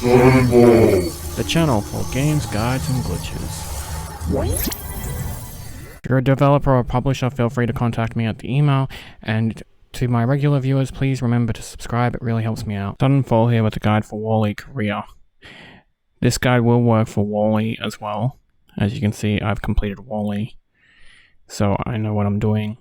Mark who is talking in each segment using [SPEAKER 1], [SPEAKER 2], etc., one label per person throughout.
[SPEAKER 1] the channel for games, guides, and glitches. If you're a developer or publisher, feel free to contact me at the email, and to my regular viewers, please remember to subscribe, it really helps me out. Sudden Fall here with a guide for Wall-E Korea. This guide will work for Wall-E as well. As you can see, I've completed Wall-E, so I know what I'm doing.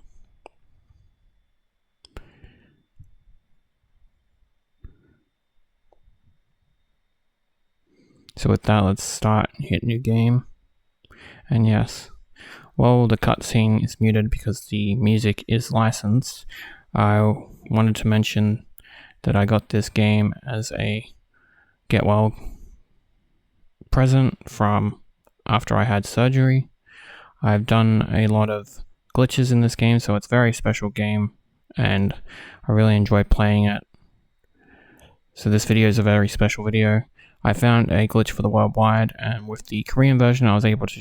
[SPEAKER 1] So with that, let's start, hit new game, and yes, while the cutscene is muted because the music is licensed, I wanted to mention that I got this game as a get well present from after I had surgery. I've done a lot of glitches in this game, so it's a very special game, and I really enjoy playing it. So this video is a very special video. I found a glitch for the worldwide, and with the Korean version I was able to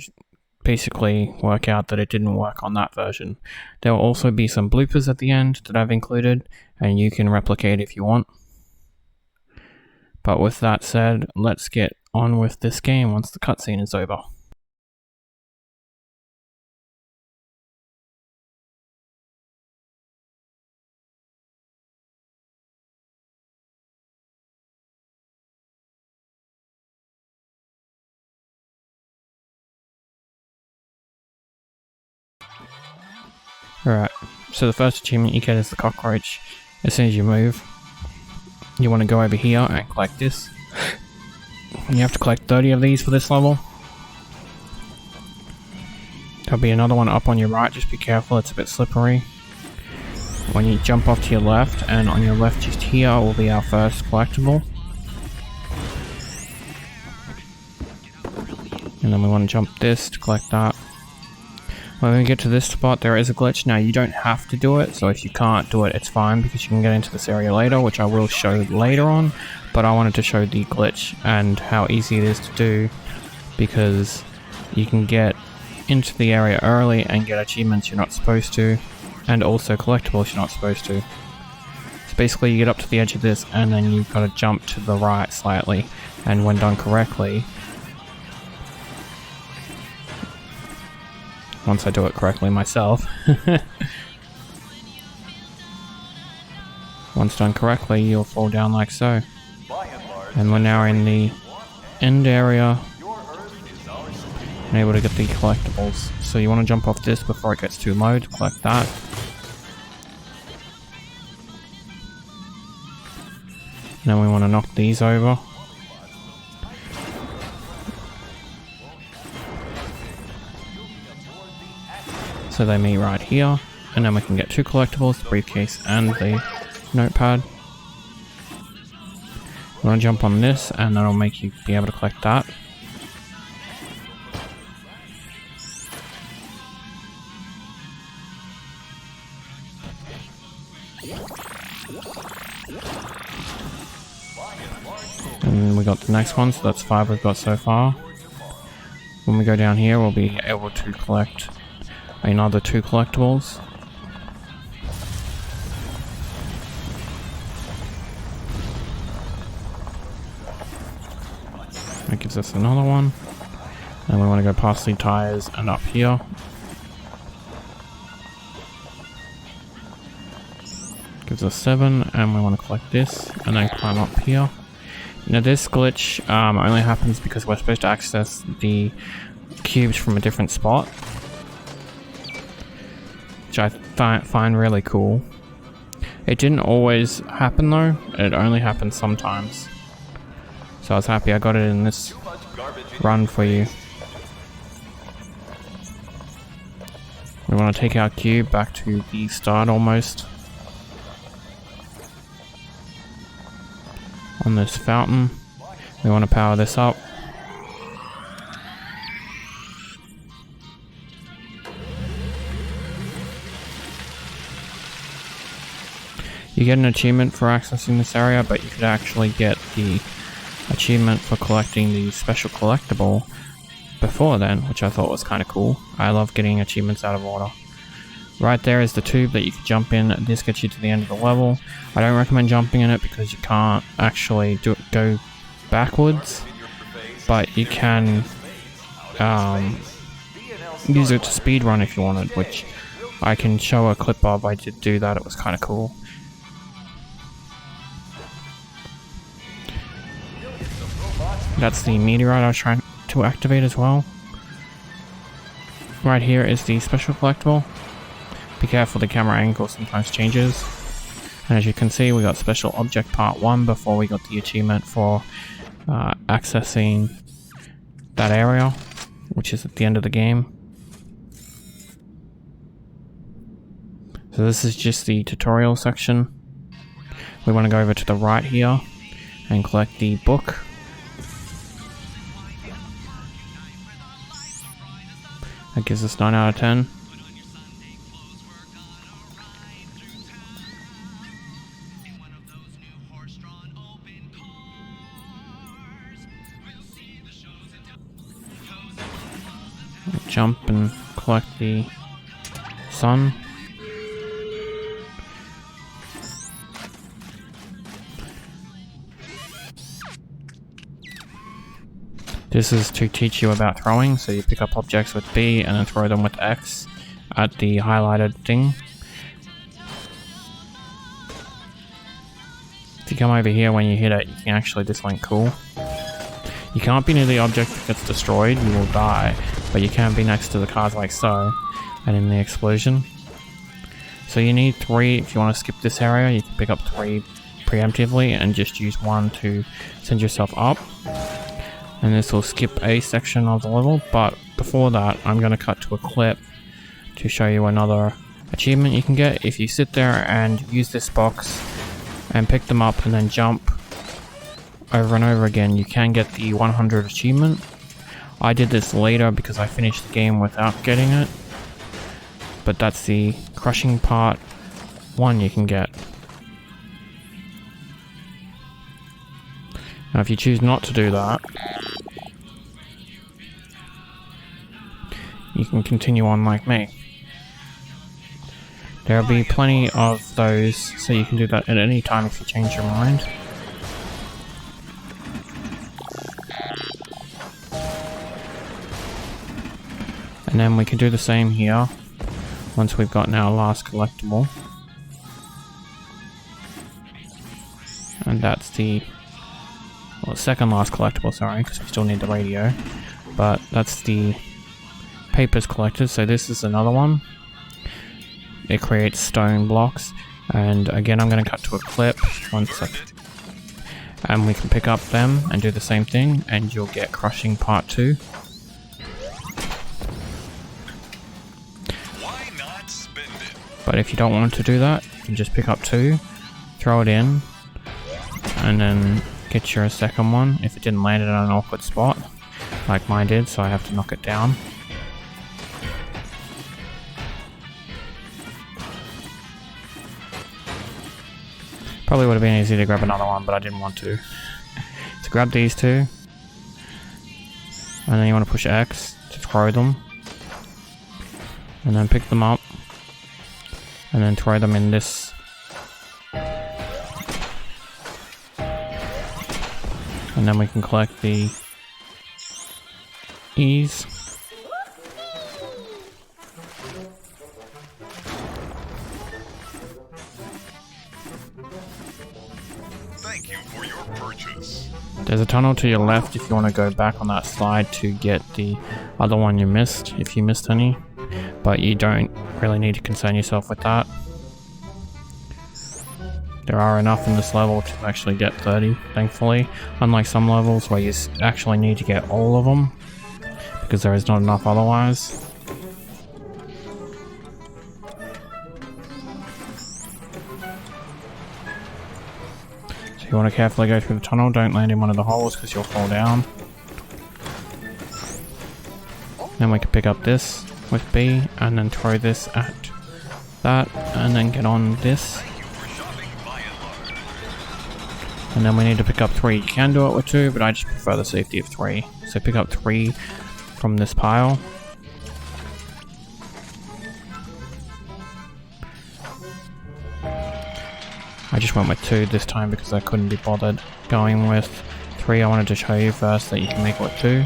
[SPEAKER 1] basically work out that it didn't work on that version. There will also be some bloopers at the end that I've included, and you can replicate if you want. But with that said, let's get on with this game once the cutscene is over. Alright, so the first achievement you get is the cockroach. As soon as you move, you want to go over here and collect this. You have to collect 30 of these for this level. There'll be another one up on your right, just be careful, it's a bit slippery. When you jump off to your left, and on your left just here will be our first collectible. And then we want to jump this to collect that. When we get to this spot, there is a glitch. Now, you don't have to do it, so if you can't do it, it's fine, because you can get into this area later, which I will show later on, but I wanted to show the glitch and how easy it is to do, because you can get into the area early and get achievements you're not supposed to, and also collectibles you're not supposed to. So basically, you get up to the edge of this, and then you've got to jump to the right slightly, and when done correctly, once I do it correctly myself. Once done correctly, you'll fall down like so. And we're now in the end area and able to get the collectibles. So you want to jump off this before it gets too low to collect that. And then we want to knock these over. So they meet right here, and then we can get two collectibles, the briefcase and the notepad. You want to jump on this, and that'll make you be able to collect that. And we got the next one, so that's 5 we've got so far. When we go down here, we'll be able to collect another 2 collectibles. That gives us another one. And we want to go past the tires and up here. Gives us 7, and we want to collect this and then climb up here. Now this glitch only happens because we're supposed to access the cubes from a different spot, which I find really cool. It didn't always happen though, it only happened sometimes. So I was happy I got it in this run for you. We want to take our cube back to the start almost. On this fountain, we want to power this up. You get an achievement for accessing this area, but you could actually get the achievement for collecting the special collectible before then, which I thought was kind of cool. I love getting achievements out of order. Right there is the tube that you can jump in. This gets you to the end of the level. I don't recommend jumping in it because you can't actually go backwards, but you can use it to speedrun if you wanted, which I can show a clip of. I did do that, it was kind of cool. That's the meteorite I was trying to activate as well. Right here is the special collectible. Be careful, the camera angle sometimes changes. And as you can see, we got special object part 1 before we got the achievement for accessing that area, which is at the end of the game. So this is just the tutorial section. We want to go over to the right here and collect the book. That gives us 9 out of 10. Jump and collect the sun. This is to teach you about throwing, so you pick up objects with B and then throw them with X at the highlighted thing. If you come over here when you hit it, you can actually do something cool. You can't be near the object that gets destroyed, you will die, but you can be next to the cars like so, and in the explosion. So you need 3 if you want to skip this area. You can pick up 3 preemptively and just use 1 to send yourself up. And this will skip a section of the level, but before that I'm going to cut to a clip to show you another achievement you can get. If you sit there and use this box and pick them up and then jump over and over again, you can get the 100 achievement. I did this later because I finished the game without getting it, but that's the crushing part 1 you can get. Now if you choose not to do that, you can continue on like me. There'll be plenty of those, so you can do that at any time if you change your mind. And then we can do the same here once we've gotten our last collectible. And that's the second last collectible, sorry, because we still need the radio. But that's the papers collected, so this is another one. It creates stone blocks, and again I'm going to cut to a clip, 1 second. And we can pick up them and do the same thing, and you'll get crushing part 2. But if you don't want to do that, you can just pick up 2, throw it in, and then get your second one if it didn't land in an awkward spot, like mine did, so I have to knock it down. Probably would have been easy to grab another one, but I didn't want to. So grab these 2, and then you want to push X to throw them, and then pick them up, and then throw them in this. And then we can collect the E's.
[SPEAKER 2] Thank you for your purchase.
[SPEAKER 1] There's a tunnel to your left if you want to go back on that slide to get the other one you missed, if you missed any. But you don't really need to concern yourself with that. There are enough in this level to actually get 30, thankfully. Unlike some levels where you actually need to get all of them, because there is not enough otherwise. So you want to carefully go through the tunnel, don't land in one of the holes because you'll fall down. Then we can pick up this with B, and then throw this at that, and then get on this. And then we need to pick up 3. You can do it with 2, but I just prefer the safety of 3. So pick up 3 from this pile. I just went with 2 this time because I couldn't be bothered going with 3 3 I wanted to show you first that you can make it with 2.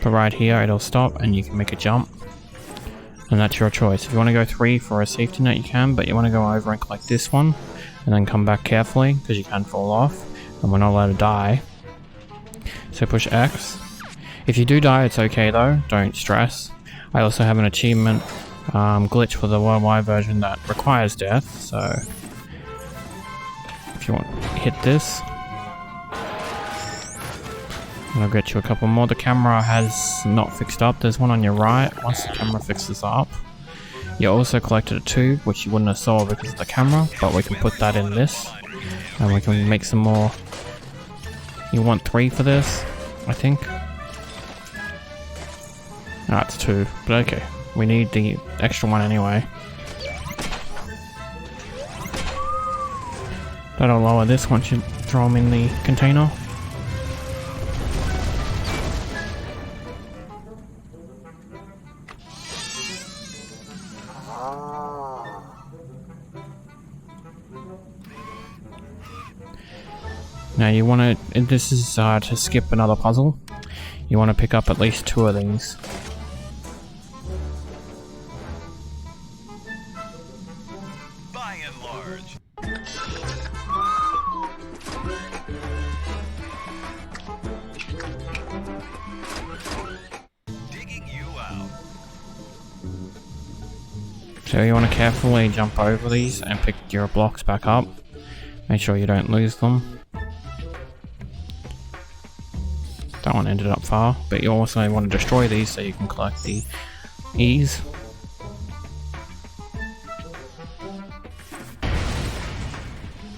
[SPEAKER 1] But right here it'll stop and you can make a jump. And that's your choice. If you want to go 3 for a safety net you can, but you want to go over and collect this one and then come back carefully because you can fall off and we're not allowed to die. So push X. If you do die it's okay though, don't stress. I also have an achievement glitch for the worldwide version that requires death, so if you want, hit this. And I'll get you a couple more. The camera has not fixed up. There's one on your right. Once the camera fixes up, you also collected a tube, which you wouldn't have saw because of the camera, but we can put that in this, and we can make some more. You want 3 for this, I think. Ah, it's 2, but okay. We need the extra one anyway. That'll lower this once you throw them in the container. Now you want to, this is to skip another puzzle. You want to pick up at least 2 of these.
[SPEAKER 2] By and large. Digging you out.
[SPEAKER 1] So you want to carefully jump over these and pick your blocks back up. Make sure you don't lose them. That one ended up far, but you also want to destroy these so you can collect the E's.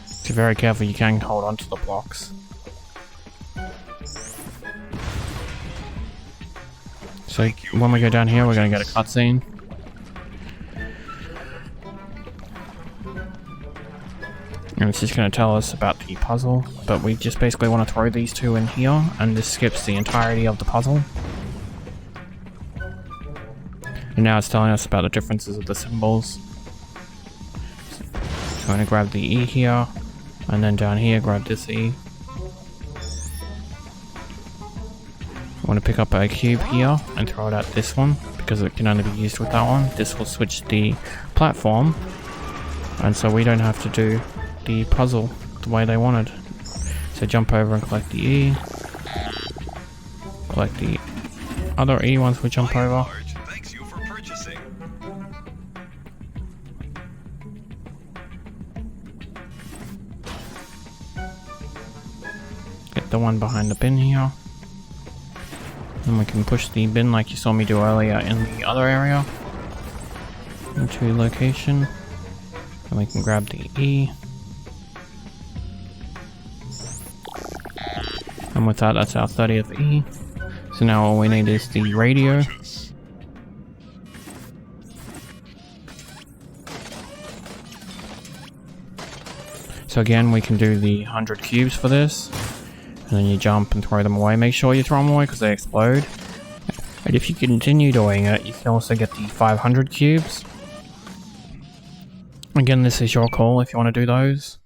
[SPEAKER 1] So very careful, you can hold on to the blocks. So when we go down here, we're going to get a cutscene. And it's just going to tell us about the puzzle, but we just basically want to throw these 2 in here, and this skips the entirety of the puzzle. And now it's telling us about the differences of the symbols. So I'm going to grab the E here, and then down here grab this E. I want to pick up a cube here and throw it at this one, because it can only be used with that one. This will switch the platform, and so we don't have to do the puzzle the way they wanted. So jump over and collect the E. Collect the other E once we jump over.
[SPEAKER 2] Thanks you for purchasing.
[SPEAKER 1] Get the one behind the bin here. And we can push the bin like you saw me do earlier in the other area into location. And we can grab the E. And with that, that's our 30th E. So now all we need is the radio. So again, we can do the 100 cubes for this. And then you jump and throw them away. Make sure you throw them away because they explode. And if you continue doing it, you can also get the 500 cubes. Again, this is your call if you want to do those.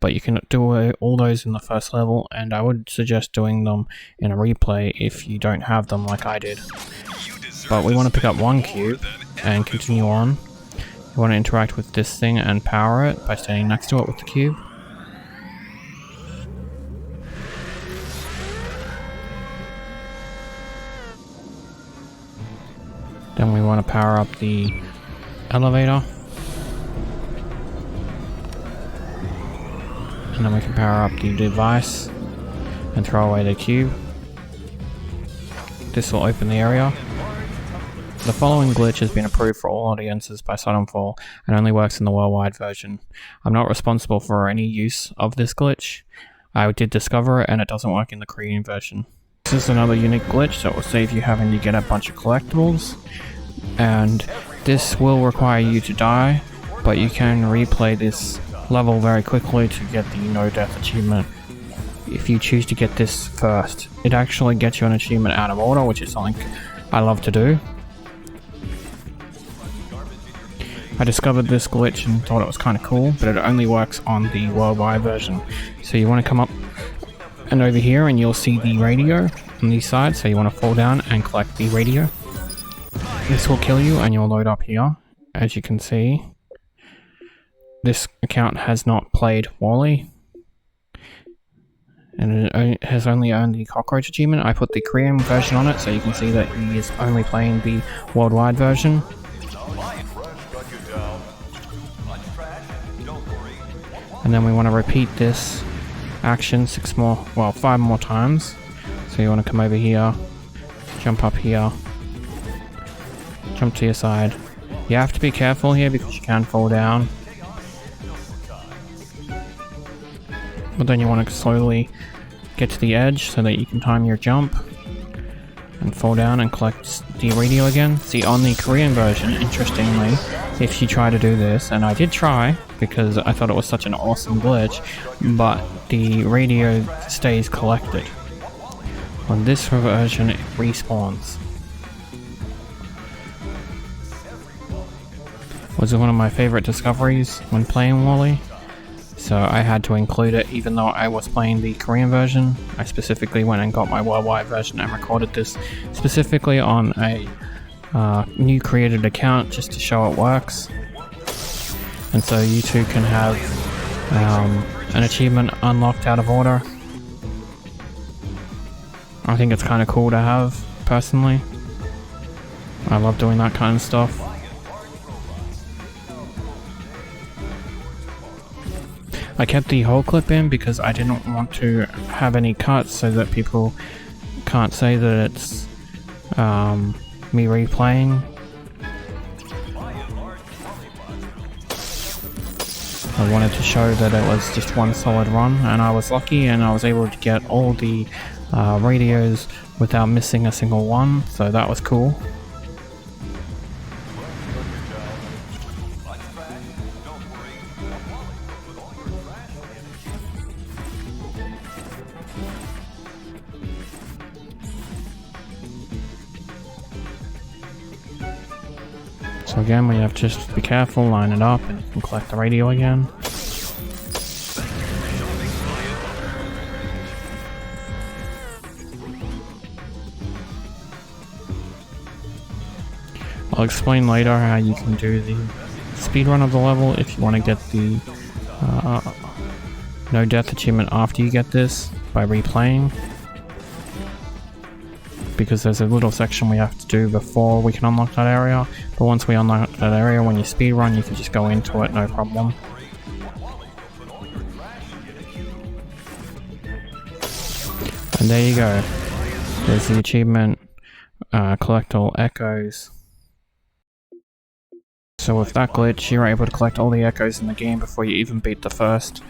[SPEAKER 1] But you can do all those in the first level, and I would suggest doing them in a replay if you don't have them like I did. But we want to pick up 1 cube and continue on. You want to interact with this thing and power it by standing next to it with the cube. Then we want to power up the elevator. And then we can power up the device and throw away the cube. This will open the area. The following glitch has been approved for all audiences by Suddenfall and only works in the worldwide version. I'm not responsible for any use of this glitch. I did discover it and it doesn't work in the Korean version. This is another unique glitch that will save you having to get a bunch of collectibles. And this will require you to die, but you can replay this level very quickly to get the no death achievement if you choose to get this first. It actually gets you an achievement out of order, which is something I love to do. I discovered this glitch and thought it was kind of cool, but it only works on the worldwide version. So you want to come up and over here, and you'll see the radio on these sides, so you want to fall down and collect the radio. This will kill you and you'll load up here. As you can see, this account has not played Wally, and it has only earned the cockroach achievement. I put the Korean version on it so you can see that he is only playing the worldwide version. And then we want to repeat this action 5 more times. So you want to come over here, jump up here, jump to your side. You have to be careful here because you can fall down. But then you want to slowly get to the edge so that you can time your jump and fall down and collect the radio again. See, on the Korean version, interestingly, if you try to do this, and I did try because I thought it was such an awesome glitch, but the radio stays collected. On this version, it respawns. Was one of my favorite discoveries when playing Wally, so I had to include it even though I was playing the Korean version. I specifically went and got my worldwide version and recorded this specifically on a new created account just to show it works. And so you two can have an achievement unlocked out of order. I think it's kind of cool to have, personally. I love doing that kind of stuff. I kept the whole clip in because I didn't want to have any cuts so that people can't say that it's me replaying. I wanted to show that it was just one solid run, and I was lucky and I was able to get all the radios without missing a single one, so that was cool. So again, we have to just be careful, line it up, and you can collect the radio again. I'll explain later how you can do the speedrun of the level if you want to get the no death achievement after you get this by replaying. Because there's a little section we have to do before we can unlock that area, but once we unlock that area, when you speedrun, you can just go into it, no problem. And there you go. There's the achievement, collect all echoes. So with that glitch, you're able to collect all the echoes in the game before you even beat the first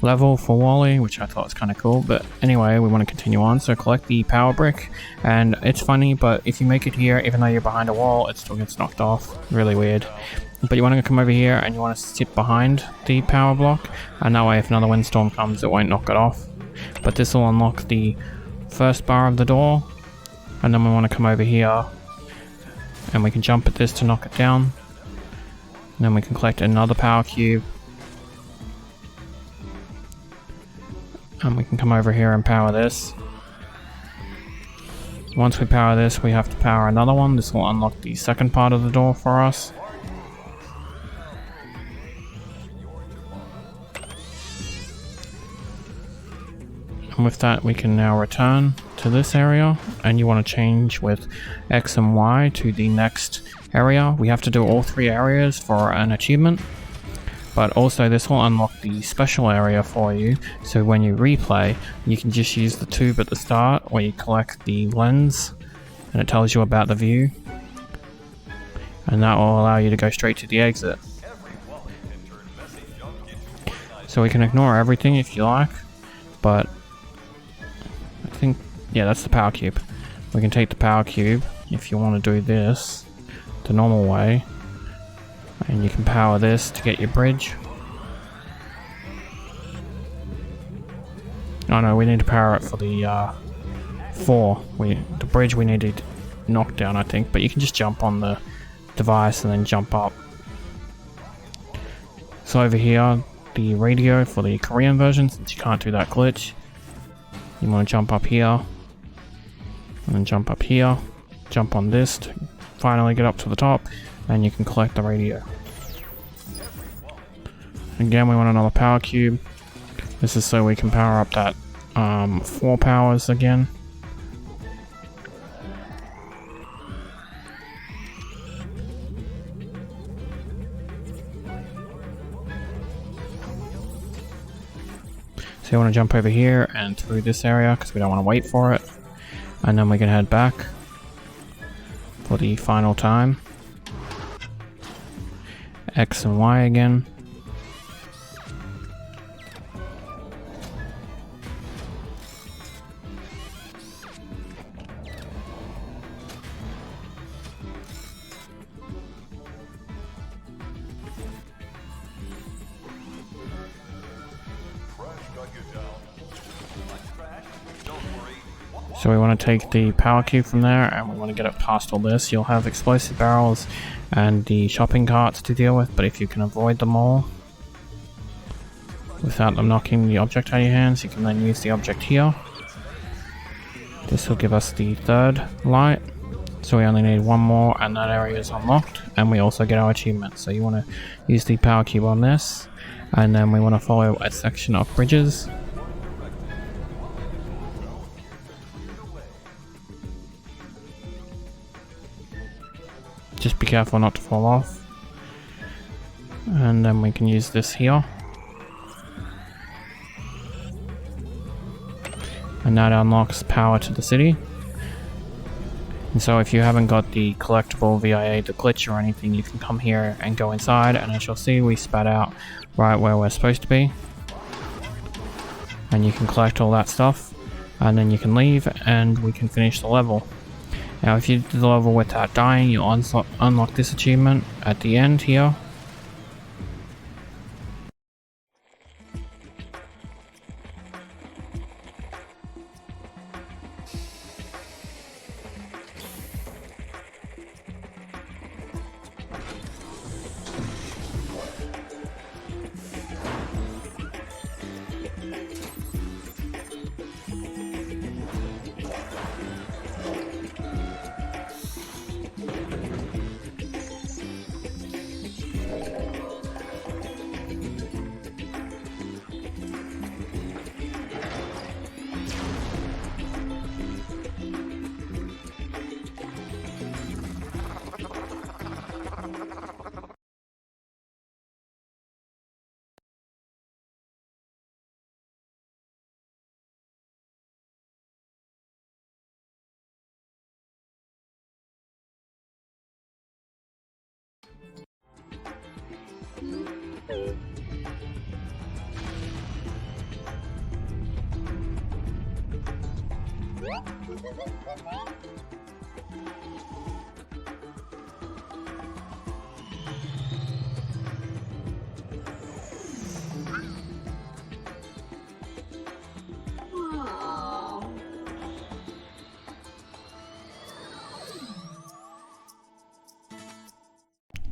[SPEAKER 1] level for Wally, which I thought was kind of cool. But anyway, we want to continue on, so collect the power brick. And it's funny, but if you make it here, even though you're behind a wall, it still gets knocked off. Really weird. But you want to come over here and you want to sit behind the power block, and that way if another windstorm comes, it won't knock it off. But this will unlock the first bar of the door, and then we want to come over here and we can jump at this to knock it down. And then we can collect another power cube. And we can come over here and power this. Once we power this, we have to power another one. This will unlock the second part of the door for us. And with that, we can now return to this area. And you want to change with X and Y to the next area. We have to do all 3 areas for an achievement. But also this will unlock the special area for you, so when you replay, you can just use the tube at the start where you collect the lens, and it tells you about the view. And that will allow you to go straight to the exit. So we can ignore everything if you like, but I think, yeah, that's the power cube. We can take the power cube if you want to do this the normal way. And you can power this to get your bridge. Oh no, we need to power it for the 4. The bridge we need to knock down, I think, but you can just jump on the device and then jump up. So over here, the radio for the Korean version, since you can't do that glitch. You want to jump up here, and then jump up here, jump on this to finally get up to the top, and you can collect the radio. Again, we want another power cube. This is so we can power up that 4 powers again. So you want to jump over here and through this area because we don't want to wait for it. And then we can head back for the final time. X and Y again. So we want to take the power cube from there and we want to get it past all this. You'll have explosive barrels and the shopping carts to deal with, but if you can avoid them all without them knocking the object out of your hands, you can then use the object here. This will give us the 3rd light. So we only need 1 more and that area is unlocked, and we also get our achievement. So you want to use the power cube on this, and then we want to follow a section of bridges. Just be careful not to fall off. And then we can use this here. And that unlocks power to the city. And so if you haven't got the collectible VIA, the glitch or anything, you can come here and go inside, and as you'll see, we spat out right where we're supposed to be. And you can collect all that stuff, and then you can leave and we can finish the level. Now if you do the level without dying, you'll unlock this achievement at the end here.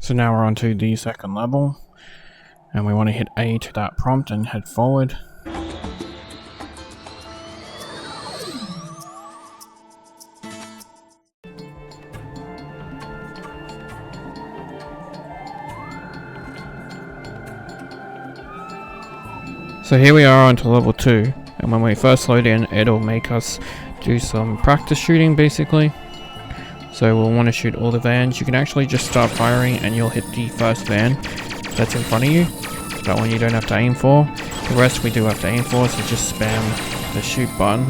[SPEAKER 1] So now we're on to the 2nd level, and we want to hit A to that prompt and head forward. So here we are onto level 2, and when we first load in, it'll make us do some practice shooting basically. So we'll want to shoot all the vans. You can actually just start firing and you'll hit the first van that's in front of you. That one you don't have to aim for. The rest we do have to aim for, so just spam the shoot button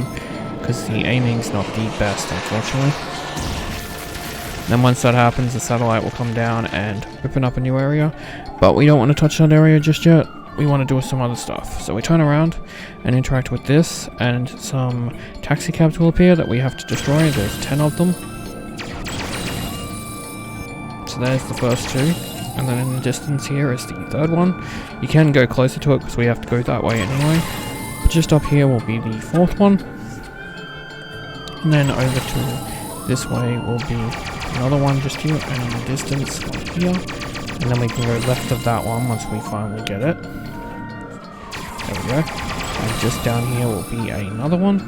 [SPEAKER 1] because the aiming's not the best, unfortunately. Then once that happens, the satellite will come down and open up a new area, but we don't want to touch that area just yet. We want to do some other stuff. So we turn around and interact with this, and some taxi cabs will appear that we have to destroy. There's 10 of them. So there's the first 2, and then in the distance here is the 3rd one. You can go closer to it because we have to go that way anyway. But just up here will be the 4th one. And then over to this way will be another one just here, and in the distance like here. And then we can go left of that one once we finally get it. There we go. And just down here will be another one.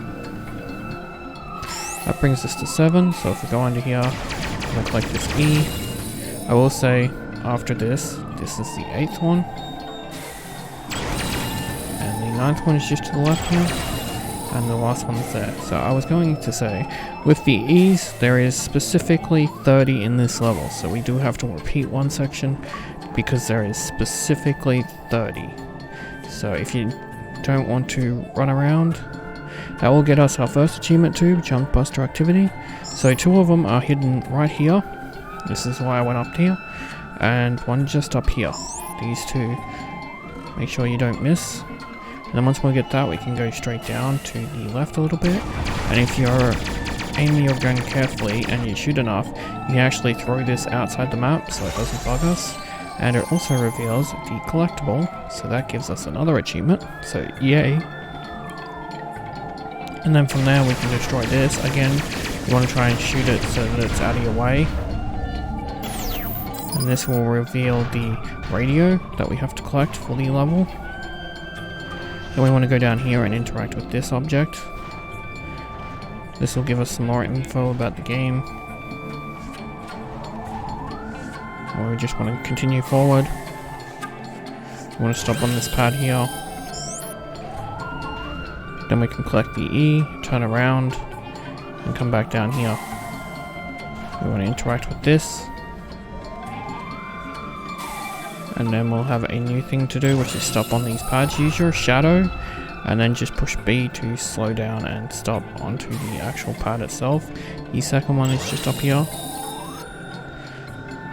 [SPEAKER 1] That brings us to 7, so if we go under here, I'm going to collect this E. I will say, after this, this is the 8th one. And the 9th one is just to the left here. And the last one is there. So I was going to say, with the E's, there is specifically 30 in this level. So we do have to repeat one section, because there is specifically 30. So if you don't want to run around, that will get us our first achievement too, Junk Buster Activity. So 2 of them are hidden right here. This is why I went up here. And one just up here. These 2, make sure you don't miss. And then once we get that, we can go straight down to the left a little bit. And if you're aiming your gun carefully and you shoot enough, you can actually throw this outside the map so it doesn't bug us. And it also reveals the collectible, so that gives us another achievement. So yay. And then from there we can destroy this. Again, you want to try and shoot it so that it's out of your way. And this will reveal the radio that we have to collect for the level. Then we want to go down here and interact with this object. This will give us some more info about the game. Or we just want to continue forward. We want to stop on this pad here. Then we can collect the E, turn around, and come back down here. We want to interact with this. And then we'll have a new thing to do, which is stop on these pads. Use your shadow, and then just push B to slow down and stop onto the actual pad itself. The second one is just up here.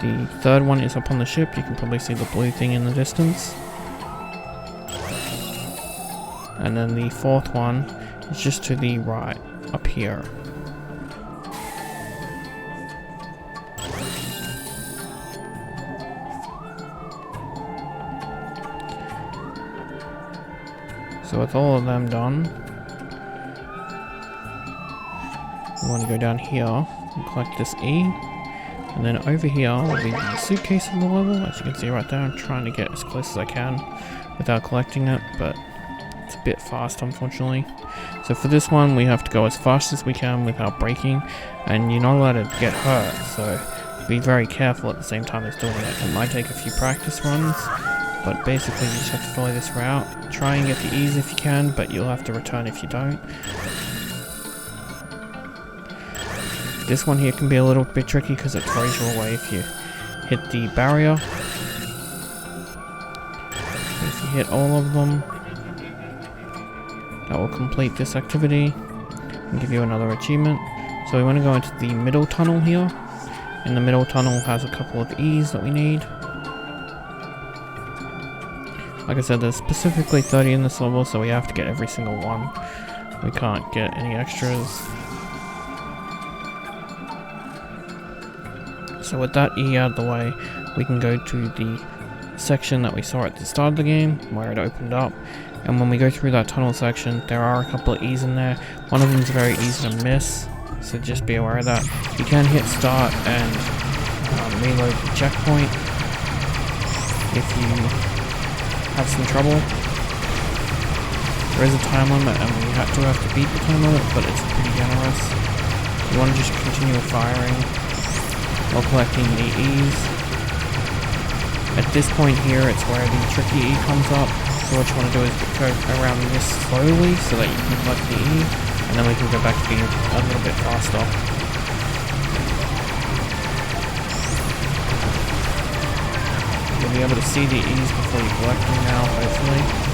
[SPEAKER 1] The third one is up on the ship. You can probably see the blue thing in the distance. And then the fourth one is just to the right, up here. So with all of them done, we want to go down here and collect this E. And then over here will be the suitcase of the level. As you can see right there, I'm trying to get as close as I can without collecting it, but it's a bit fast unfortunately. So for this one we have to go as fast as we can without braking, and you're not allowed to get hurt, so be very careful at the same time as doing it. It might take a few practice runs, but basically you just have to follow this route. Try and get the E's if you can, but you'll have to return if you don't. This one here can be a little bit tricky because it throws you away if you hit the barrier. If you hit all of them, that will complete this activity and give you another achievement. So we want to go into the middle tunnel here. And the middle tunnel has a couple of E's that we need. Like I said, there's specifically 30 in this level, so we have to get every single one. We can't get any extras. So with that E out of the way, we can go to the section that we saw at the start of the game, where it opened up. And when we go through that tunnel section, there are a couple of E's in there. One of them is very easy to miss, so just be aware of that. You can hit start and reload the checkpoint if you have some trouble. There is a time limit and we have to beat the time limit, but it's pretty generous. You want to just continue firing while collecting the E's. At this point here, it's where the tricky E comes up. So what you want to do is go around this slowly so that you can collect the E, and then we can go back to being a little bit faster. You'll be able to see the E's before you collect them now, hopefully.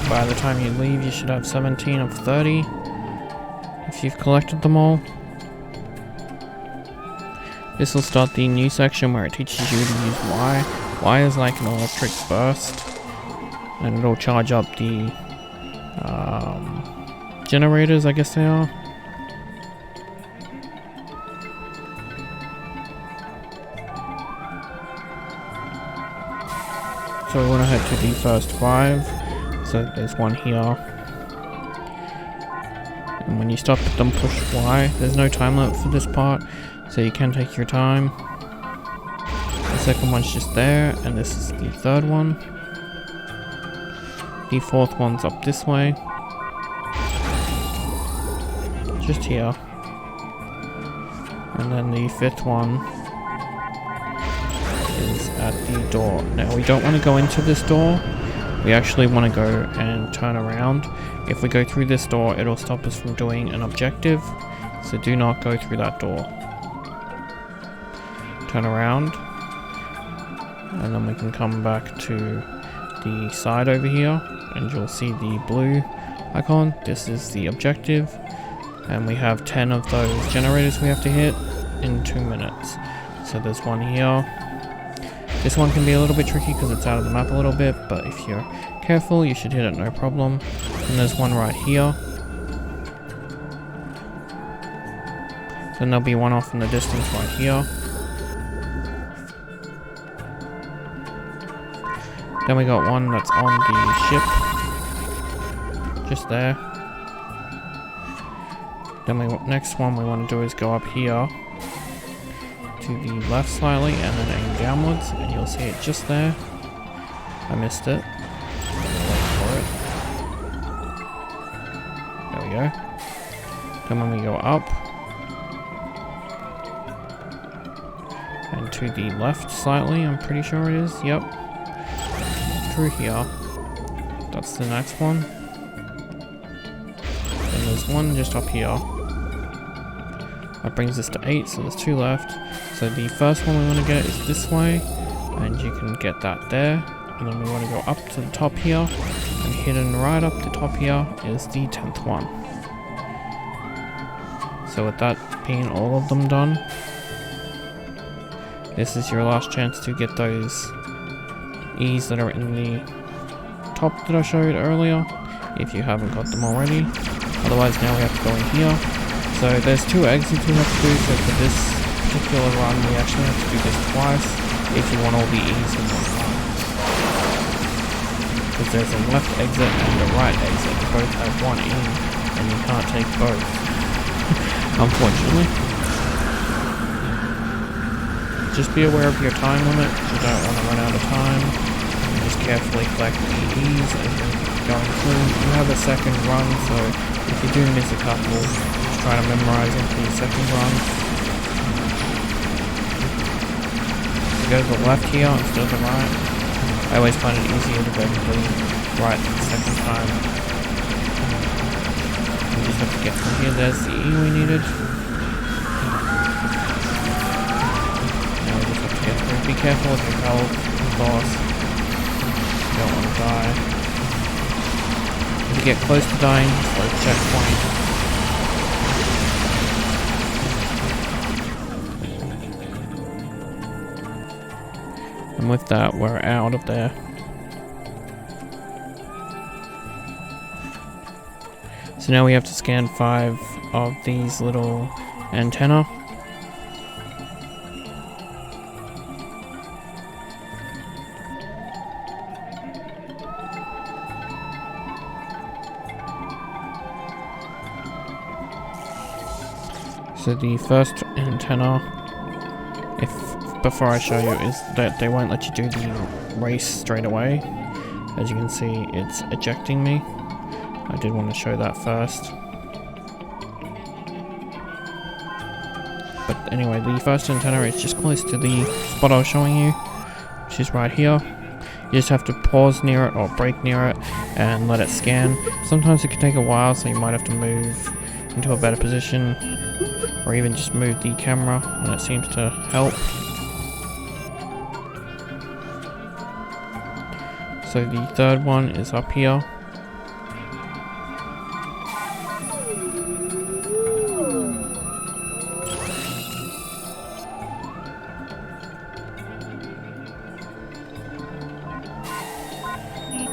[SPEAKER 1] By the time you leave, you should have 17 of 30 if you've collected them all. This will start the new section where it teaches you to use Y. Y is like an electric burst, and it'll charge up the generators, I guess they are. So we want to head to the first 5. So there's one here. And when you stop it, don't push Y. There's no time limit for this part, so you can take your time. The second one's just there, and this is the third one. The fourth one's up this way. Just here. And then the fifth one is at the door. Now we don't want to go into this door. We actually want to go and turn around. If we go through this door, it'll stop us from doing an objective. So do not go through that door. Turn around. And then we can come back to the side over here. And you'll see the blue icon. This is the objective. And we have 10 of those generators we have to hit in 2 minutes. So there's one here. This one can be a little bit tricky because it's out of the map a little bit, but if you're careful, you should hit it no problem. And there's one right here. Then there'll be one off in the distance right here. Then we got one that's on the ship. Just there. Then next one we want to do is go up here to the left slightly and then aim downwards, and you'll see it just there. I missed it. Wait for it. There we go. Then when we go up and to the left slightly, I'm pretty sure it is. Yep. Through here. That's the next one. Then there's one just up here. That brings us to 8, so there's 2 left. So the first one we want to get is this way, and you can get that there. And then we want to go up to the top here, and hidden right up the top here is the 10th one. So with that being all of them done, this is your last chance to get those E's that are in the top that I showed earlier, if you haven't got them already. Otherwise now we have to go in here. So there's 2 exits we have to do, so for this particular run we actually have to do this twice if you want all the E's in one run. Because there's a left exit and a right exit, they both have 1 E, and you can't take both, unfortunately. Just be aware of your time limit, you don't want to run out of time. And just carefully collect the E's as you're going through. You have a second run, so if you do miss a couple, try to memorize into the second run. You go to the left here instead of the right. I always find it easier to go to the right the second time. You just have to get from here. There's the E we needed. Now we just have to get through. Be careful with your health, of course. You don't want to die. If you get close to dying, just go to checkpoint. And with that, we're out of there. So now we have to scan 5 of these little antenna. So the first antenna, before I show you, is that they won't let you do the race straight away. As you can see, it's ejecting me. I did want to show that first. But anyway, the first antenna is just close to the spot I was showing you, which is right here. You just have to pause near it or brake near it and let it scan. Sometimes it can take a while, so you might have to move into a better position, or even just move the camera when it seems to help. So the third one is up here.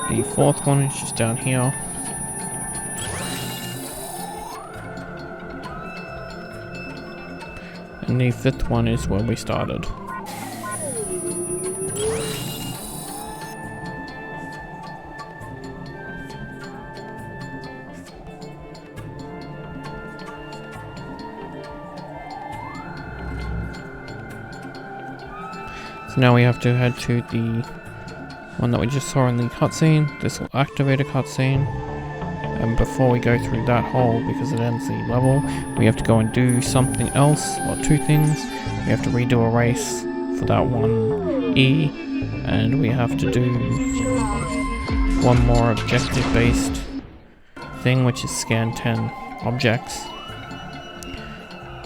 [SPEAKER 1] The fourth one is just down here. And the fifth one is where we started. So now we have to head to the one that we just saw in the cutscene. This will activate a cutscene. And before we go through that hole, because it ends the level, we have to go and do something else, or two things. We have to redo a race for that one E, and we have to do one more objective-based thing, which is scan 10 objects.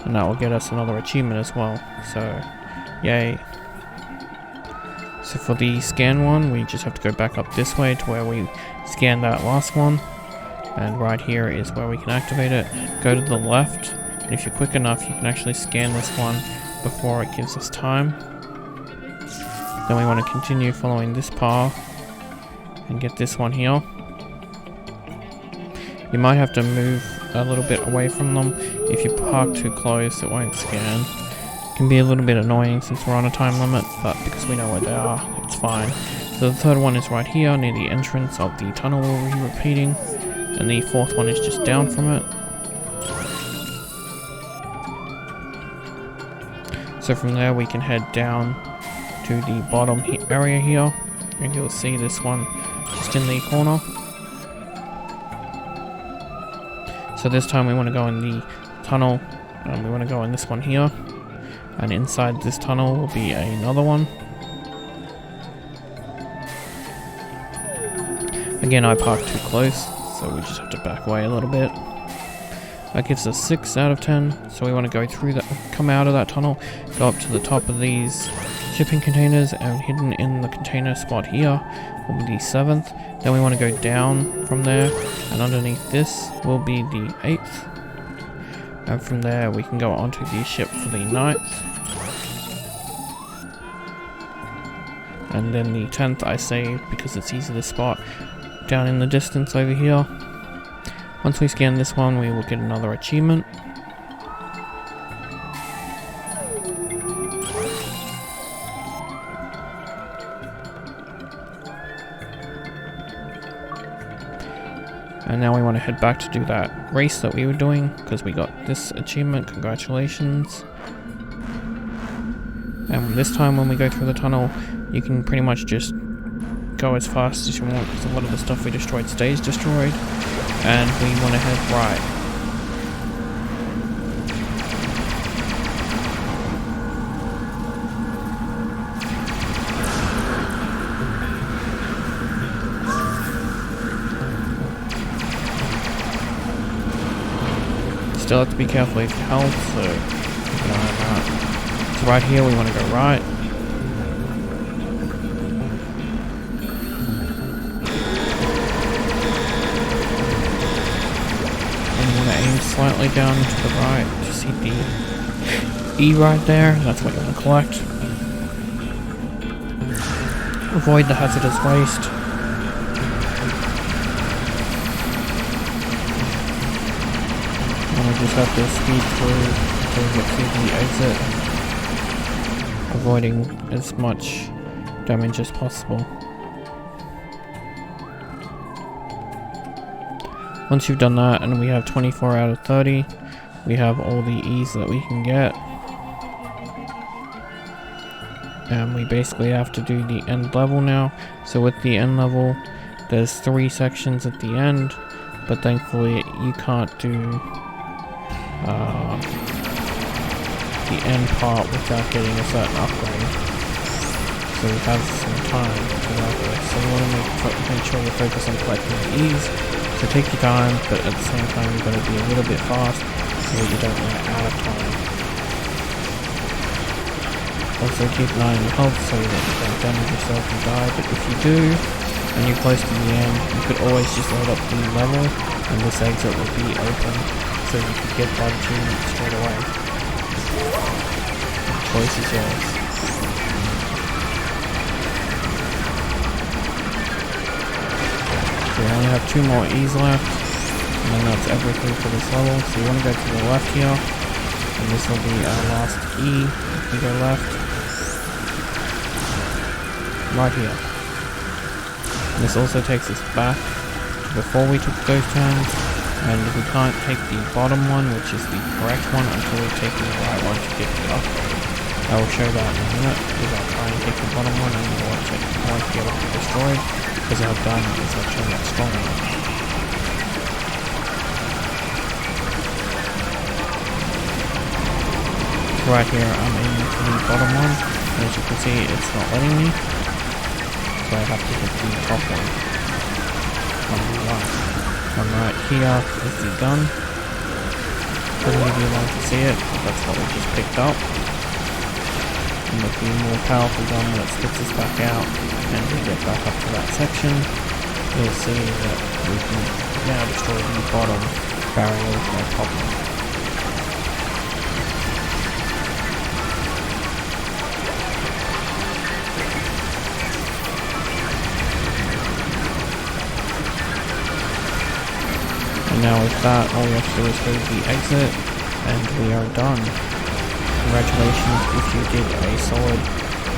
[SPEAKER 1] And that will get us another achievement as well, so yay. So for the scan one, we just have to go back up this way to where we scanned that last one. And right here is where we can activate it. Go to the left, and if you're quick enough, you can actually scan this one before it gives us time. Then we want to continue following this path and get this one here. You might have to move a little bit away from them. If you park too close, it won't scan. It can be a little bit annoying since we're on a time limit, but because we know where they are, it's fine. So the third one is right here near the entrance of the tunnel we'll be repeating. And the fourth one is just down from it. So from there we can head down to the bottom area here, and you'll see this one just in the corner. So this time we want to go in the tunnel, and we want to go in this one here, and inside this tunnel will be another one. Again, I parked too close, so we just have to back away a little bit. That gives us 6 out of 10. So we want to go through that, come out of that tunnel, go up to the top of these shipping containers, and hidden in the container spot here will be the 7th. Then we want to go down from there, and underneath this will be the 8th. And from there we can go onto the ship for the 9th. And then the 10th I saved because it's easy to spot down in the distance over here. Once we scan this one, we will get another achievement. And now we want to head back to do that race that we were doing, because we got this achievement. Congratulations. And this time when we go through the tunnel, you can pretty much just go as fast as you want, because a lot of the stuff we destroyed stays destroyed. And we want to head right. Still have to be careful with your health, so keep an eye on that. So right here we want to go right. Aim slightly down to the right to see the E right there. That's what you want to collect. Avoid the hazardous waste. And we just have to speed through until we get to the exit, avoiding as much damage as possible. Once you've done that, and we have 24 out of 30, we have all the E's that we can get. And we basically have to do the end level now. So with the end level, there's 3 sections at the end, but thankfully you can't do the end part without getting a certain upgrade. So we have some time to work with. So we want to make sure we focus on collecting the E's. So take your time, but at the same time you've got to be a little bit fast so that you don't run out of time. Also keep an eye on your health so that you don't damage yourself and die, but if you do, and you're close to the end, you could always just load up the level and this exit will be open, so you could get that achievement straight away. The choice is yours. We only have 2 more E's left, and then that's everything for this level. So you want to go to the left here, and this will be our last E. If we go left, right here. And this also takes us back to before we took those turns, and we can't take the bottom one, which is the correct one, until we've taken the right one to get the upgrade. I will show that in a minute, because I'll try and take the bottom one and you won't be able to be destroyed, because our gun is actually not strong enough. Right here I'm in the bottom one, and as you can see it's not letting me, so I have to hit the top one. And right here is the gun. Doesn't give you long to see it, but that's what we just picked up. And with the more powerful gun that spits us back out, and we get back up to that section, you'll see that we can now destroy the bottom barrier with no problem. And now with that, all we have to do is go to the exit, and we are done. Congratulations if you did a solid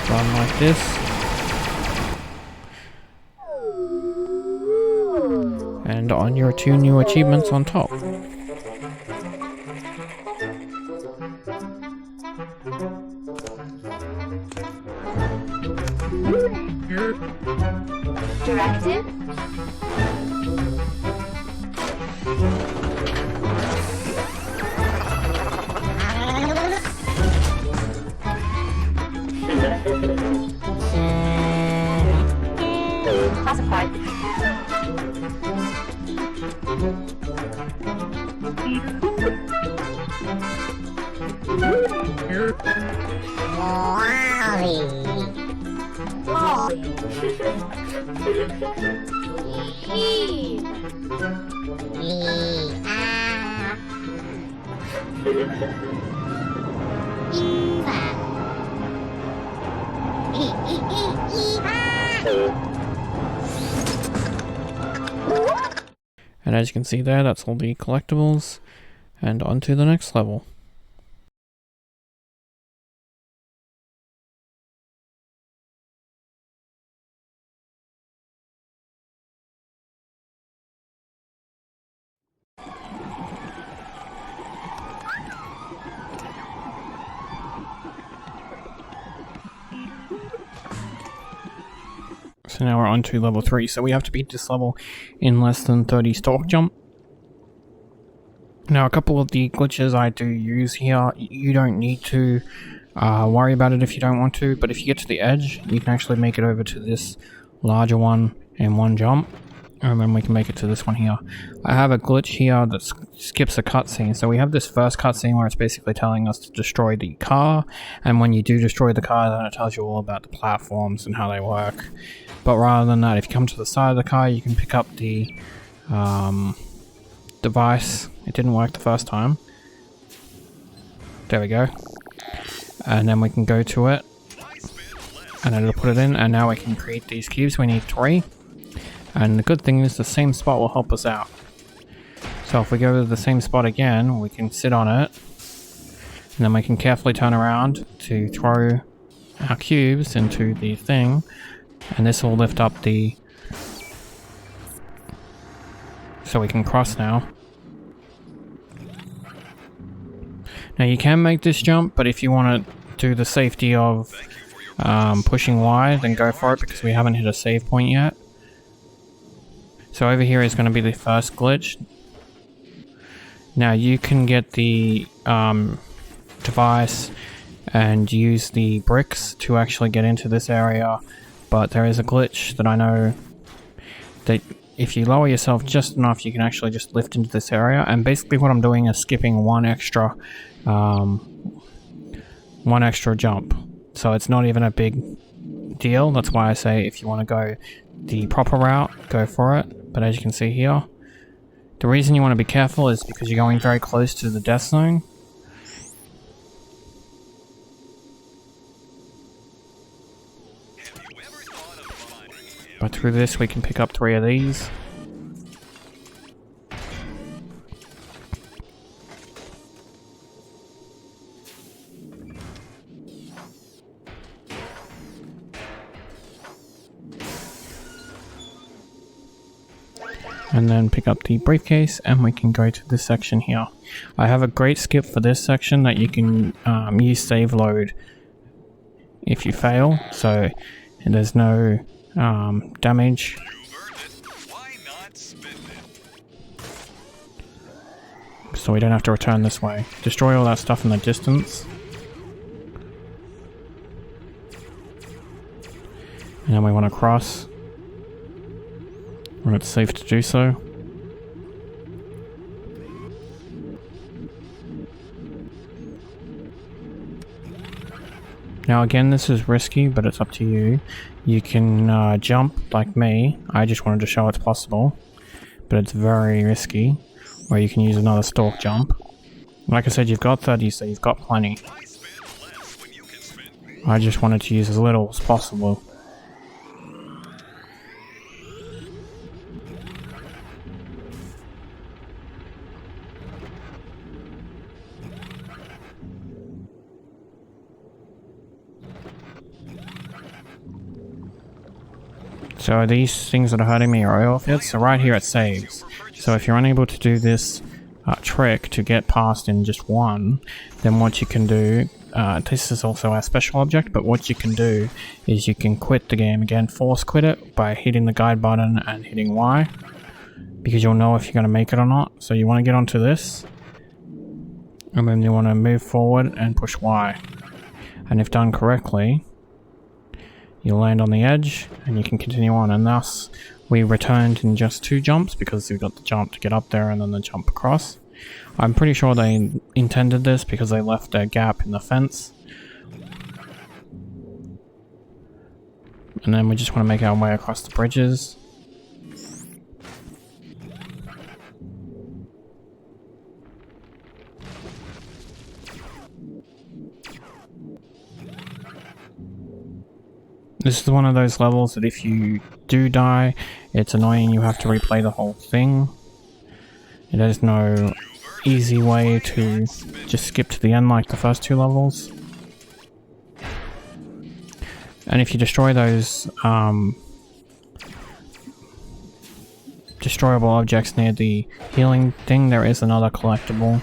[SPEAKER 1] run like this. And on your 2 new achievements on top.
[SPEAKER 3] Directive? Classified.
[SPEAKER 1] And as you can see there, that's all the collectibles, and on to the next level. So now we're on to level 3, so we have to beat this level in less than 30 stalk jump. Now a couple of the glitches I do use here, you don't need to worry about it if you don't want to, but if you get to the edge, you can actually make it over to this larger one in one jump, and then we can make it to this one here. I have a glitch here that skips a cutscene, so we have this first cutscene where it's basically telling us to destroy the car, and when you do destroy the car, then it tells you all about the platforms and how they work. But rather than that, if you come to the side of the car, you can pick up the device. It didn't work the first time. There we go. And then we can go to it, and it'll put it in, and now we can create these cubes. We need 3. And the good thing is the same spot will help us out. So if we go to the same spot again, we can sit on it, and then we can carefully turn around to throw our cubes into the thing, and this will lift up the... so we can cross now. Now you can make this jump, but if you want to do the safety of pushing Y, then go for it, because we haven't hit a save point yet. So over here is going to be the first glitch. Now you can get the device and use the bricks to actually get into this area, but there is a glitch that I know that if you lower yourself just enough, you can actually just lift into this area. And basically what I'm doing is skipping one extra jump. So it's not even a big deal. That's why I say if you want to go the proper route, go for it. But as you can see here, the reason you want to be careful is because you're going very close to the death zone. But through this we can pick up 3 of these. And then pick up the briefcase, and we can go to this section here. I have a great skip for this section that you can use save load if you fail, so there's no damage.
[SPEAKER 2] You've earned it. Why not spend it?
[SPEAKER 1] So we don't have to return this way. Destroy all that stuff in the distance. And then we want to cross. When it's safe to do so. Now again, this is risky, but it's up to you. You can jump like me. I just wanted to show it's possible. But it's very risky. Or you can use another stalk jump. Like I said, you've got 30, so you've got plenty.
[SPEAKER 2] Why spend less when you can spend more?
[SPEAKER 1] I just wanted to use as little as possible. So these things that are hurting me are oil fields, so right here it saves. So if you're unable to do this trick to get past in just one, then what you can do, this is also a special object, but what you can do is you can quit the game again, force quit it by hitting the guide button and hitting Y, because you'll know if you're going to make it or not. So you want to get onto this, and then you want to move forward and push Y. And if done correctly, you'll land on the edge and you can continue on, and thus we returned in just 2 jumps because we got the jump to get up there and then the jump across. I'm pretty sure they intended this because they left a gap in the fence. And then we just want to make our way across the bridges. This is one of those levels that if you do die, it's annoying, you have to replay the whole thing. There's no easy way to just skip to the end like the first 2 levels. And if you destroy those destroyable objects near the healing thing, there is another collectible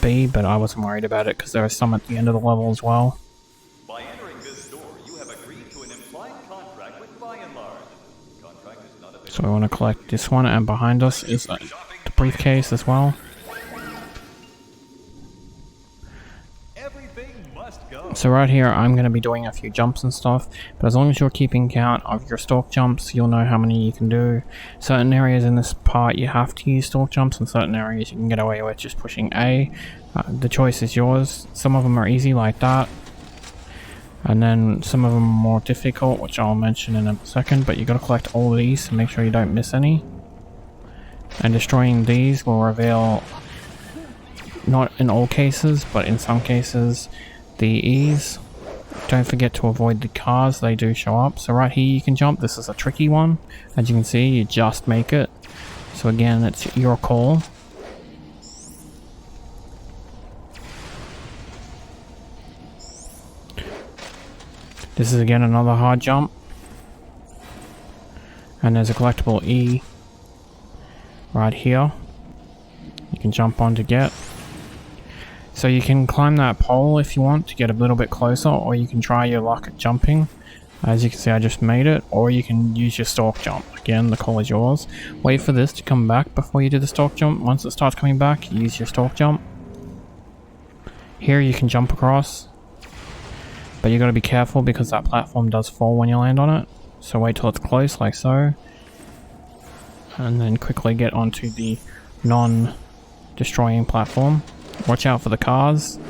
[SPEAKER 1] B, but I wasn't worried about it because there are some at the end of the level as well.
[SPEAKER 2] By entering this door, you have agreed to an implied contract with By and Large. Contract is not available.
[SPEAKER 1] So we want to collect this one, and behind us is the briefcase as well.
[SPEAKER 2] Everything must go.
[SPEAKER 1] So right here I'm going to be doing a few jumps and stuff, but as long as you're keeping count of your stalk jumps, you'll know how many you can do. Certain areas in this part you have to use stalk jumps, and certain areas you can get away with just pushing A. The choice is yours. Some of them are easy like that, and then some of them are more difficult, which I'll mention in a second, but you got to collect all of these to make sure you don't miss any. And destroying these will reveal, not in all cases, but in some cases, the E's. Don't forget to avoid the cars, they do show up. So right here you can jump. This is a tricky one. As you can see, you just make it. So again, it's your call. This is again another hard jump. And there's a collectible E right here. You can jump on to get. So you can climb that pole if you want to get a little bit closer, or you can try your luck at jumping. As you can see, I just made it, or you can use your stalk jump. Again, the call is yours. Wait for this to come back before you do the stalk jump. Once it starts coming back, use your stalk jump. Here you can jump across, but you got to be careful because that platform does fall when you land on it. So wait till it's close, like so, and then quickly get onto the non-destroying platform. Watch out for the cars,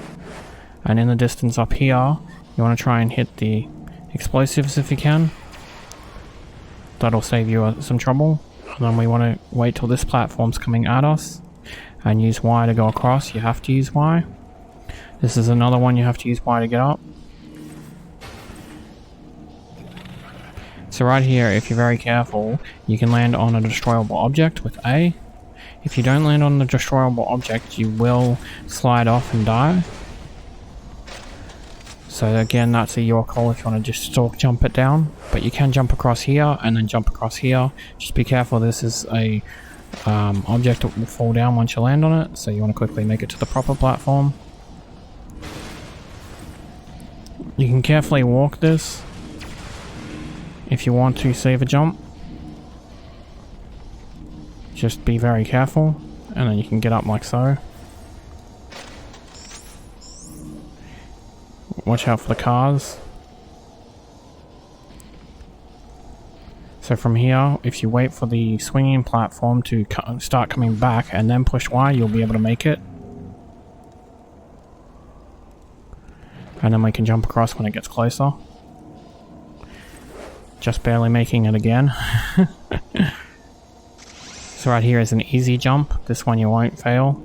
[SPEAKER 1] and in the distance up here you want to try and hit the explosives if you can. That'll save you some trouble. And then we want to wait till this platform's coming at us and use Y to go across. You have to use Y. This is another one you have to use Y to get up. So right here, if you're very careful, you can land on a destroyable object with A. If you don't land on the destroyable object, you will slide off and die. So again, that's your call if you want to just stalk jump it down. But you can jump across here and then jump across here. Just be careful, this is a object that will fall down once you land on it. So you want to quickly make it to the proper platform. You can carefully walk this if you want to save a jump. Just be very careful, and then you can get up like so. Watch out for the cars. So from here, if you wait for the swinging platform to start coming back and then push Y, you'll be able to make it. And then we can jump across when it gets closer. Just barely making it again. So right here is an easy jump. This one you won't fail.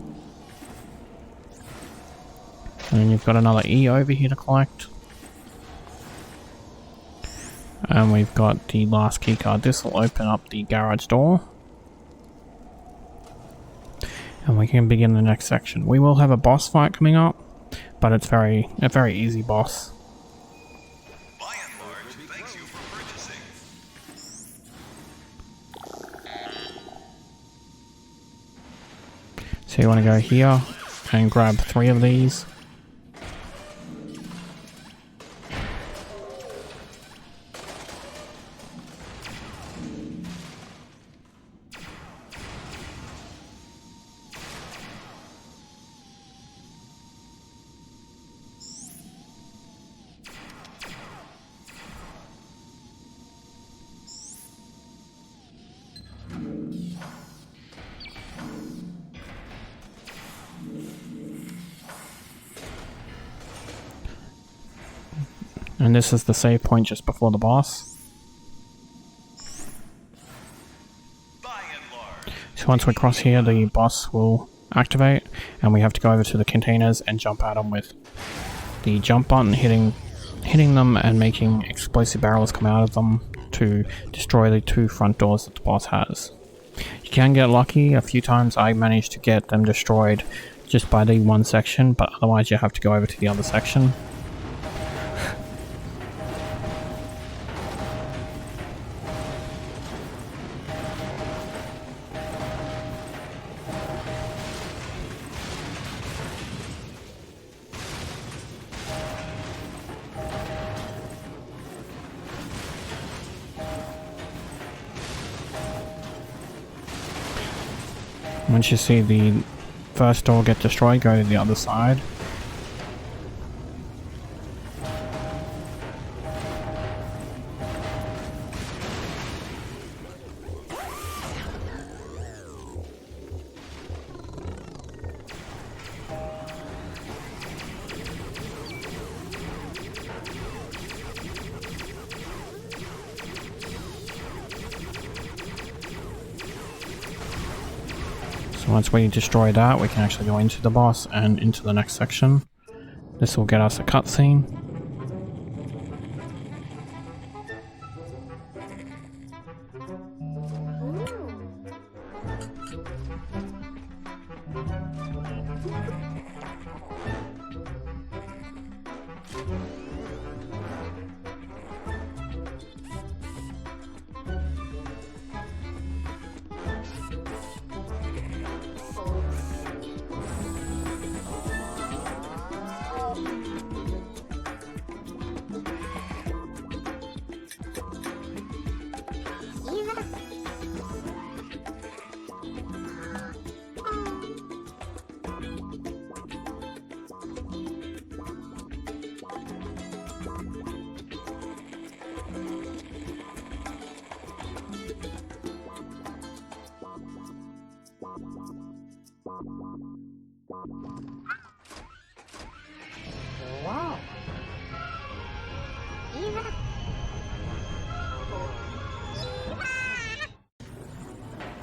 [SPEAKER 1] And then you've got another E over here to collect. And we've got the last keycard. This will open up the garage door. And we can begin the next section. We will have a boss fight coming up, but it's a very easy boss.
[SPEAKER 2] By and large, thanks you for purchasing.
[SPEAKER 1] So you want to go here and grab 3 of these. And this is the save point just before the boss.
[SPEAKER 2] By and large.
[SPEAKER 1] So once we cross here, the boss will activate, and we have to go over to the containers and jump at them with the jump button, hitting them and making explosive barrels come out of them to destroy the 2 front doors that the boss has. You can get lucky. A few times I managed to get them destroyed just by the one section, but otherwise you have to go over to the other section. Once you see the first door get destroyed, go to the other side. Once we destroy that, we can actually go into the boss and into the next section. This will get us a cutscene.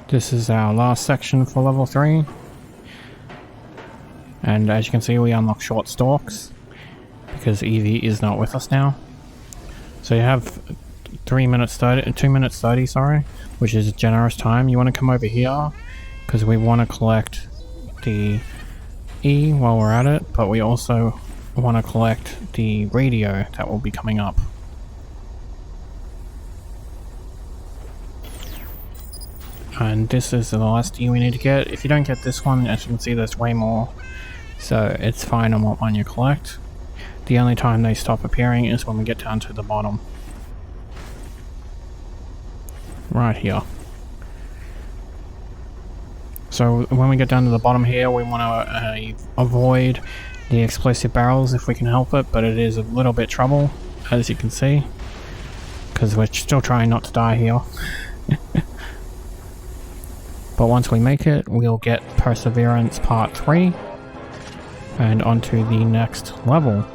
[SPEAKER 1] This is our last section for level 3. And as you can see, we unlock short stalks because Evie is not with us now. So you have 2 minutes 30, sorry, which is generous time. You want to come over here because we want to collect the E while we're at it, but we also want to collect the radio that will be coming up. And this is the last E we need to get. If you don't get this one, as you can see, there's way more, so it's fine on what one you collect. The only time they stop appearing is when we get down to the bottom. Right here. So when we get down to the bottom here, we want to avoid the explosive barrels if we can help it, but it is a little bit trouble, as you can see, because we're still trying not to die here. But once we make it, we'll get Perseverance Part 3 and onto the next level.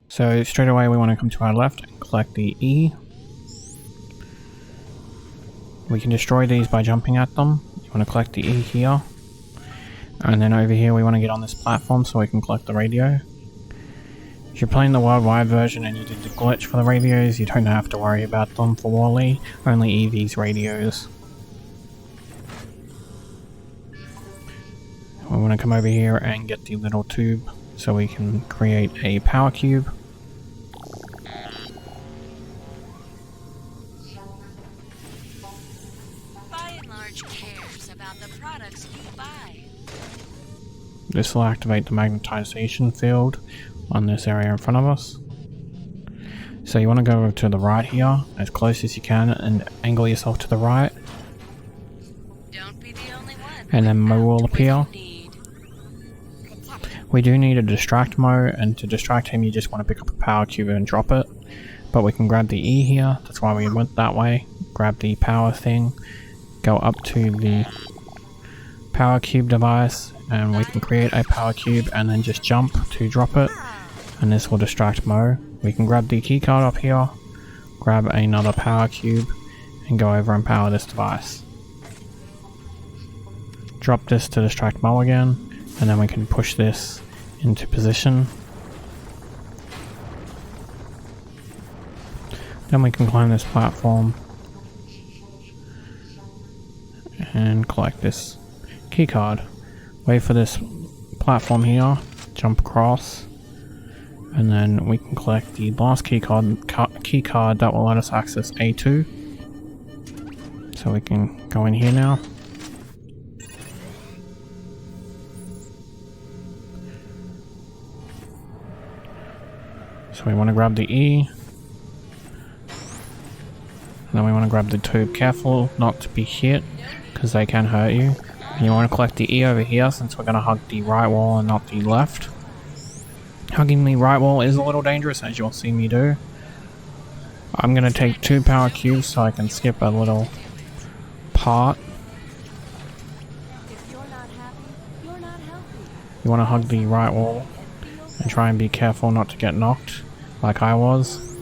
[SPEAKER 1] So straight away we want to come to our left and collect the E. We can destroy these by jumping at them. You want to collect the E here. And then over here we want to get on this platform so we can collect the radio. If you're playing the worldwide version and you did the glitch for the radios, you don't have to worry about them for Wally, only Eevee's radios. We want to come over here and get the little tube so we can create a power cube. This will activate the magnetization field on this area in front of us. So you want to go to the right here, as close as you can, and angle yourself to the right.
[SPEAKER 4] Don't be the only one.
[SPEAKER 1] And then Mo will appear. We do need a distract Mo, and to distract him you just want to pick up a power cube and drop it. But we can grab the E here, that's why we went that way. Grab the power thing, go up to the power cube device, and we can create a power cube and then just jump to drop it, and this will distract Mo. We can grab the keycard up here, grab another power cube, and go over and power this device. Drop this to distract Mo again, and then we can push this into position. Then we can climb this platform and collect this keycard. Wait for this platform here, jump across, and then we can collect the last keycard that will let us access A2. So we can go in here now. So we want to grab the E, and then we want to grab the tube. Careful not to be hit, because they can hurt you. And you want to collect the E over here, since we're going to hug the right wall and not the left. Hugging the right wall is a little dangerous, as you'll see me do. I'm going to take 2 power cubes so I can skip a little part.
[SPEAKER 4] If you're not happy, you're not healthy.
[SPEAKER 1] You want to hug the right wall and try and be careful not to get knocked, like I was.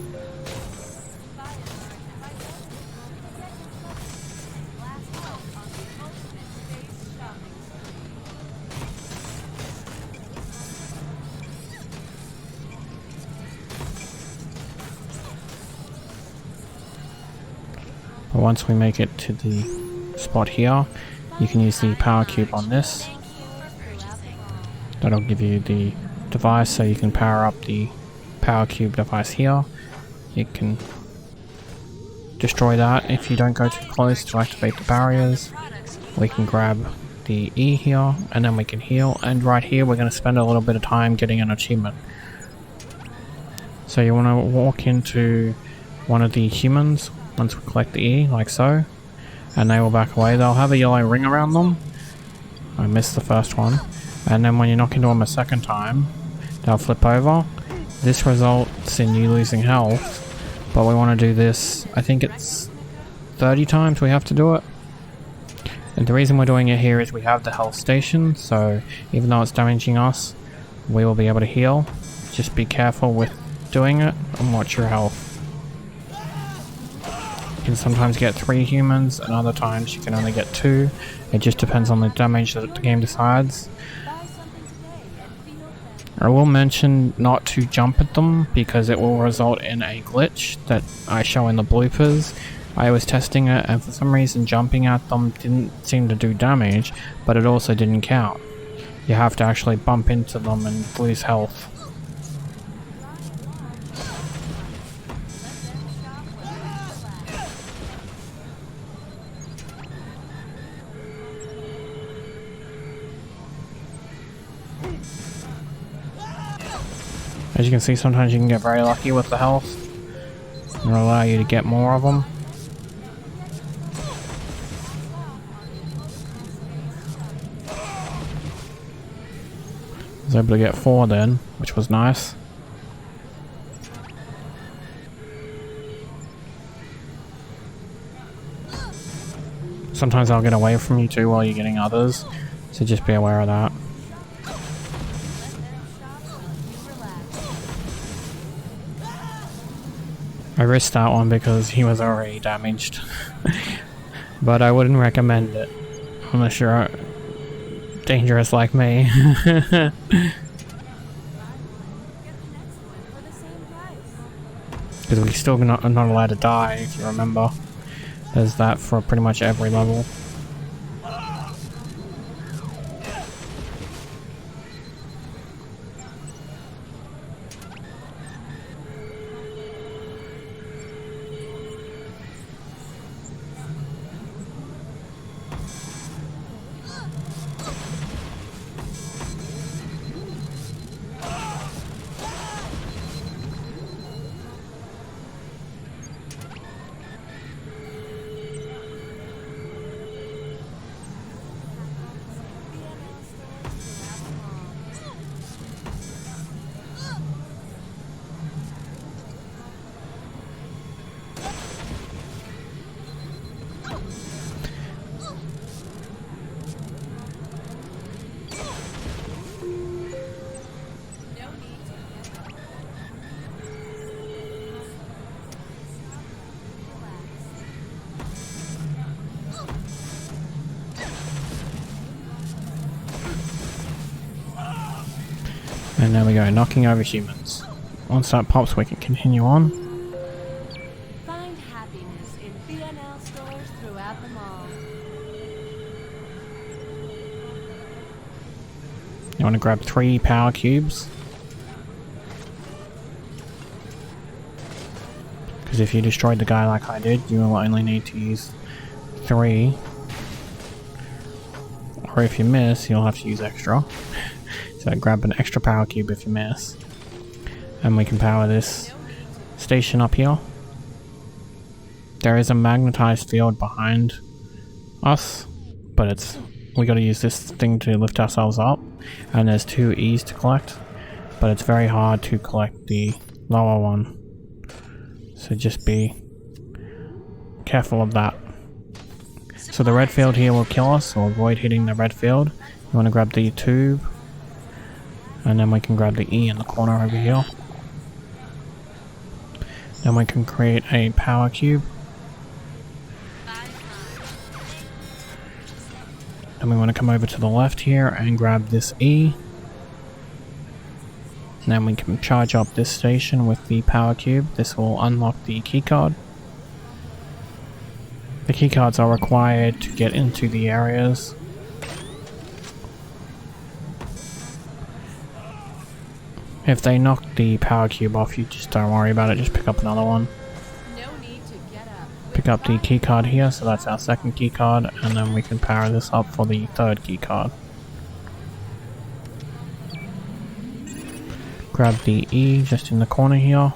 [SPEAKER 1] But once we make it to the spot here, you can use the power cube on this. That'll give you the device so you can power up the power cube device here. You can destroy that if you don't go too close to activate the barriers. We can grab the E here and then we can heal, and right here we're going to spend a little bit of time getting an achievement. So you want to walk into one of the humans once we collect the E, like so, and they will back away. They'll have a yellow ring around them. I missed the first one. And then when you knock into them a second time, they'll flip over. This results in you losing health, but we want to do this, I think it's 30 times we have to do it. And the reason we're doing it here is we have the health station, so even though it's damaging us, we will be able to heal. Just be careful with doing it and watch your health. You can sometimes get 3 humans, and other times you can only get 2. It just depends on the damage that the game decides. I will mention not to jump at them because it will result in a glitch that I show in the bloopers. I was testing it and for some reason jumping at them didn't seem to do damage, but it also didn't count. You have to actually bump into them and lose health. As you can see, sometimes you can get very lucky with the health. It'll allow you to get more of them. I was able to get 4 then, which was nice. Sometimes I'll get away from you too while you're getting others, so just be aware of that. I risked that one because he was already damaged. But I wouldn't recommend it unless you're dangerous like me. Because we're still not allowed to die, if you remember. There's that for pretty much every level. And there we go, knocking over humans. Once that pops, we can continue on.
[SPEAKER 4] Find happiness in V2.0 stores throughout the mall.
[SPEAKER 1] You want to grab 3 power cubes. Because if you destroyed the guy like I did, you will only need to use 3. Or if you miss, you'll have to use extra. So grab an extra power cube if you miss. And we can power this station up here. There is a magnetized field behind us, but we gotta use this thing to lift ourselves up. And there's 2 E's to collect, but it's very hard to collect the lower one. So just be careful of that. So the red field here will kill us, so avoid hitting the red field. You want to grab the tube. And then we can grab the E in the corner over here. Then we can create a power cube. Then we want to come over to the left here and grab this E. And then we can charge up this station with the power cube. This will unlock the keycard. The keycards are required to get into the areas. If they knock the power cube off, you just don't worry about it, just pick up another one.
[SPEAKER 4] No need to get up.
[SPEAKER 1] Pick up the keycard here, so that's our second keycard, and then we can power this up for the third keycard. Grab the E just in the corner here.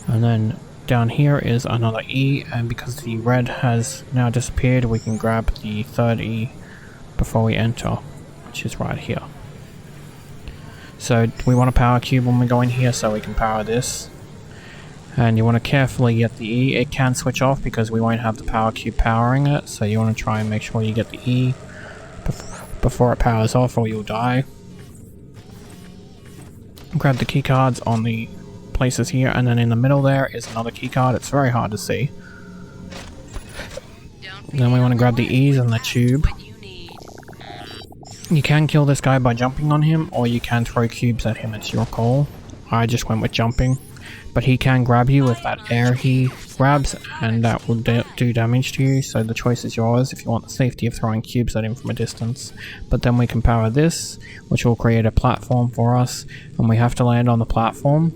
[SPEAKER 1] And then down here is another E, and because the red has now disappeared, we can grab the third E before we enter, which is right here. So we want a power cube when we go in here so we can power this. And you want to carefully get the E. It can switch off because we won't have the power cube powering it, so you want to try and make sure you get the E before it powers off or you'll die. Grab the keycards on the places here, and then in the middle there is another keycard. It's very hard to see. Then we want to grab the E's and the tube. You can kill this guy by jumping on him, or you can throw cubes at him, it's your call. I just went with jumping. But he can grab you with that air he grabs, and that will do damage to you, so the choice is yours if you want the safety of throwing cubes at him from a distance. But then we can power this, which will create a platform for us, and we have to land on the platform.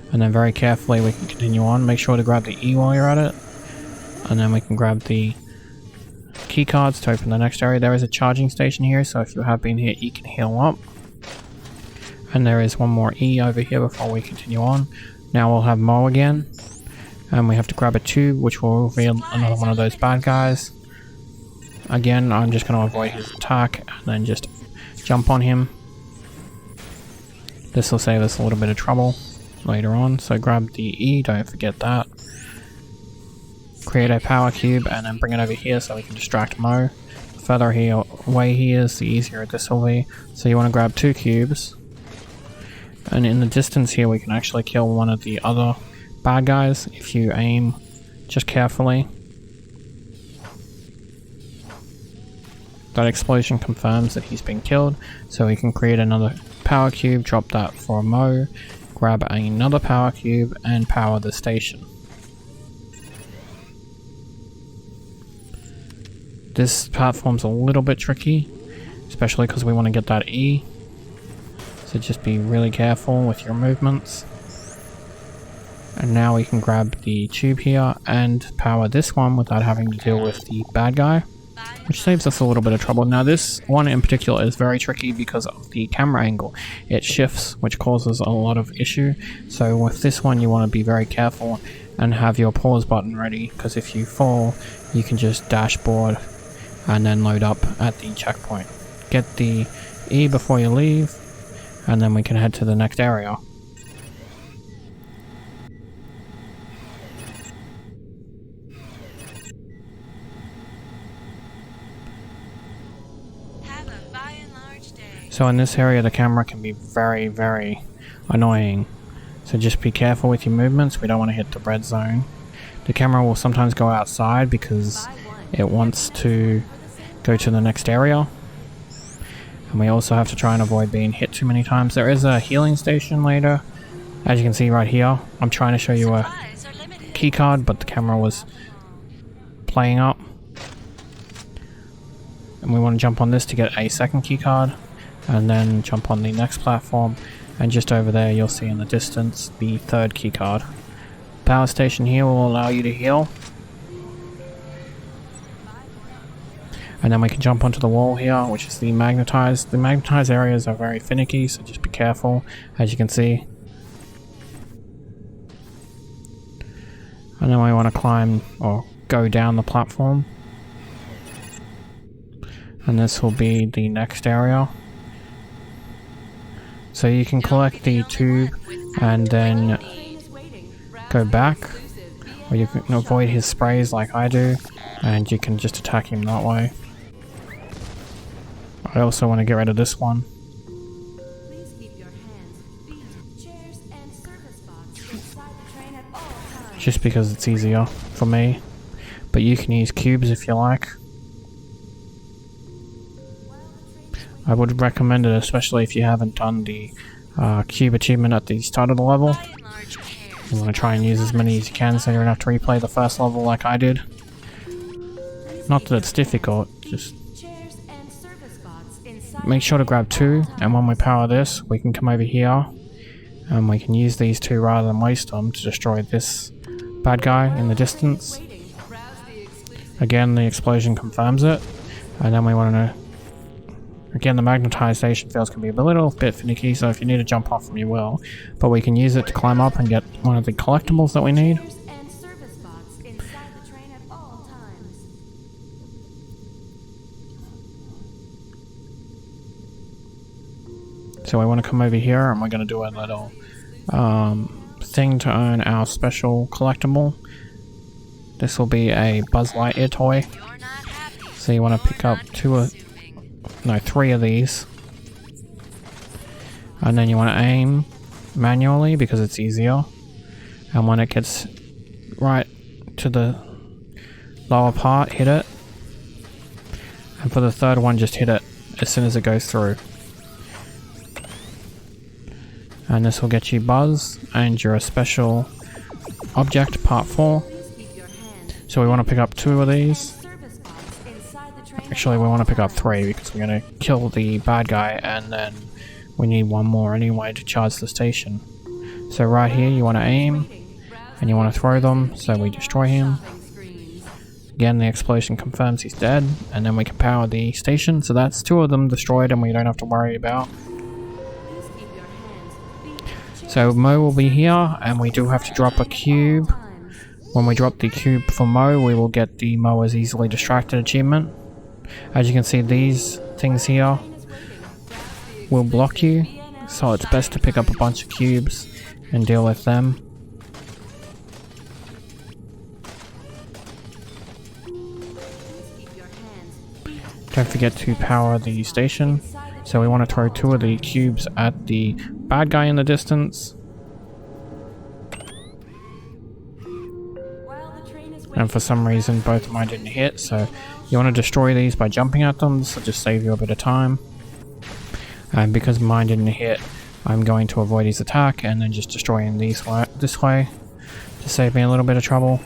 [SPEAKER 1] And then very carefully we can continue on. Make sure to grab the E while you're at it. And then we can grab the keycards to open the next area. There is a charging station here, so if you have been hit, you can heal up. And there is one more E over here before we continue on. Now we'll have Mo again. And we have to grab a tube, which will reveal another one of those bad guys. Again, I'm just going to avoid his attack and then just jump on him. This will save us a little bit of trouble later on. So grab the E, don't forget that. Create a power cube and then bring it over here so we can distract Mo. The further away he is, the easier this will be. So you want to grab 2 cubes. And in the distance here we can actually kill one of the other bad guys if you aim just carefully. That explosion confirms that he's been killed, so we can create another power cube, drop that for Mo, grab another power cube and power the station. This platform's a little bit tricky, especially because we want to get that E. So just be really careful with your movements. And now we can grab the tube here and power this one without having to deal with the bad guy, which saves us a little bit of trouble. Now this one in particular is very tricky because of the camera angle. It shifts, which causes a lot of issue. So with this one you want to be very careful and have your pause button ready, because if you fall you can just dashboard and then load up at the checkpoint. Get the E before you leave, and then we can head to the next area.
[SPEAKER 4] Have a by and large day.
[SPEAKER 1] So in this area the camera can be very, very annoying. So just be careful with your movements. We don't want to hit the red zone. The camera will sometimes go outside because it wants to go to the next area. And we also have to try and avoid being hit too many times. There is a healing station later. As you can see right here, I'm trying to show you a key card, but the camera was playing up. And we want to jump on this to get a second key card, and then jump on the next platform. And just over there you'll see in the distance the third key card. Power station here will allow you to heal. And then we can jump onto the wall here, which is the magnetized. The magnetized areas are very finicky, so just be careful, as you can see. And then we want to climb or go down the platform. And this will be the next area. So you can collect the tube and then go back, or you can avoid his sprays like I do, and you can just attack him that way. I also want to get rid of this one.
[SPEAKER 4] Please keep your hands, feet, chairs, and service box inside the train at all times.
[SPEAKER 1] Just because it's easier for me. But you can use cubes if you like. I would recommend it, especially if you haven't done the cube achievement at the start of the level.
[SPEAKER 4] By and large care.
[SPEAKER 1] You want to try and use as many as you can so you don't have to replay the first level like I did. Not that it's difficult, just
[SPEAKER 4] Chairs and service bots inside
[SPEAKER 1] make sure to grab 2, and when we power this, we can come over here, and we can use these 2 rather than waste them to destroy this bad guy in the distance.
[SPEAKER 4] waiting. Browse the exclusive.
[SPEAKER 1] Again, the explosion confirms it, and then we want to... Again, the magnetization fields can be a little bit finicky, so if you need to jump off them, you will. But we can use it to climb up and get one of the collectibles that we need.
[SPEAKER 4] Chairs and service bots inside the train at all times.
[SPEAKER 1] So we want to come over here, and we're going to do a little thing to earn our special collectible. This will be a Buzz Lightyear toy. So you want to pick up 3 of these. And then you want to aim manually because it's easier. And when it gets right to the lower part, hit it. And for the third one, just hit it as soon as it goes through. And this will get you Buzz and your special object, part 4. So we want to pick up 2 of these. Actually, we want to pick up 3 because we're going to kill the bad guy, and then we need 1 more anyway to charge the station. So right here, you want to aim, and you want to throw them, so we destroy him. Again, the explosion confirms he's dead, and then we can power the station. So that's 2 of them destroyed, and we don't have to worry about. So Mo will be here, and we do have to drop a cube. When we drop the cube for Mo, we will get the Mo is easily distracted achievement. As you can see, these things here will block you, so it's best to pick up a bunch of cubes and deal with them. Don't forget to power the station. So we want to throw 2 of the cubes at the bad guy in the distance. And for some reason both of mine didn't hit, so you want to destroy these by jumping at them. This will just save you a bit of time. And because mine didn't hit, I'm going to avoid his attack and then just destroying these this way to save me a little bit of trouble.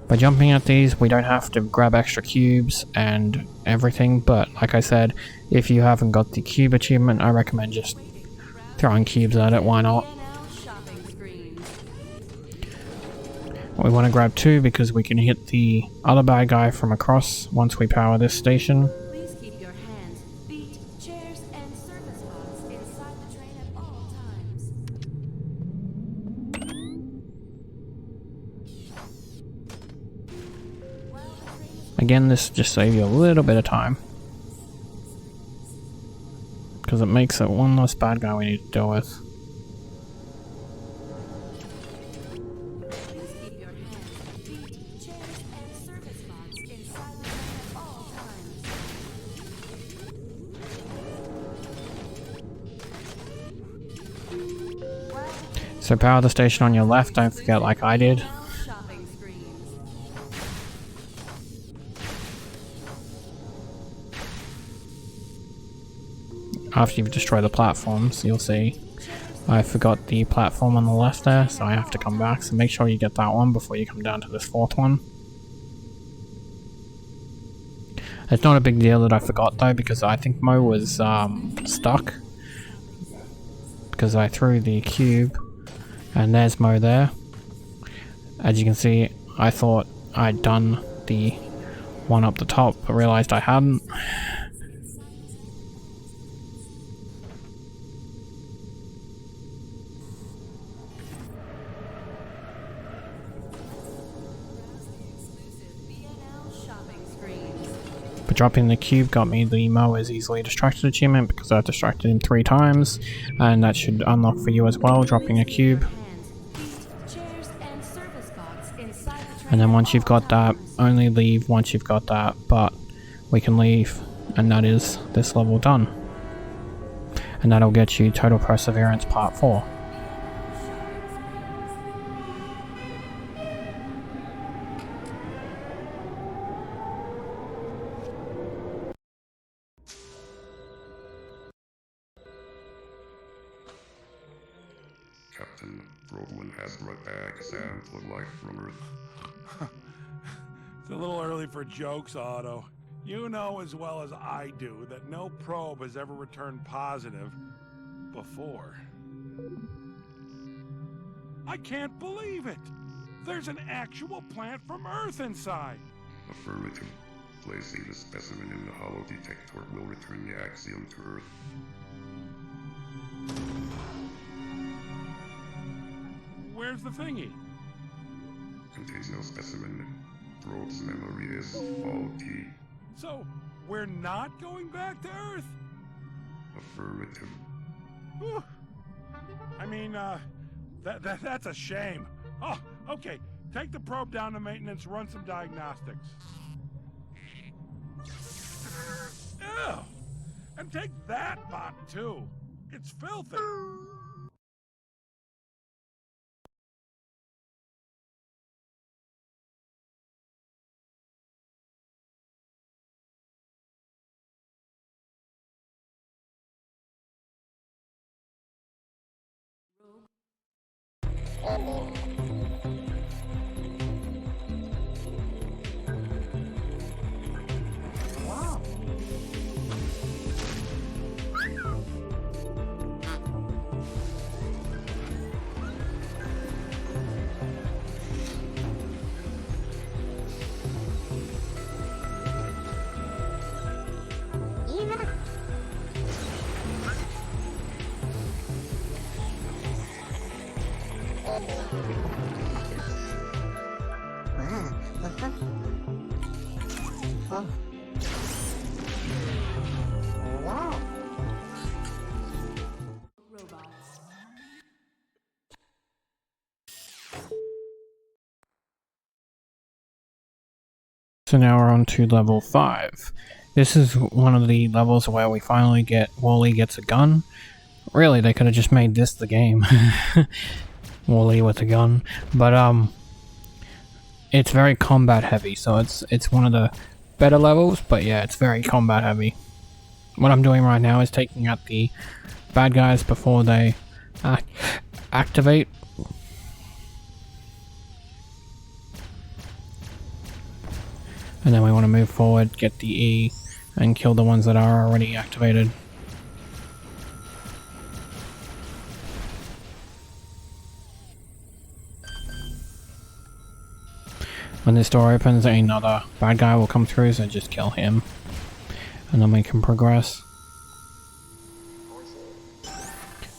[SPEAKER 1] By jumping at these, we don't have to grab extra cubes and everything, but like I said, if you haven't got the cube achievement, I recommend just throwing cubes at it, why not? We want to grab 2 because we can hit the other bad guy from across once we power this station.
[SPEAKER 4] Please keep your hands, feet, chairs, and service bots inside the train at all times.
[SPEAKER 1] Again, this just saves you a little bit of time, because it makes it one less bad guy we need to deal with.
[SPEAKER 4] Please keep your hands, feet, chairs, and service bots inside the train at all times.
[SPEAKER 1] So power the station on your left, don't forget like I did.
[SPEAKER 4] Shopping screens.
[SPEAKER 1] After you've destroyed the platforms, you'll see I forgot the platform on the left there, so I have to come back. So make sure you get that one before you come down to this 4th one. It's not a big deal that I forgot though, because I think Mo was stuck. Because I threw the cube, and there's Mo there. As you can see, I thought I'd done the one up the top, but realized I hadn't. But dropping the cube got me the Mo is easily distracted achievement because I distracted him 3 times, and that should unlock for you as well, dropping a cube. And then once you've got that, only leave once you've got that, but we can leave, and that is this level done. And that'll get you Total Perseverance Part 4.
[SPEAKER 5] Captain, Broadman has brought back a sample of life from Earth.
[SPEAKER 6] It's a little early for jokes, Otto. You know as well as I do that no probe has ever returned positive before. I can't believe it! There's an actual plant from Earth inside!
[SPEAKER 5] Affirmative. Placing the specimen in the hollow detector will return the axiom to Earth.
[SPEAKER 6] Where's the thingy?
[SPEAKER 5] Contains no specimen. Broad's memory is faulty.
[SPEAKER 6] So, we're not going back to Earth?
[SPEAKER 5] Affirmative.
[SPEAKER 6] Whew. I mean, that's a shame. Oh, okay. Take the probe down to maintenance, run some diagnostics. Ew! And take that bot, too. It's filthy.
[SPEAKER 4] Robots.
[SPEAKER 1] So now we're on to level 5. This is one of the levels where we finally get Wally gets a gun. Really, they could have just made this the game. Wally with a gun. But it's very combat heavy, so it's one of the better levels, but yeah, it's very combat heavy. What I'm doing right now is taking out the bad guys before they activate. And then we want to move forward, get the E, and kill the ones that are already activated. When this door opens, another bad guy will come through, so just kill him. And then we can progress.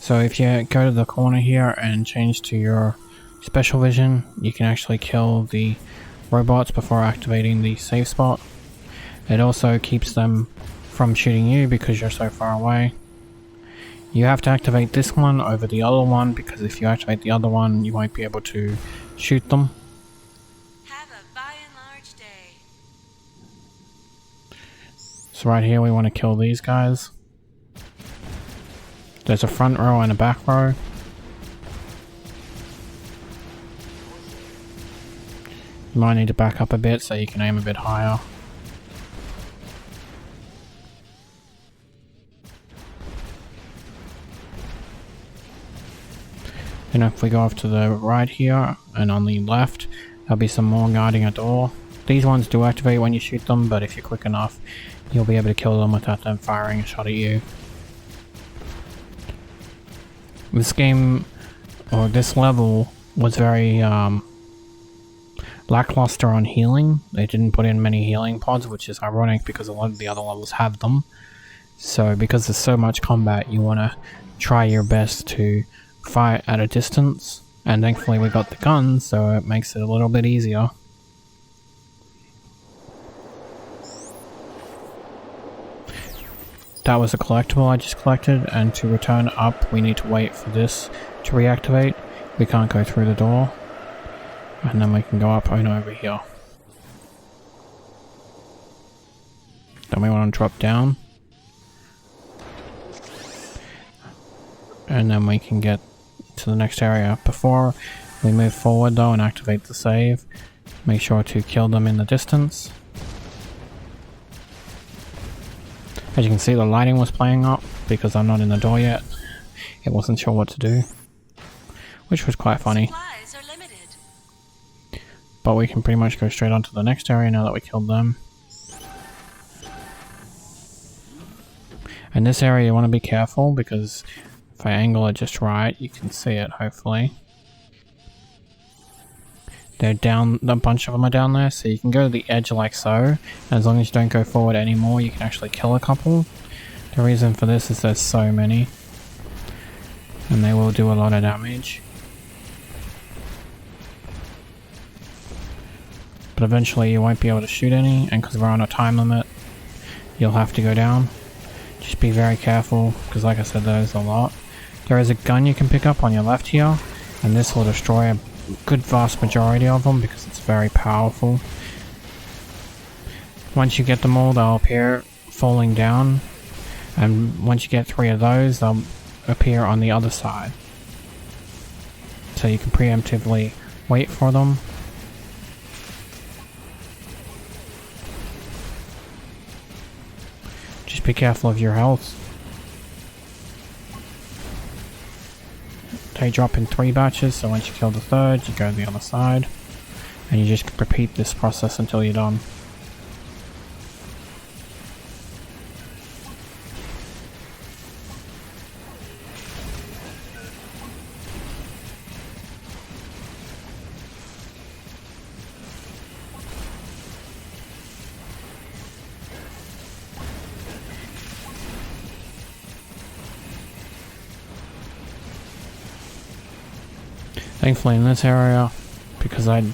[SPEAKER 1] So if you go to the corner here and change to your special vision, you can actually kill the robots before activating the save spot. It also keeps them from shooting you because you're so far away. You have to activate this one over the other one, because if you activate the other one, you won't be able to shoot them.
[SPEAKER 4] Have a by and large day.
[SPEAKER 1] So right here we want to kill these guys. There's a front row and a back row. You might need to back up a bit so you can aim a bit higher. And if we go off to the right here and on the left, there'll be some more guarding a door. These ones do activate when you shoot them, but if you're quick enough, you'll be able to kill them without them firing a shot at you. This game, or this level, was very lackluster on healing. They didn't put in many healing pods, which is ironic because a lot of the other levels have them. So because there's so much combat, you want to try your best to fight at a distance. And thankfully we got the guns, so it makes it a little bit easier. That was a collectible I just collected, and to return up we need to wait for this to reactivate. We can't go through the door. And then we can go up and over here. Then we want to drop down. And then we can get to the next area. Before we move forward though and activate the save, make sure to kill them in the distance. As you can see, the lighting was playing up because I'm not in the door yet. It wasn't sure what to do. which was quite funny.
[SPEAKER 4] Supplies are limited.
[SPEAKER 1] But we can pretty much go straight on to the next area now that we killed them. And this area you want to be careful because if I angle it just right, you can see it hopefully. They're down, a bunch of them are down there, so you can go to the edge like so. And as long as you don't go forward anymore, you can actually kill a couple. The reason for this is there's so many. And they will do a lot of damage. But eventually you won't be able to shoot any, and because we're on a time limit, you'll have to go down. Just be very careful, because like I said, there's a lot. There is a gun you can pick up on your left here, and this will destroy a good vast majority of them because it's very powerful. Once you get them all, they'll appear falling down, and once you get 3 of those, they'll appear on the other side. So you can preemptively wait for them. Just be careful of your health. They drop in 3 batches, so once you kill the 3rd, you go to the other side. And you just repeat this process until you're done. Thankfully in this area, because I'd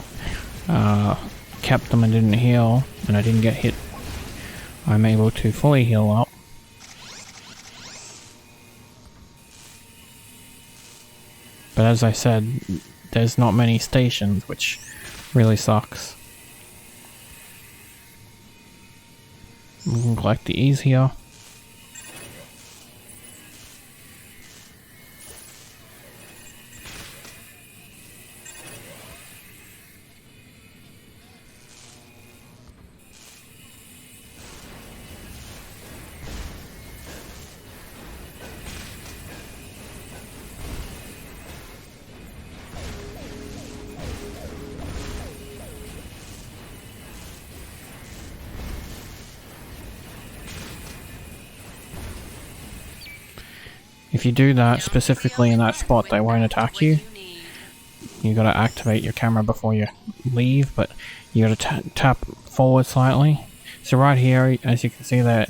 [SPEAKER 1] kept them and didn't heal, and I didn't get hit, I'm able to fully heal up. But as I said, there's not many stations, which really sucks. We can collect the E's here. If you do that specifically in that spot, they won't attack you. You gotta activate your camera before you leave, but you gotta tap forward slightly. So right here, as you can see, they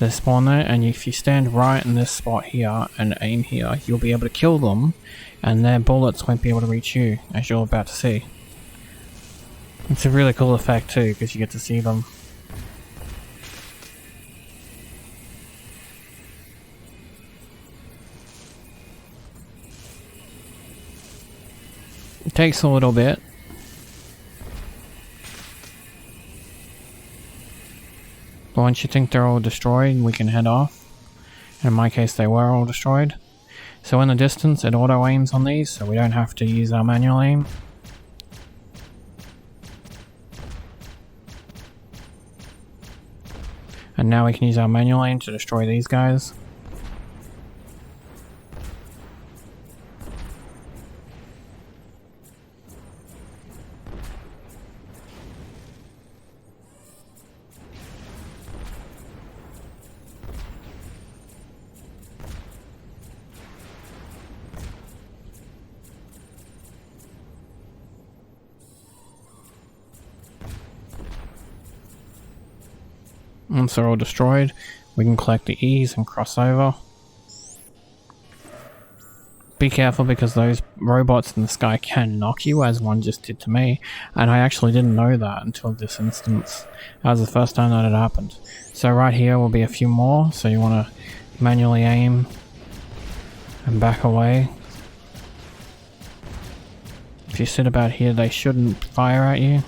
[SPEAKER 1] spawn there, and if you stand right in this spot here and aim here, you'll be able to kill them, and their bullets won't be able to reach you, as you're about to see. It's a really cool effect too, because you get to see them. It takes a little bit. But once you think they're all destroyed, we can head off. In my case, they were all destroyed. So in the distance, it auto aims on these, so we don't have to use our manual aim. And now we can use our manual aim to destroy these guys. Once they're all destroyed, we can collect the E's and cross over. Be careful because those robots in the sky can knock you, as one just did to me, and I actually didn't know that until this instance. That was the first time that it happened. So right here will be a few more, so you want to manually aim and back away. If you sit about here, they shouldn't fire at you.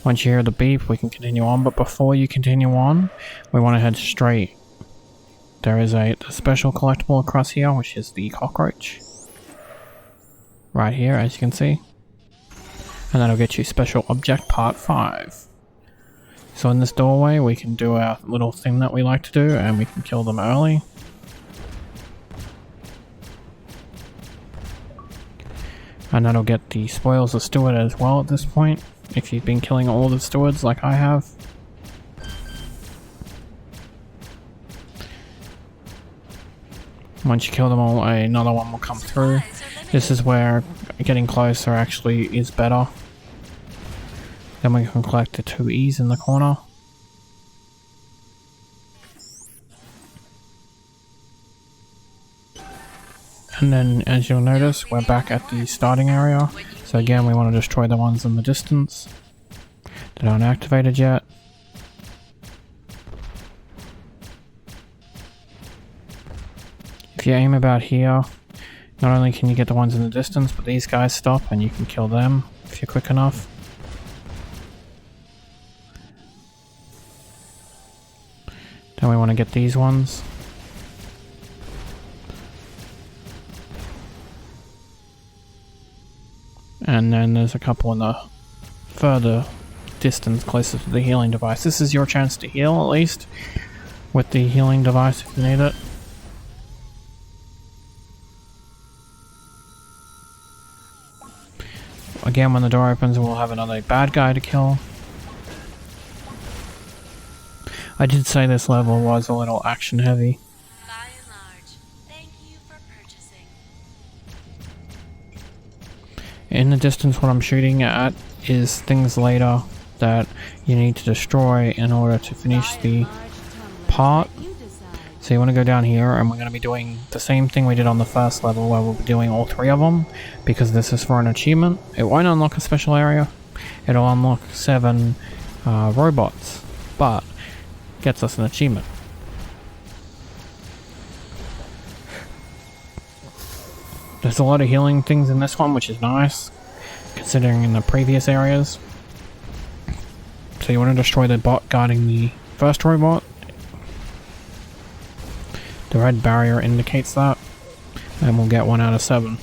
[SPEAKER 1] Once you hear the beep, we can continue on, but before you continue on, we want to head straight. There is a special collectible across here, which is the cockroach. Right here, as you can see. And that'll get you special object part 5. So in this doorway, we can do our little thing that we like to do, and we can kill them early. And that'll get the spoils of steward as well at this point, if you've been killing all the stewards like I have. Once you kill them all, another one will come through. This is where getting closer actually is better. Then we can collect the 2 E's in the corner. And then, as you'll notice, we're back at the starting area. So again, we want to destroy the ones in the distance that aren't activated yet. If you aim about here, not only can you get the ones in the distance, but these guys stop and you can kill them if you're quick enough. Then we want to get these ones. And then there's a couple in the further distance closer to the healing device. This is your chance to heal, at least, with the healing device if you need it. Again, when the door opens, we'll have another bad guy to kill. I did say this level was a little action heavy.
[SPEAKER 4] By and large, thank you for purchasing.
[SPEAKER 1] In the distance, what I'm shooting at is things later that you need to destroy in order to finish the part. So you want to go down here, and we're going to be doing the same thing we did on the first level, where we'll be doing all 3 of them, because this is for an achievement. It won't unlock a special area. It'll unlock 7 robots, but gets us an achievement. There's a lot of healing things in this one, which is nice, considering in the previous areas. So you want to destroy the bot guarding the first robot. The red barrier indicates that, and we'll get 1 out of 7.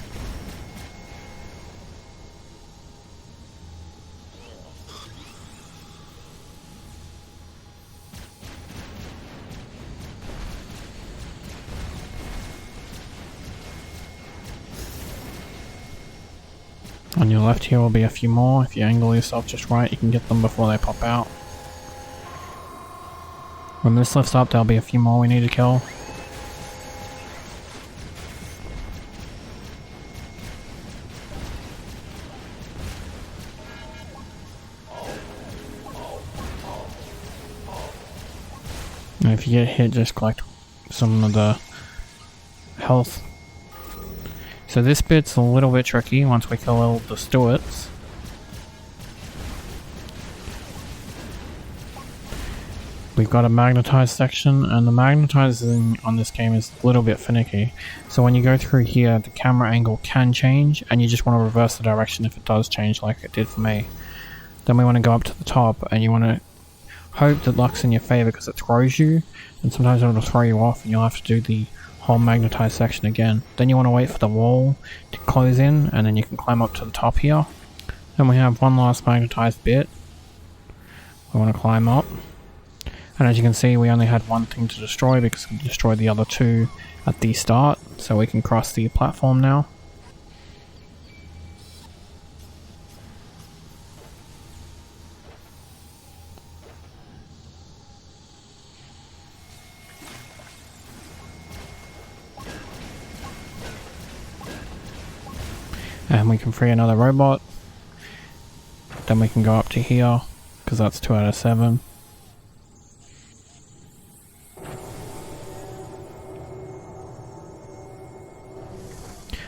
[SPEAKER 1] On your left here will be a few more. If you angle yourself just right, you can get them before they pop out. When this lifts up, there'll be a few more we need to kill. And if you get hit, just collect some of the health. So this bit's a little bit tricky once we kill all the stewards. We've got a magnetized section, and the magnetizing on this game is a little bit finicky. So when you go through here, the camera angle can change, and you just want to reverse the direction if it does change like it did for me. Then we want to go up to the top, and you want to hope that luck's in your favor because it throws you, and sometimes it'll throw you off and you'll have to do the whole magnetized section again. Then you want to wait for the wall to close in, and then you can climb up to the top here. Then we have one last magnetized bit. We want to climb up. And as you can see, we only had 1 thing to destroy because we destroyed the other 2 at the start, so we can cross the platform now. And we can free another robot. Then we can go up to here, because that's 2 out of 7.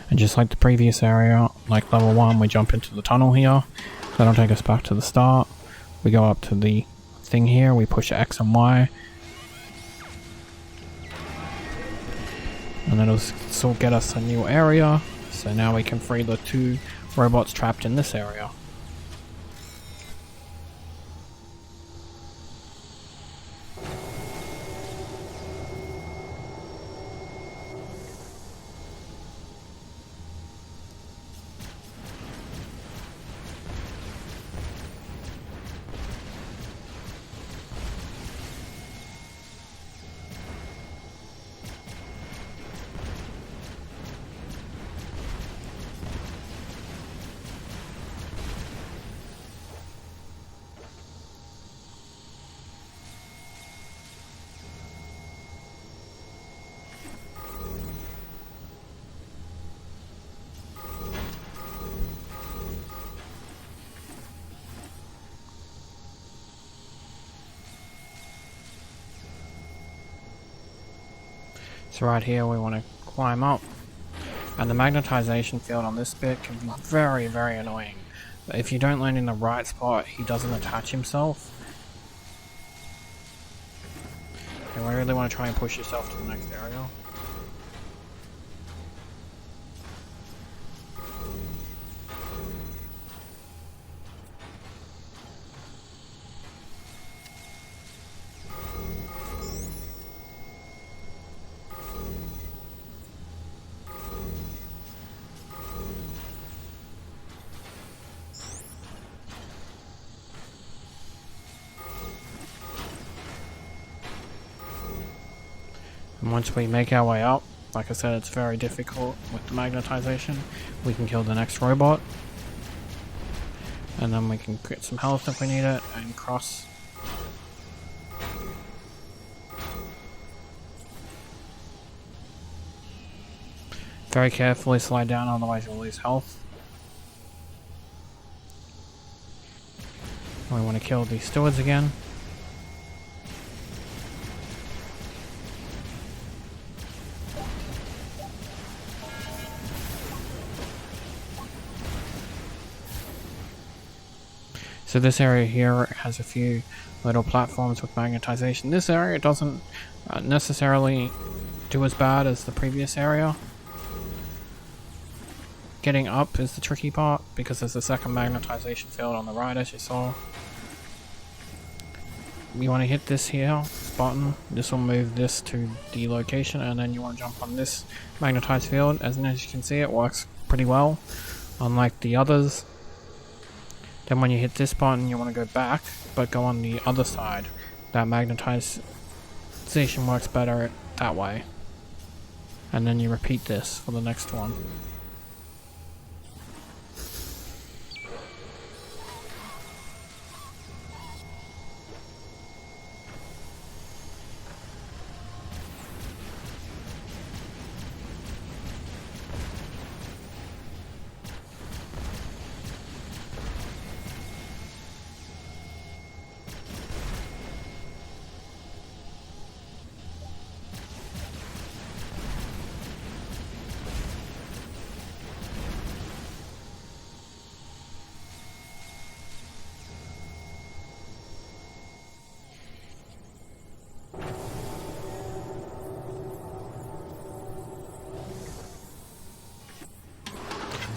[SPEAKER 1] And just like the previous area, like level 1, we jump into the tunnel here. That'll take us back to the start. We go up to the thing here, we push X and Y. And that'll still get us a new area. So now we can free the 2 robots trapped in this area. So right here we want to climb up. And the magnetization field on this bit can be very, very annoying. But if you don't land in the right spot, he doesn't attach himself. You really want to try and push yourself to the next area. And once we make our way up, like I said, it's very difficult with the magnetization. We can kill the next robot. And then we can get some health if we need it, and cross. Very carefully slide down, otherwise you'll lose health. And we want to kill these stewards again. So this area here has a few little platforms with magnetization. This area doesn't necessarily do as bad as the previous area. Getting up is the tricky part because there's a second magnetization field on the right, as you saw. You want to hit this here, this button. This will move this to the location, and then you want to jump on this magnetized field. As you can see, it works pretty well, unlike the others. Then when you hit this button, you want to go back, but go on the other side. That magnetization works better that way. And then you repeat this for the next one.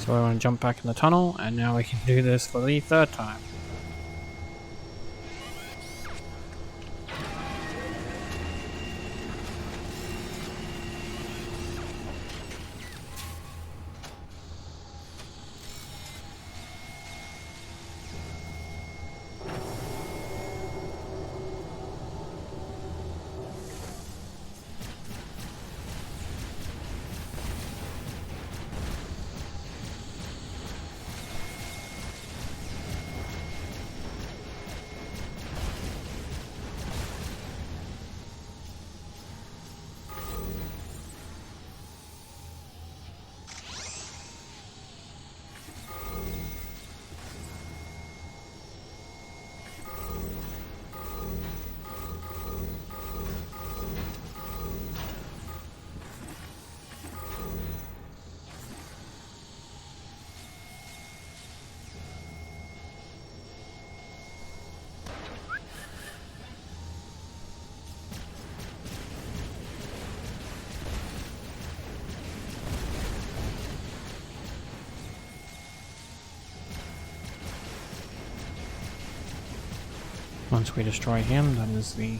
[SPEAKER 1] So I want to jump back in the tunnel, and now we can do this for the third time. Once we destroy him, then is the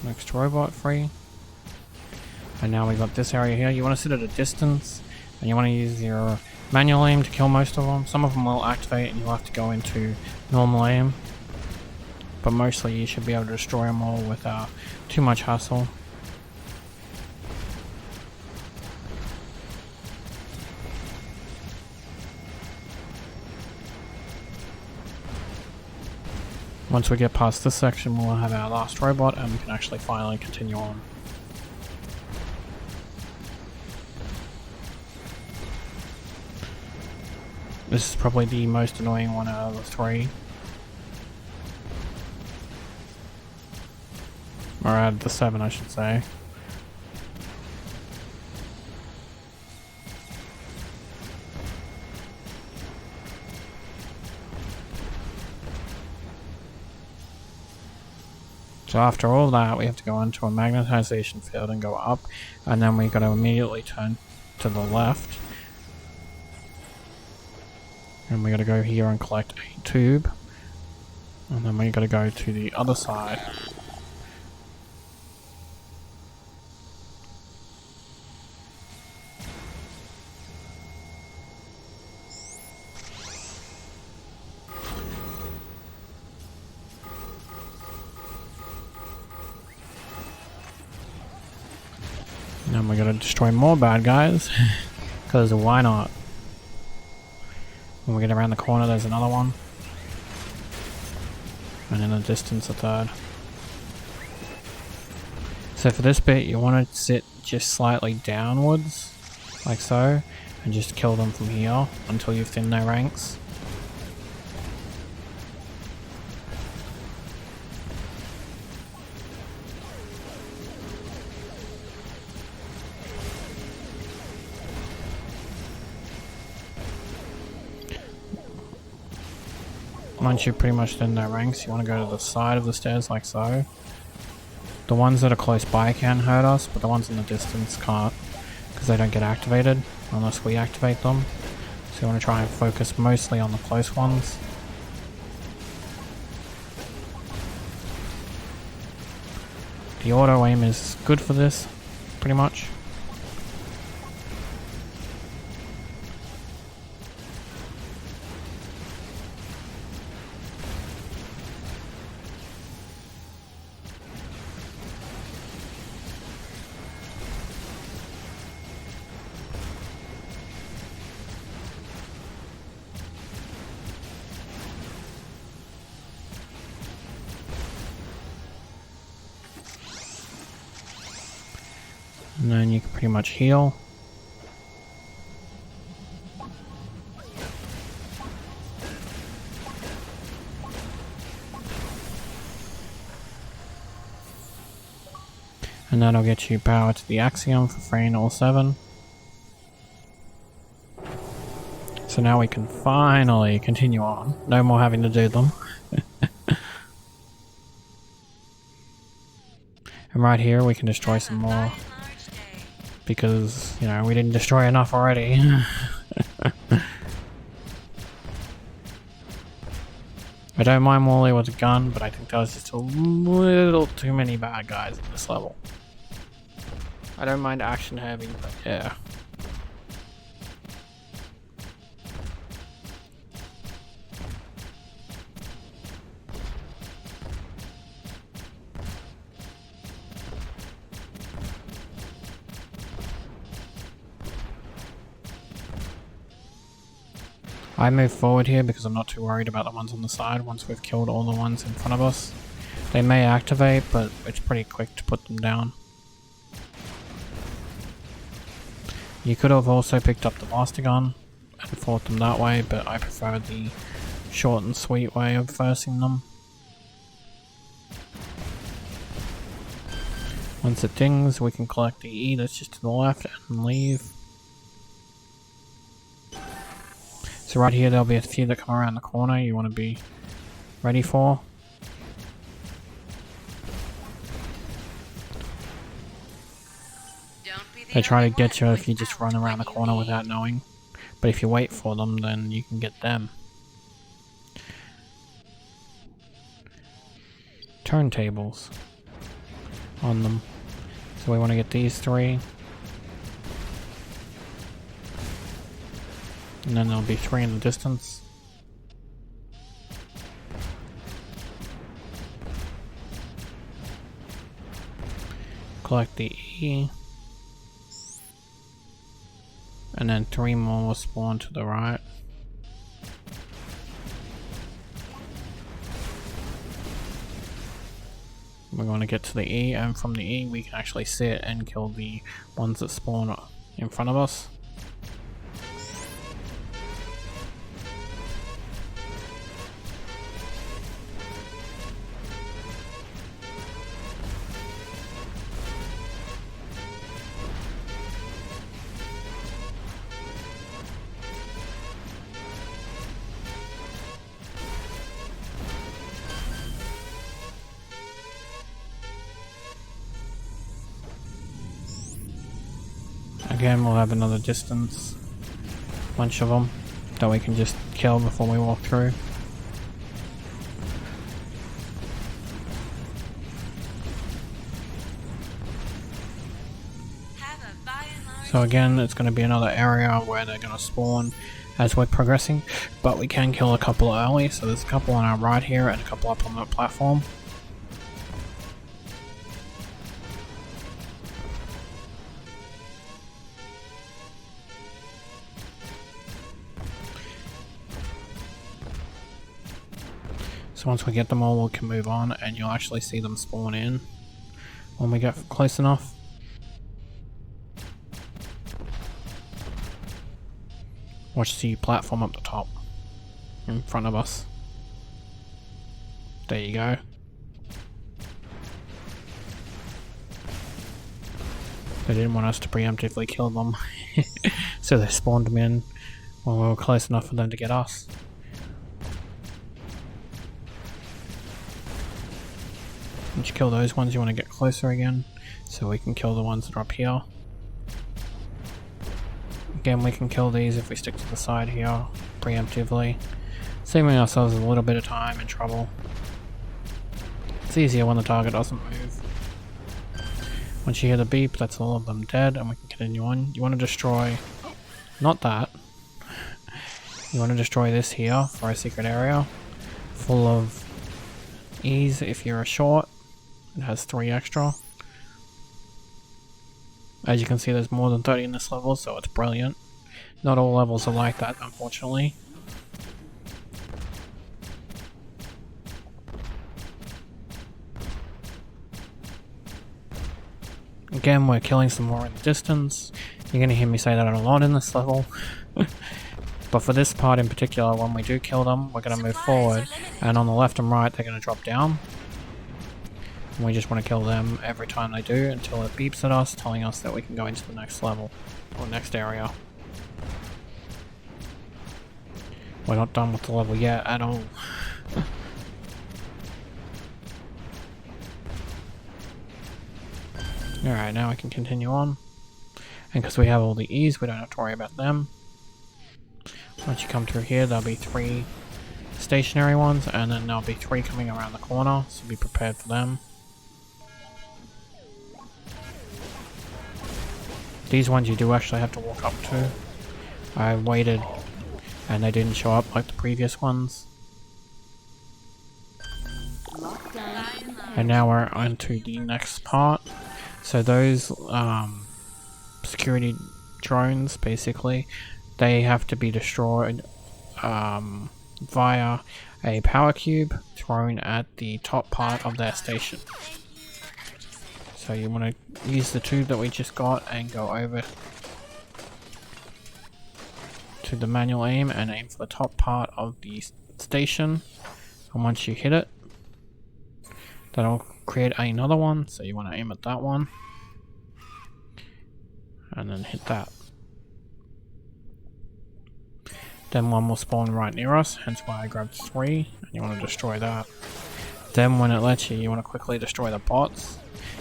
[SPEAKER 1] next robot free. And now we got this area here. You want to sit at a distance, and you want to use your manual aim to kill most of them. Some of them will activate, and you'll have to go into normal aim. But mostly you should be able to destroy them all without too much hassle. Once we get past this section, we'll have our last robot, and we can actually finally continue on. This is probably the most annoying one out of the three. Or out of the 7, I should say. So after all that, we have to go into a magnetization field and go up, and then we got to immediately turn to the left. And we got to go here and collect a tube. And then we got to go to the other side. And then we got to destroy more bad guys. Because why not? When we get around the corner, there's another one. And in the distance, a third. So for this bit, you want to sit just slightly downwards, like so, and just kill them from here until you've thinned their ranks. Once you pretty much thin their ranks, you want to go to the side of the stairs like so. The ones that are close by can hurt us, but the ones in the distance can't, because they don't get activated unless we activate them. So you want to try and focus mostly on the close ones. The auto aim is good for this, pretty much. And then you can pretty much heal. And that'll get you power to the Axiom for freeing all 7. So now we can finally continue on. No more having to do them. And right here we can destroy some more. Because, you know, we didn't destroy enough already. I don't mind Wally with a gun, but I think that was just a little too many bad guys at this level. I don't mind action heavy, but yeah. I move forward here because I'm not too worried about the ones on the side once we've killed all the ones in front of us. They may activate, but it's pretty quick to put them down. You could have also picked up the Master Gun and fought them that way, but I prefer the short and sweet way of versing them. Once it dings, we can collect the E that's just to the left and leave. So right here there'll be a few that come around the corner you want to be ready for. They try to get you if you just run around the corner without knowing. But if you wait for them, then you can get them. Turntables on them. So we want to get these 3. And then there'll be 3 in the distance. Collect the E. And then 3 more will spawn to the right. We're going to get to the E, and from the E we can actually sit and kill the ones that spawn in front of us. Again, we'll have another distance bunch of them that we can just kill before we walk through. So again, it's going to be another area where they're going to spawn as we're progressing, but we can kill a couple early. So there's a couple on our right here and a couple up on that platform. So once we get them all, we can move on, and you'll actually see them spawn in when we get close enough. Watch the platform up the top in front of us. There you go. They didn't want us to preemptively kill them, so they spawned them in when we were close enough for them to get us. Once you kill those ones, you want to get closer again, so we can kill the ones that are up here. Again, we can kill these if we stick to the side here, preemptively, saving ourselves a little bit of time and trouble. It's easier when the target doesn't move. Once you hear the beep, that's all of them dead, and we can continue on. You want to destroy, not that, you want to destroy this here for a secret area, full of ease if you're a short. It has 3 extra. As you can see, there's more than 30 in this level, so it's brilliant. Not all levels are like that, unfortunately. Again, we're killing some more in the distance. You're going to hear me say that a lot in this level. But for this part in particular, when we do kill them, we're going to move forward, and on the left and right, they're going to drop down. And we just want to kill them every time they do until it beeps at us, telling us that we can go into the next level, or next area. We're not done with the level yet at all. Alright, now we can continue on. And because we have all the E's, we don't have to worry about them. Once you come through here, there'll be 3 stationary ones, and then there'll be 3 coming around the corner, so be prepared for them. These ones you do actually have to walk up to. I waited, and they didn't show up like the previous ones. And now we're on to the next part. So those security drones, basically, they have to be destroyed via a power cube thrown at the top part of their station. So you want to use the tube that we just got and go over to the manual aim and aim for the top part of the station. And once you hit it, that'll create another one. So you want to aim at that one and then hit that. Then one will spawn right near us, hence why I grabbed 3, and you want to destroy that. Then when it lets you, you want to quickly destroy the bots.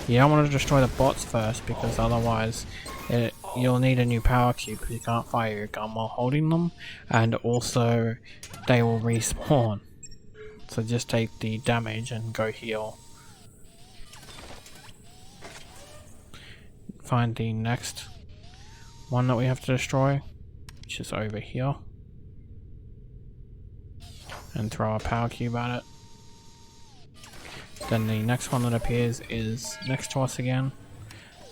[SPEAKER 1] You don't want to destroy the bots first, because otherwise you'll need a new power cube, because you can't fire your gun while holding them, and also they will respawn. So just take the damage and go heal. Find the next one that we have to destroy, which is over here, and throw a power cube at it. Then the next one that appears is next to us again,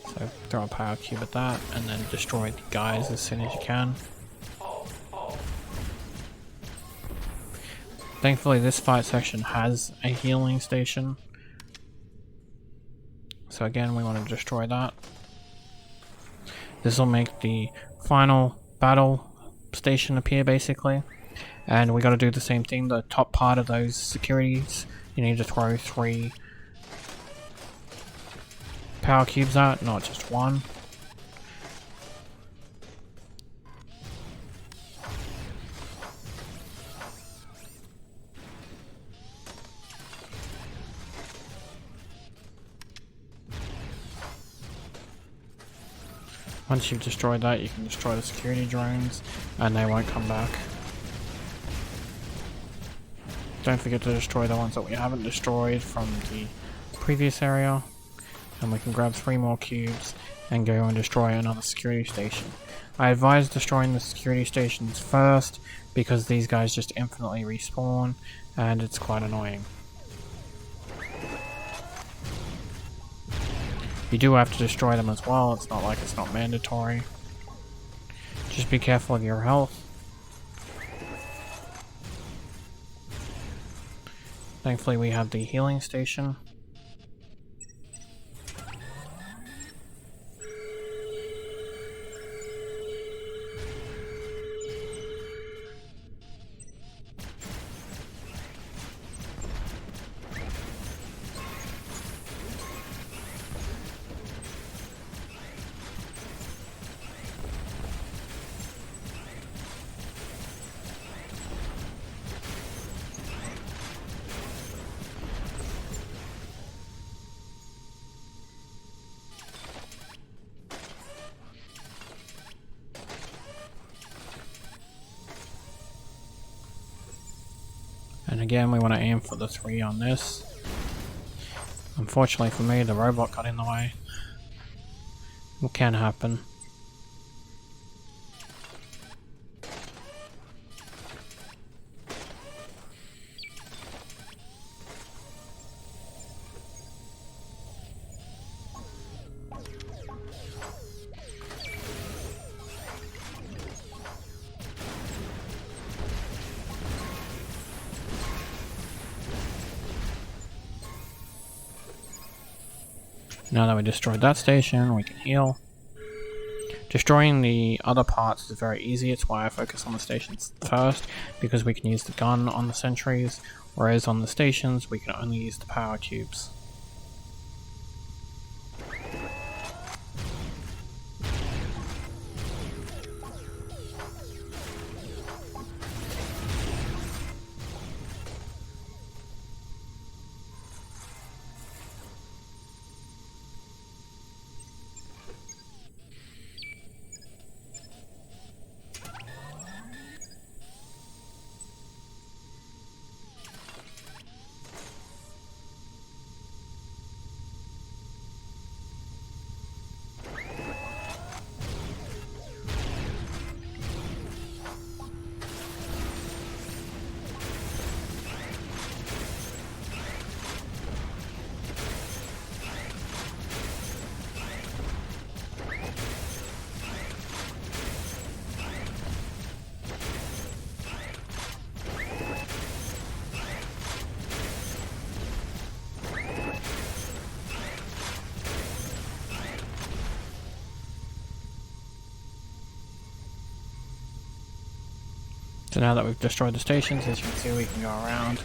[SPEAKER 1] so throw a power cube at that and then destroy the guys as soon as you can. Thankfully this fight section has a healing station, so again we want to destroy that. This will make the final battle station appear basically, and we got to do the same thing. The top part of those securities you need to throw 3 power cubes at, not just 1. Once you've destroyed that, you can destroy the security drones, and they won't come back. Don't forget to destroy the ones that we haven't destroyed from the previous area. And we can grab 3 more cubes and go and destroy another security station. I advise destroying the security stations first, because these guys just infinitely respawn, and it's quite annoying. You do have to destroy them as well, it's not like it's not mandatory. Just be careful of your health. Thankfully we have the healing station. And again, we want to aim for the 3 on this. Unfortunately for me, the robot got in the way. It can happen. Now that we destroyed that station, we can heal. Destroying the other parts is very easy, it's why I focus on the stations first, because we can use the gun on the sentries, whereas on the stations we can only use the power cubes. So now that we've destroyed the stations, as you can see, we can go around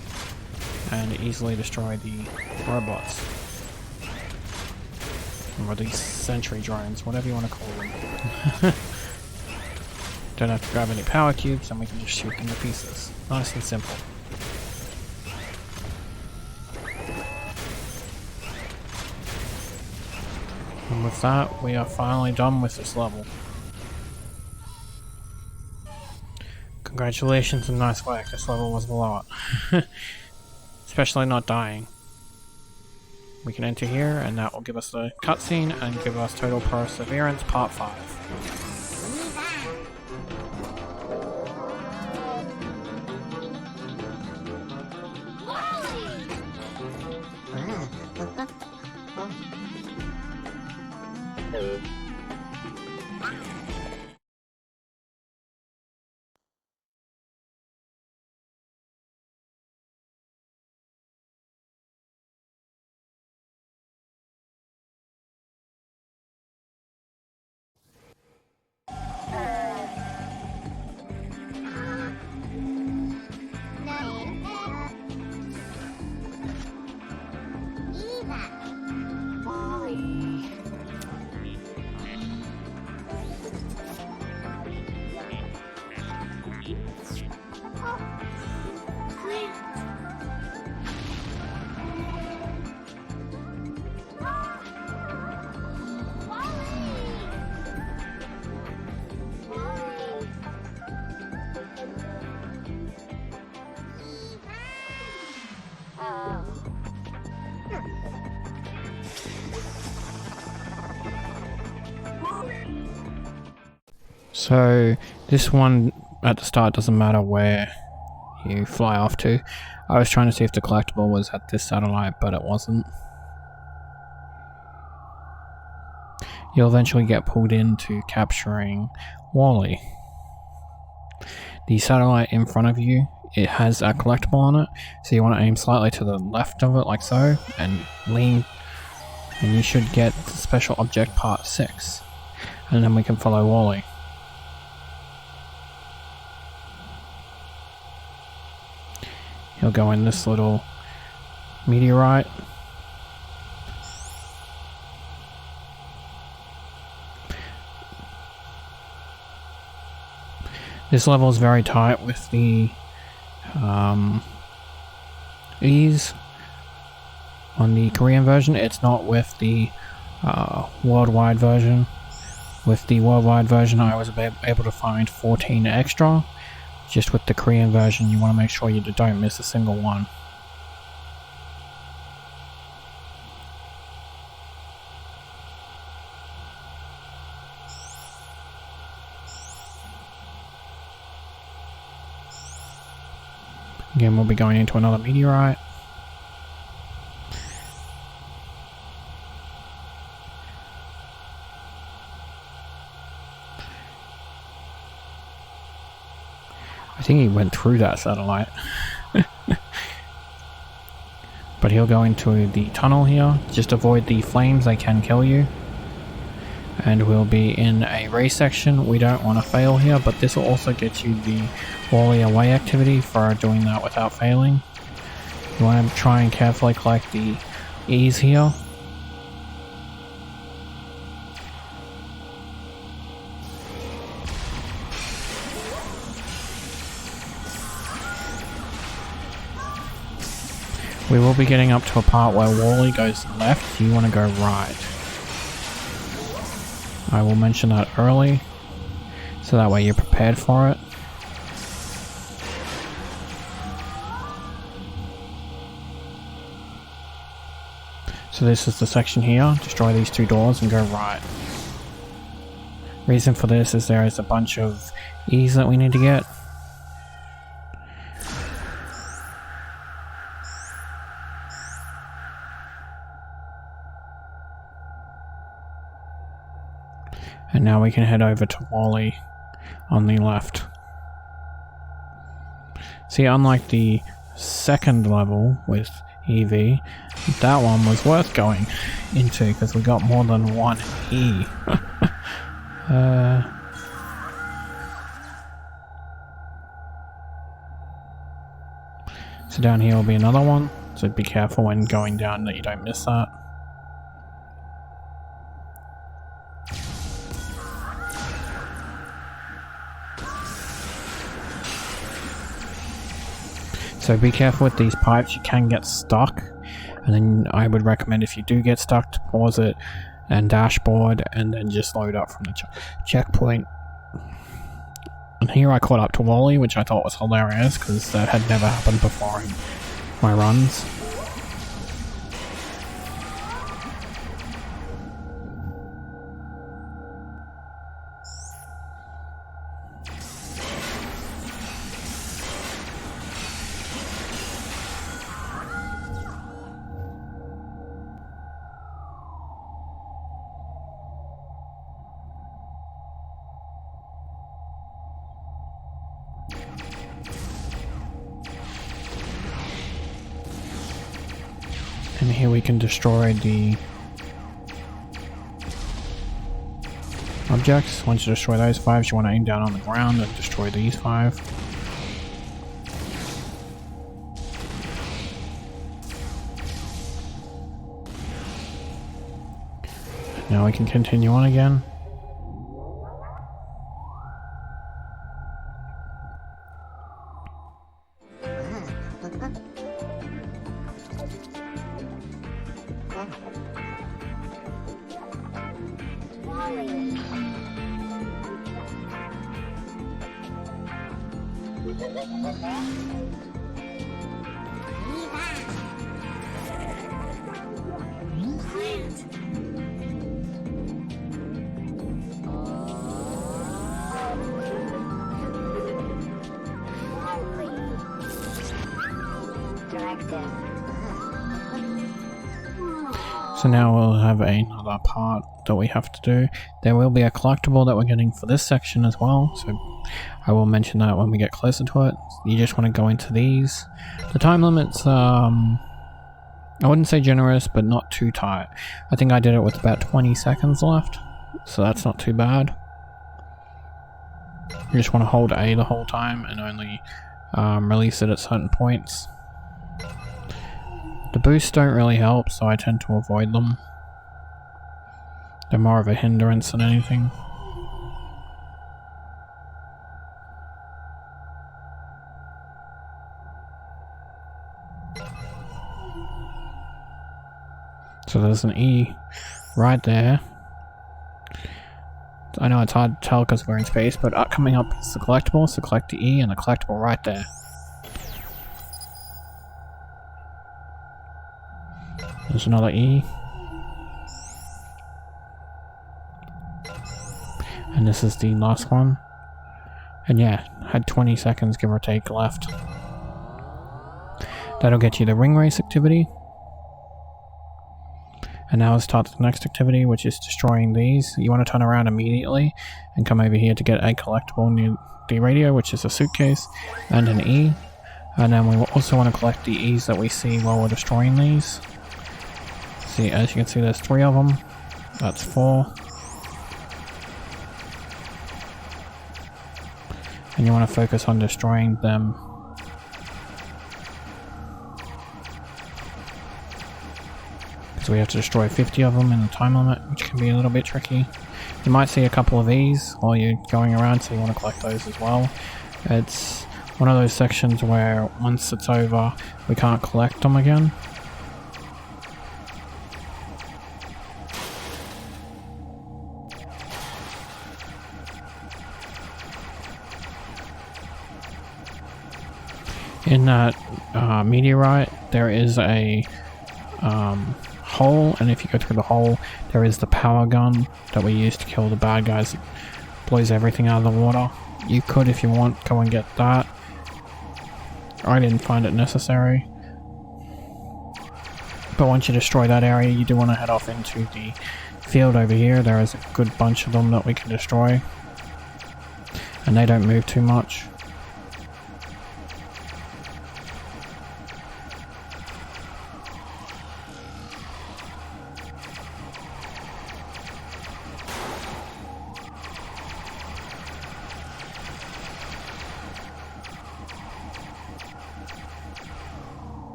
[SPEAKER 1] and easily destroy the robots. Or these sentry drones, whatever you want to call them. Don't have to grab any power cubes and we can just shoot them to pieces. Nice and simple. And with that, we are finally done with this level. Congratulations and nice work, this level was a lot. Especially not dying. We can enter here and that will give us the cutscene and give us Total Perseverance Part 5. So this one at the start doesn't matter where you fly off to. I was trying to see if the collectible was at this satellite, but it wasn't. You'll eventually get pulled into capturing Wally. The satellite in front of you, it has a collectible on it, so you want to aim slightly to the left of it like so, and lean, and you should get the special object part 6, and then we can follow Wally. He'll go in this little meteorite. This level is very tight with the ease on the Korean version. It's not with the worldwide version. With the worldwide version I was able to find 14 extra. Just with the Korean version you want to make sure you don't miss a single one. Again, we'll be going into another meteorite. I think he went through that satellite. But he'll go into the tunnel here. Just avoid the flames, they can kill you. And we'll be in a race section. We don't want to fail here, but this will also get you the Wally away activity for doing that without failing. You want to try and carefully collect the E's here. We will be getting up to a part where Wally goes left, you want to go right. I will mention that early, so that way you're prepared for it. So this is the section here, destroy these 2 doors and go right. Reason for this is there is a bunch of E's that we need to get. And now we can head over to Wally on the left. See, unlike the second level with EV, that one was worth going into because we got more than one E. So down here will be another one, so be careful when going down that you don't miss that. So be careful with these pipes, you can get stuck, and then I would recommend if you do get stuck to pause it and dashboard and then just load up from the checkpoint. And here I caught up to Wally, which I thought was hilarious because that had never happened before in my runs. And here we can destroy the objects. Once you destroy those 5, you want to aim down on the ground and destroy these 5. Now we can continue on again. So now we'll have another part that we have to do. There will be a collectible that we're getting for this section as well, so I will mention that when we get closer to it. You just want to go into these. The time limit's, I wouldn't say generous, but not too tight. I think I did it with about 20 seconds left, so that's not too bad. You just want to hold A the whole time and only release it at certain points. The boosts don't really help, so I tend to avoid them. They're more of a hindrance than anything. So there's an E right there. I know it's hard to tell because we're in space, but coming up is the collectible, so collect the E and the collectible right there. There's another E. And this is the last one. And yeah, had 20 seconds give or take left. That'll get you the ring race activity. And now let's start the next activity, which is destroying these. You want to turn around immediately and come over here to get a collectible near the radio, which is a suitcase, and an E. And then we also want to collect the E's that we see while we're destroying these. See, as you can see, there's 3 of them. That's 4. And you want to focus on destroying them. So we have to destroy 50 of them in the time limit, which can be a little bit tricky. You might see a couple of these while you're going around, so you want to collect those as well. It's one of those sections where once it's over, we can't collect them again. In that meteorite, there is a hole, and if you go through the hole, there is the power gun that we use to kill the bad guys. It blows everything out of the water. You could, if you want, go and get that. I didn't find it necessary. But once you destroy that area, you do want to head off into the field over here. There is a good bunch of them that we can destroy. And they don't move too much.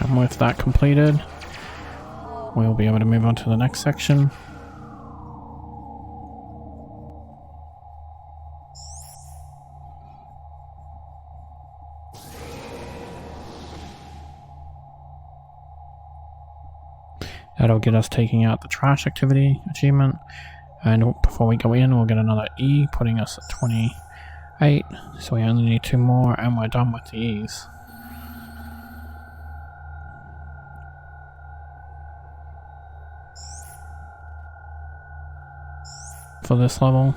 [SPEAKER 1] And with that completed, we'll be able to move on to the next section. That'll get us taking out the trash activity achievement. And before we go in, we'll get another E, putting us at 28. So we only need 2 more, and we're done with the E's. For this level.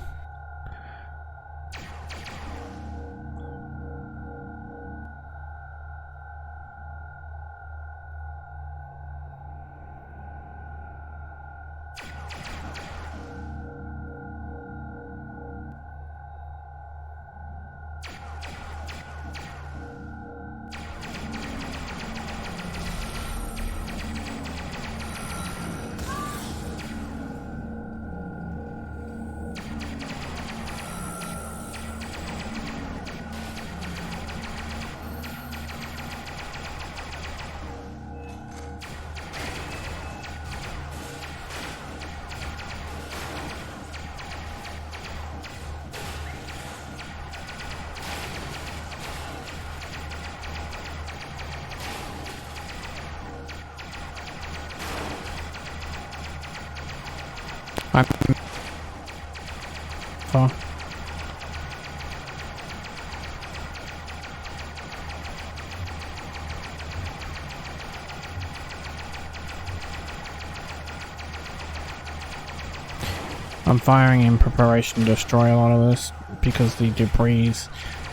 [SPEAKER 1] I'm firing in preparation to destroy a lot of this because the debris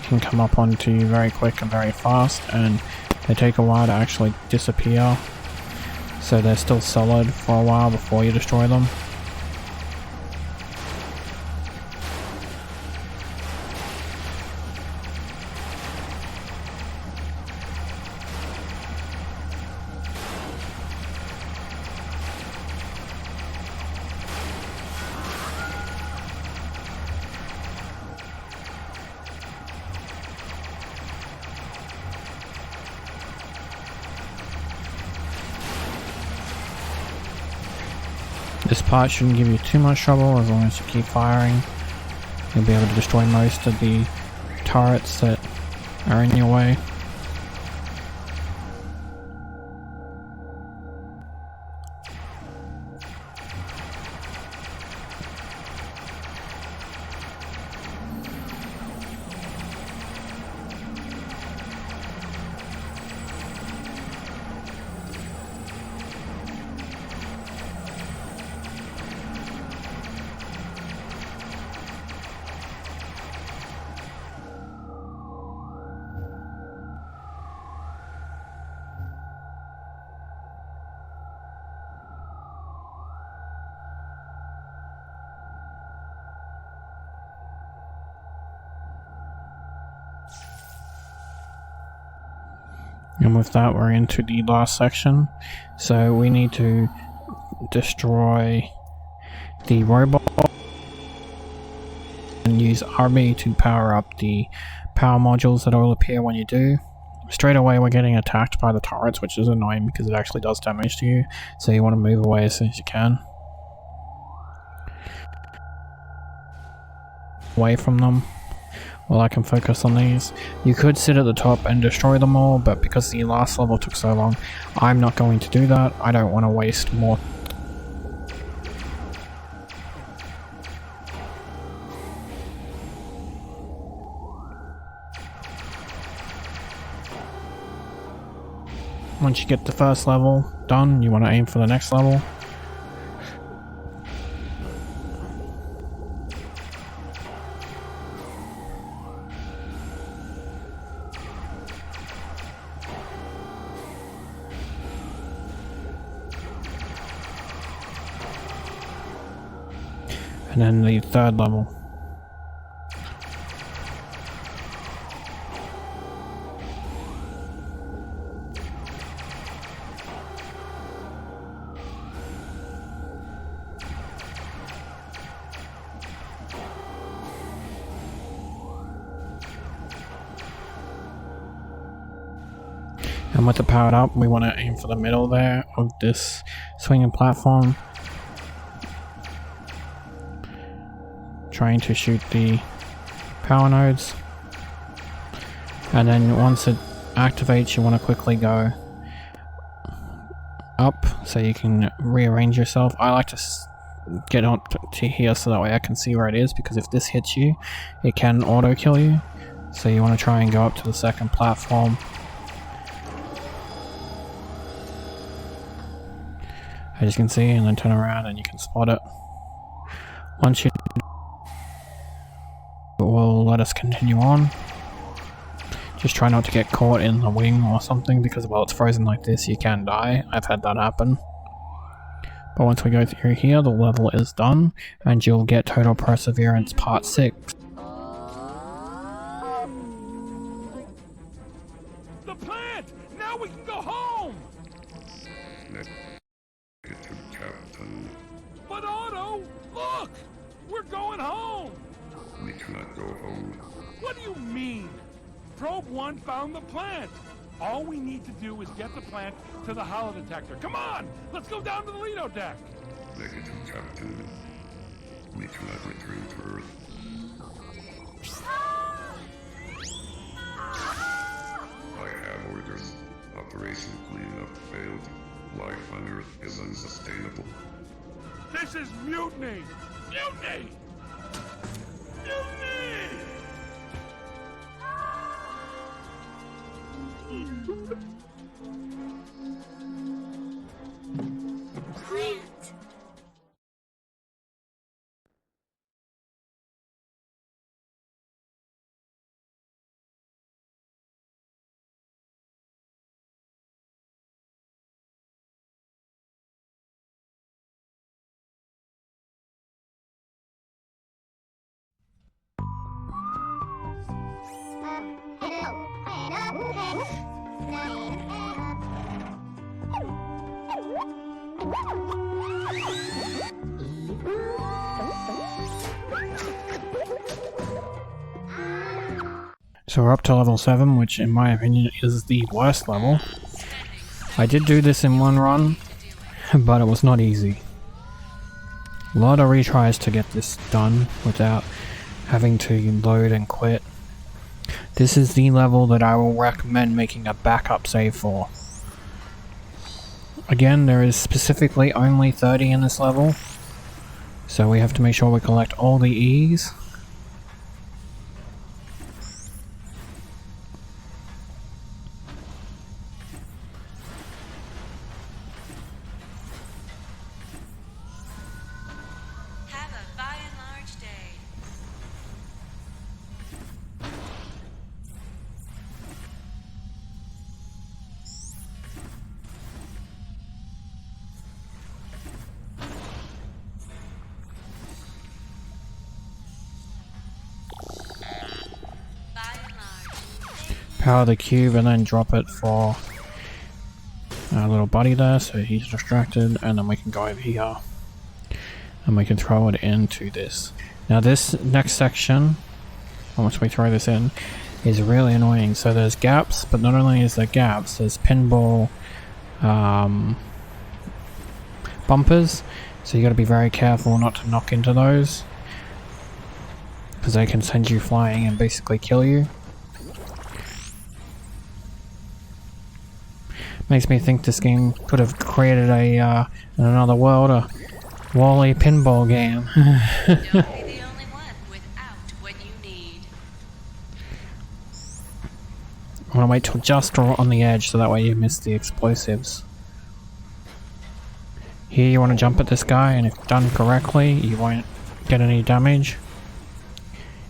[SPEAKER 1] can come up onto you very quick and very fast, and they take a while to actually disappear. So they're still solid for a while before you destroy them. This part shouldn't give you too much trouble as long as you keep firing. You'll be able to destroy most of the turrets that are in your way. And with that, we're into the last section. So we need to destroy the robot and use RB to power up the power modules that will appear when you do. Straight away we're getting attacked by the turrets, which is annoying because it actually does damage to you, so you want to move away as soon as you can. Away from them. Well, I can focus on these. You could sit at the top and destroy them all, but because the last level took so long, I'm not going to do that. I don't want to waste more. Once you get the first level done, you want to aim for the next level. And then the third level. And with it powered up, we want to aim for the middle there of this swinging platform. Trying to shoot the power nodes, and then once it activates you want to quickly go up so you can rearrange yourself. I like to get up to here so that way I can see where it is, because if this hits you it can auto kill you, so you want to try and go up to the second platform. As you can see, and then turn around and you can spot it. Once you will let us continue on. Just try not to get caught in the wing or something, because while it's frozen like this you can die. I've had that happen. But once we go through here, the level is done and you'll get Total Perseverance Part 6.
[SPEAKER 6] The plant! Now we can go home!
[SPEAKER 5] Negative, Captain.
[SPEAKER 6] But Otto, look! We're going home!
[SPEAKER 5] We cannot go home.
[SPEAKER 6] What do you mean? Probe 1 found the plant. All we need to do is get the plant to the hollow detector. Come on! Let's go down to the Lido deck!
[SPEAKER 5] Negative, Captain. We cannot return to Earth. I have orders. Operation Cleanup failed. Life on Earth is unsustainable.
[SPEAKER 6] This is mutiny! Mutiny! Mutiny!
[SPEAKER 1] So we're up to level 7, which in my opinion is the worst level. I did do this in one run, but it was not easy. A lot of retries to get this done without having to load and quit. This is the level that I will recommend making a backup save for. Again, there is specifically only 30 in this level, so we have to make sure we collect all the E's.
[SPEAKER 4] Have a by and large day. By and large.
[SPEAKER 1] Power the cube and then drop it for our little buddy there, so he's distracted, and then we can go over here and we can throw it into this. Now this next section, once we throw this in, is really annoying. So there's gaps, but not only is there gaps, there's pinball bumpers, so you got to be very careful not to knock into those, because they can send you flying and basically kill you. Makes me think this game could have created a in another world a Wall-E pinball game.
[SPEAKER 4] Don't be the only one without what you need.
[SPEAKER 1] I want to wait till just on the edge so that way you miss the explosives. Here you want to jump at this guy, and if done correctly you won't get any damage.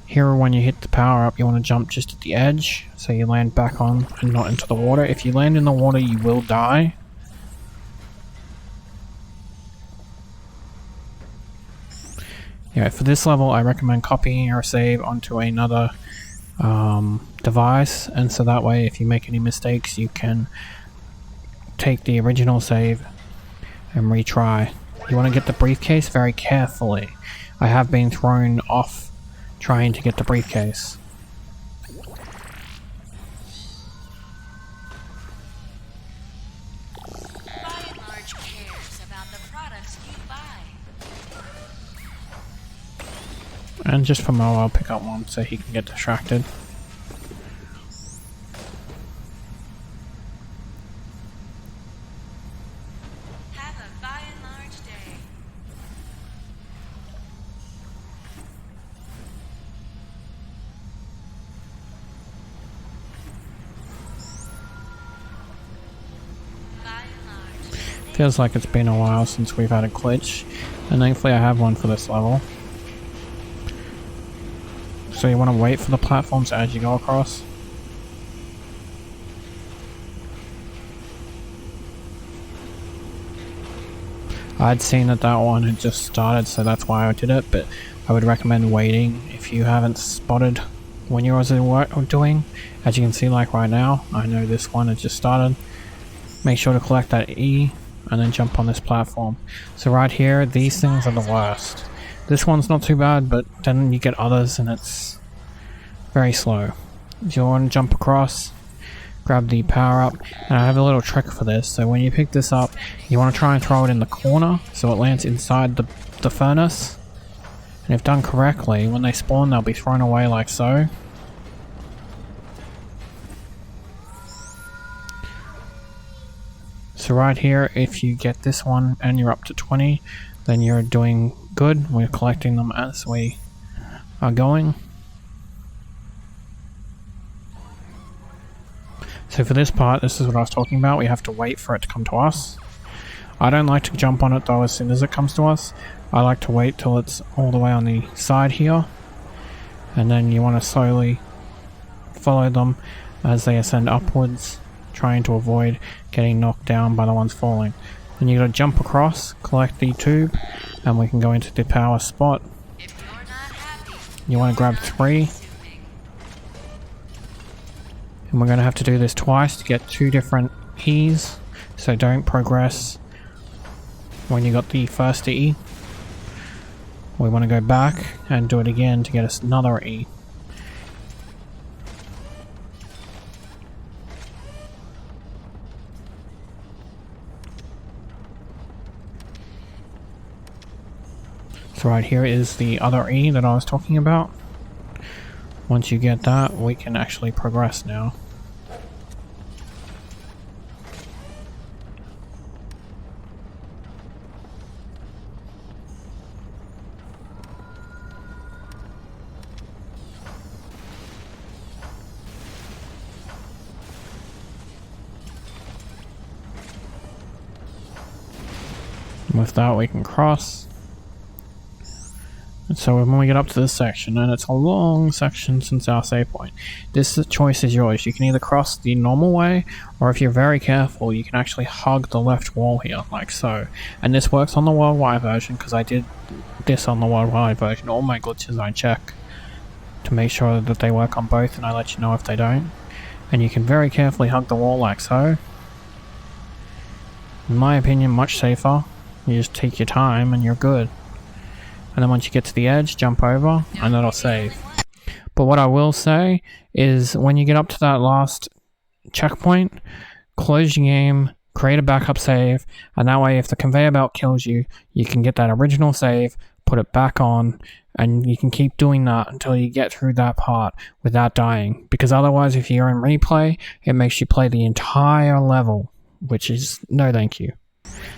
[SPEAKER 1] Here when you hit the power up you want to jump just at the edge so you land back on and not into the water. If you land in the water you will die. Yeah, for this level I recommend copying your save onto another device, and so that way if you make any mistakes you can take the original save and retry. You want to get the briefcase very carefully. I have been thrown off trying to get the briefcase.
[SPEAKER 4] By and large cares about the products you buy.
[SPEAKER 1] And just for Mo, I'll pick up one so he can get distracted.
[SPEAKER 4] Have a by and large day. By and large.
[SPEAKER 1] Feels like it's been a while since we've had a glitch, and thankfully I have one for this level. So you want to wait for the platforms as you go across. I'd seen that one had just started, so that's why I did it, but I would recommend waiting if you haven't spotted when you're doing. As you can see, like right now, I know this one has just started. Make sure to collect that E and then jump on this platform. So right here, these things are the worst. This one's not too bad, but then you get others and it's very slow. You want to jump across, grab the power up, and I have a little trick for this. So when you pick this up, you want to try and throw it in the corner so it lands inside the furnace. And if done correctly, when they spawn they'll be thrown away like so. So right here, if you get this one and you're up to 20, then you're doing good. We're collecting them as we are going. So for this part, this is what I was talking about. We have to wait for it to come to us. I don't like to jump on it though as soon as it comes to us. I like to wait till it's all the way on the side here. And then you want to slowly follow them as they ascend upwards, trying to avoid getting knocked down by the ones falling. Then you gotta jump across, collect the tube, and we can go into the power spot.
[SPEAKER 4] If you're not happy,
[SPEAKER 1] You want to grab 3. And we're going to have to do this twice to get 2 different E's. So don't progress when you got the first E. We want to go back and do it again to get us another E. So right here is the other E that I was talking about. Once you get that, we can actually progress now. With that, we can cross. And so when we get up to this section, and it's a long section since our save point, this choice is yours. You can either cross the normal way, or if you're very careful, you can actually hug the left wall here, like so. And this works on the worldwide version, because I did this on the worldwide version. All my glitches I check to make sure that they work on both, and I let you know if they don't. And you can very carefully hug the wall like so. In my opinion, much safer. You just take your time and you're good. And then once you get to the edge, jump over, and that'll save. But what I will say is, when you get up to that last checkpoint, close your game, create a backup save, and that way if the conveyor belt kills you, you can get that original save, put it back on, and you can keep doing that until you get through that part without dying. Because otherwise, if you're in replay, it makes you play the entire level, which is no thank you.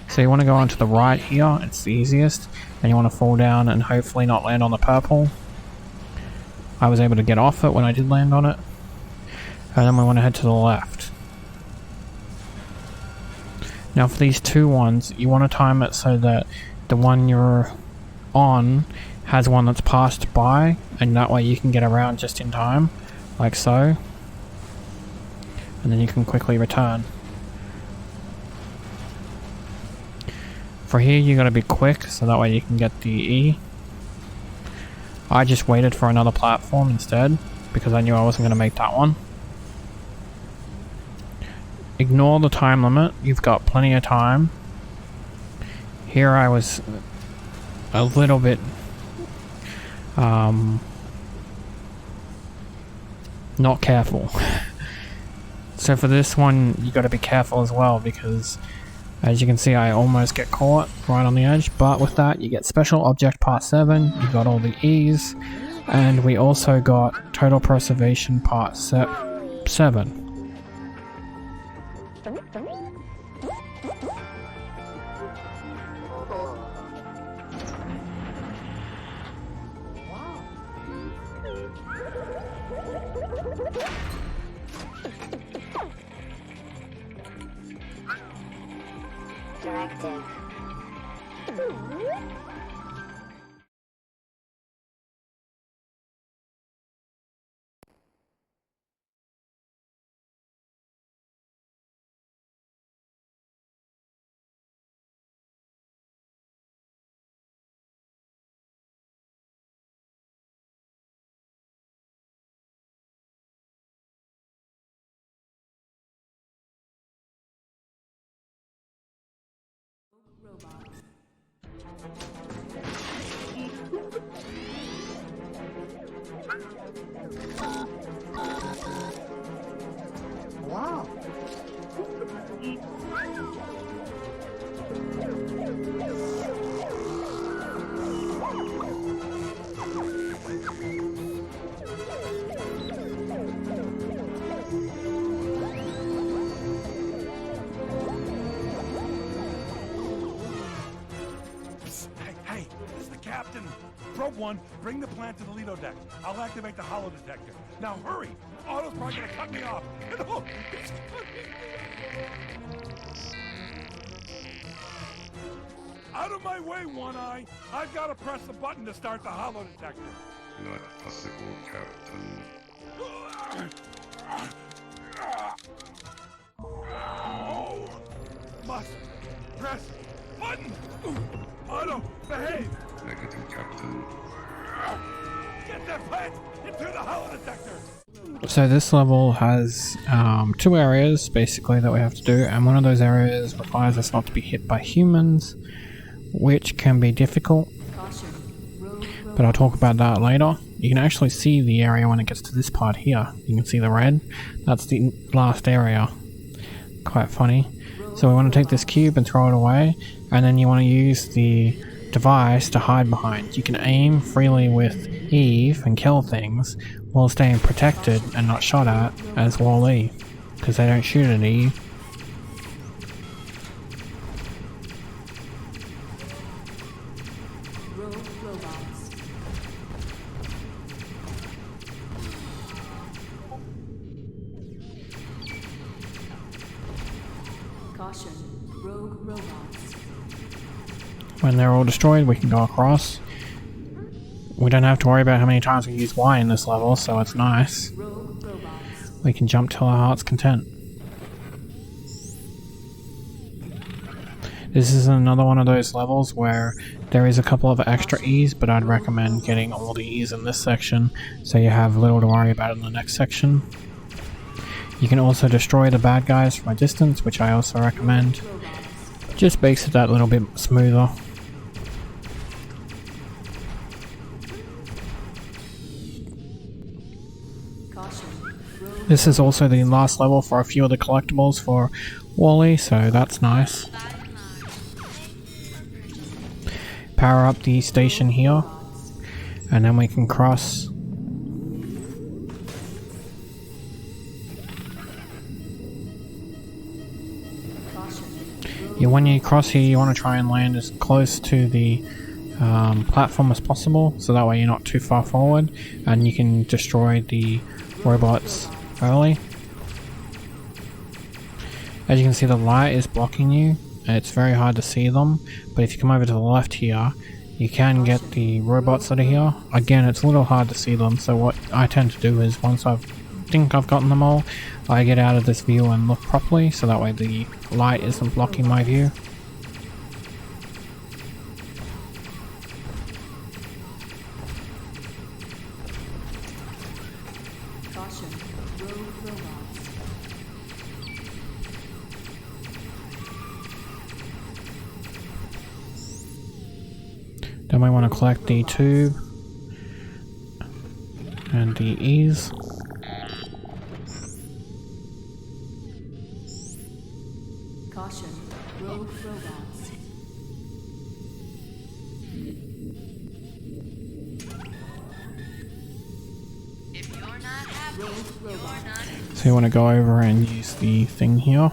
[SPEAKER 1] So you want to go onto the right here, it's the easiest, and you want to fall down and hopefully not land on the purple. I was able to get off it when I did land on it. And then we want to head to the left. Now for these 2 ones, you want to time it so that the one you're on has one that's passed by, and that way you can get around just in time, like so. And then you can quickly return. For here, you gotta be quick, so that way you can get the E. I just waited for another platform instead, because I knew I wasn't gonna make that one. Ignore the time limit, you've got plenty of time. Here I was a little bit not careful. So for this one, you gotta be careful as well, because as you can see, I almost get caught right on the edge, but with that, you get Special Object Part 7, you got all the E's, and we also got Total Preservation Part 7.
[SPEAKER 3] Directive.
[SPEAKER 7] Wow.
[SPEAKER 6] Hey, this is the captain. Probe 1, bring the plant to the Lido deck. I'll activate the hollow detector. Now hurry! Otto's probably gonna cut me off. No, it's out of my way, One Eye! I've got to press the button to start the hollow detector.
[SPEAKER 5] Not possible, Captain.
[SPEAKER 6] Oh, must press button. Otto, behave.
[SPEAKER 5] Negative, Captain.
[SPEAKER 6] Get their plans into the hollow detector!
[SPEAKER 1] So this level has 2 areas basically that we have to do, and one of those areas requires us not to be hit by humans, which can be difficult, but I'll talk about that later. You can actually see the area when it gets to this part here. You can see the red. That's the last area. Quite funny. So we want to take this cube and throw it away, and then you want to use the device to hide behind. You can aim freely with Eve and kill things while staying protected and not shot at as Wall-E, because they don't shoot at Eve.
[SPEAKER 4] Caution, rogue robots.
[SPEAKER 1] When they're all destroyed, we can go across. We don't have to worry about how many times we use Y in this level, so it's nice.
[SPEAKER 4] Rogue robots.
[SPEAKER 1] We can jump till our heart's content. This is another one of those levels where there is a couple of extra E's, but I'd recommend getting all the E's in this section so you have little to worry about in the next section. You can also destroy the bad guys from a distance, which I also recommend. Just makes it that little bit smoother. This is also the last level for a few of the collectibles for Wall-E, so that's nice. Power up the station here, and then we can cross. When you cross here, you want to try and land as close to the platform as possible, so that way you're not too far forward, and you can destroy the robots early. As you can see, the light is blocking you, and it's very hard to see them, but if you come over to the left here, you can get the robots that are here. Again, it's a little hard to see them, so what I tend to do is once I think I've gotten them all, I get out of this view and look properly, so that way the light isn't blocking my view.
[SPEAKER 4] Caution, rogue robots.
[SPEAKER 1] Then we want to collect the tube and the E's.
[SPEAKER 4] Caution, rogue robots.
[SPEAKER 7] If you're not happy,
[SPEAKER 4] Rogue
[SPEAKER 7] you're
[SPEAKER 4] robots.
[SPEAKER 7] not.
[SPEAKER 1] So you want to go over and use the thing here.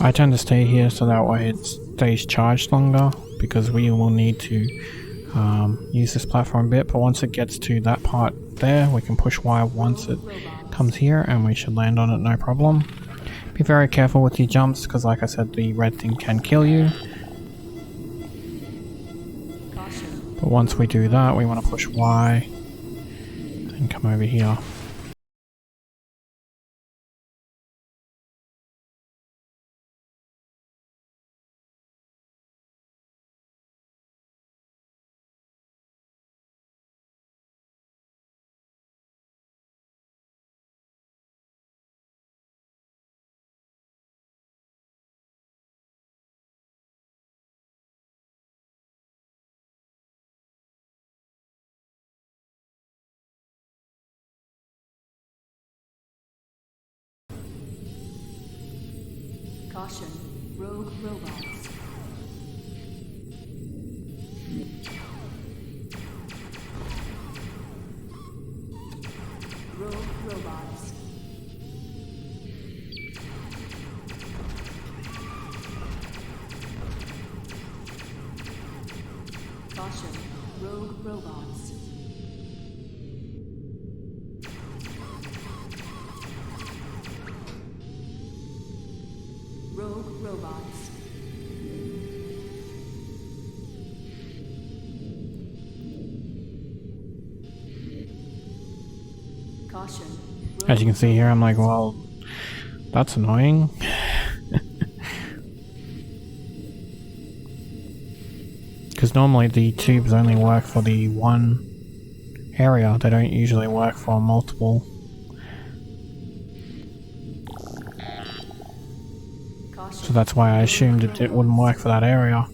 [SPEAKER 1] I tend to stay here so that way it stays charged longer, because we will need to use this platform a bit, but once it gets to that part there, we can push Y once it comes here and we should land on it no problem. Be very careful with your jumps, because like I said, the red thing can kill you. But once we do that, we want to push Y and come over here.
[SPEAKER 4] Caution, rogue robots. Rogue robots. Caution, rogue robots. Rogue robots. Caution.
[SPEAKER 1] As you can see here, I'm like, well, that's annoying. Because normally the tubes only work for the one area, they don't usually work for multiple. So that's why I assumed it wouldn't work for that area.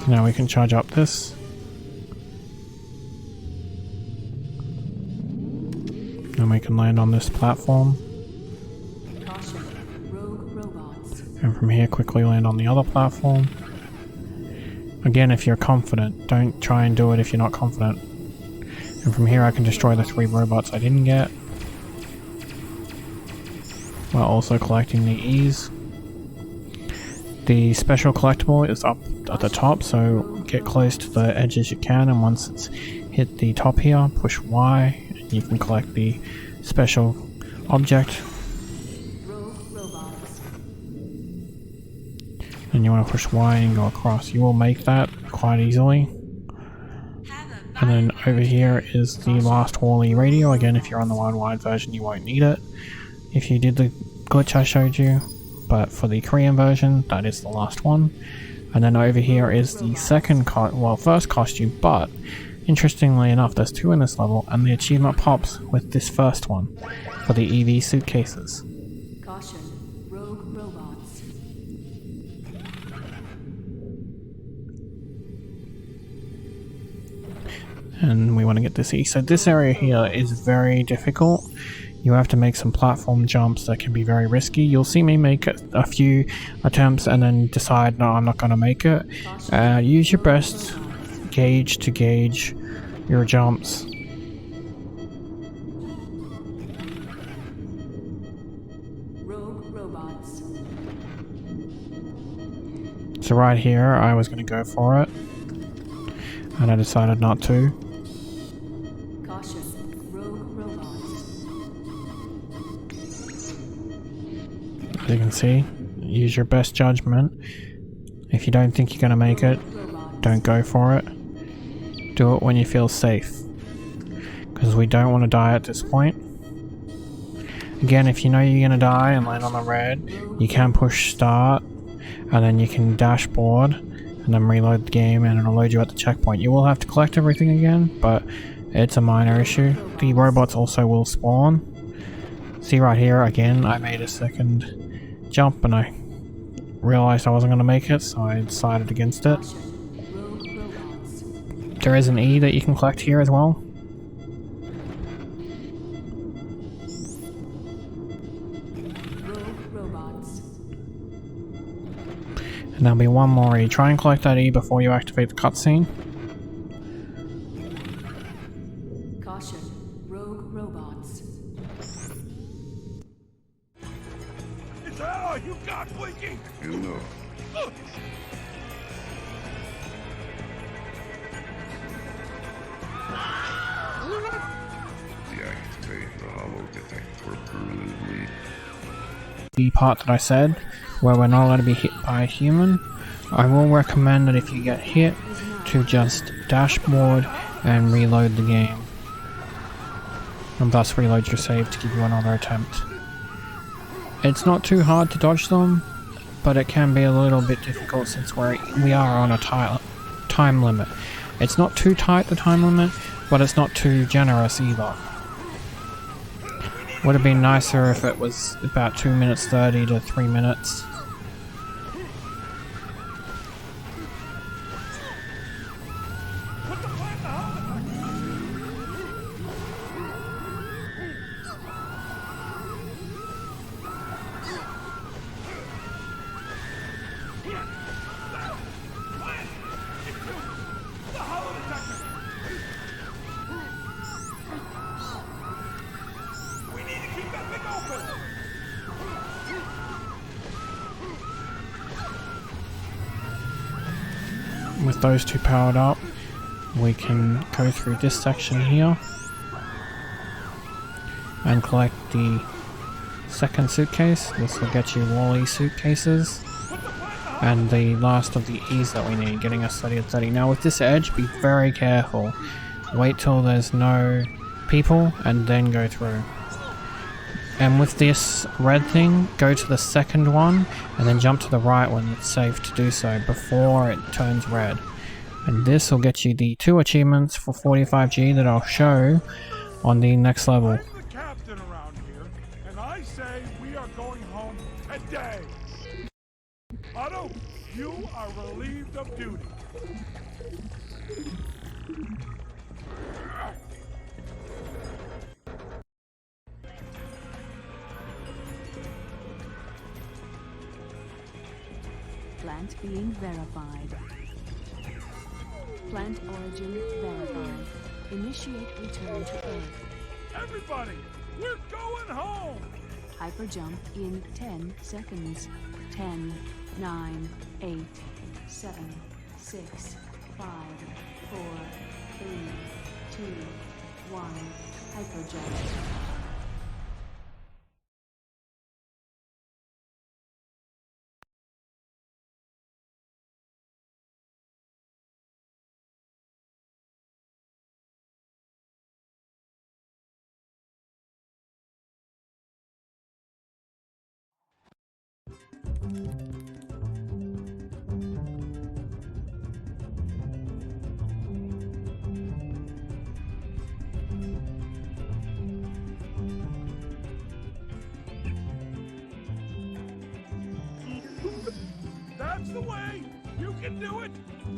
[SPEAKER 1] Now we can charge up this. And we can land on this platform. And from here quickly land on the other platform. Again, if you're confident, don't try and do it if you're not confident. And from here I can destroy the 3 robots I didn't get, while also collecting the E's. The special collectible is up at the top, so get close to the edge as you can, and once it's hit the top here, push Y, and you can collect the special object. And you want to push Y and go across. You will make that quite easily. And then over here is the last Wall-E radio. Again, if you're on the worldwide version, you won't need it if you did the glitch I showed you. But for the Korean version, that is the last one. And then over here is the first costume, but interestingly enough, there's 2 in this level, and the achievement pops with this first one for the EV suitcases.
[SPEAKER 4] Caution, rogue robots.
[SPEAKER 1] And we want to get this E. So this area here is very difficult. You have to make some platform jumps that can be very risky. You'll see me make a few attempts and then decide, no, I'm not going to make it. Use your best gauge to gauge your jumps.
[SPEAKER 4] Rogue robots.
[SPEAKER 1] So right here, I was going to go for it, and I decided not to. As you can see, use your best judgment. If you don't think you're going to make it, don't go for it. Do it when you feel safe, because we don't want to die at this point. Again, if you know you're going to die and land on the red, you can push start, and then you can dashboard, and then reload the game, and it'll load you at the checkpoint. You will have to collect everything again, but it's a minor issue. The robots also will spawn. See right here, again, I made a second jump and I realized I wasn't going to make it, so I decided against it. There is an E that you can collect here as well. And there'll be one more E. Try and collect that E before you activate the cutscene.
[SPEAKER 4] Caution, rogue robots.
[SPEAKER 6] Oh, you got blinking!
[SPEAKER 5] You know. Deactivate the hollow detector permanently.
[SPEAKER 1] The part that I said, where we're not allowed to be hit by a human, I will recommend that if you get hit, to just dashboard and reload the game. And thus reload your save to give you another attempt. It's not too hard to dodge them, but it can be a little bit difficult since we are on a time limit. It's not too tight, the time limit, but it's not too generous either. Would have been nicer if it was about 2 minutes 30 to 3 minutes. With those 2 powered up, we can go through this section here and collect the second suitcase. This will get you Wall-E suitcases and the last of the E's that we need, getting us 30 and 30. Now with this edge, be very careful. Wait till there's no people and then go through. And with this red thing, go to the second one and then jump to the right when it's safe to do so before it turns red. And this will get you the 2 achievements for 45G that I'll show on the next level.
[SPEAKER 6] I'm the captain around here, and I say we are going home today. Otto, you are relieved of duty.
[SPEAKER 4] Plant being verified. Plant origin verified. Initiate return to Earth.
[SPEAKER 6] Everybody, we're going home.
[SPEAKER 4] Hyperjump in 10 seconds. 10, 9, 8, 7, 6, 5, 4, 3, 2, 1. Hyperjump.
[SPEAKER 6] That's the way. You can do it.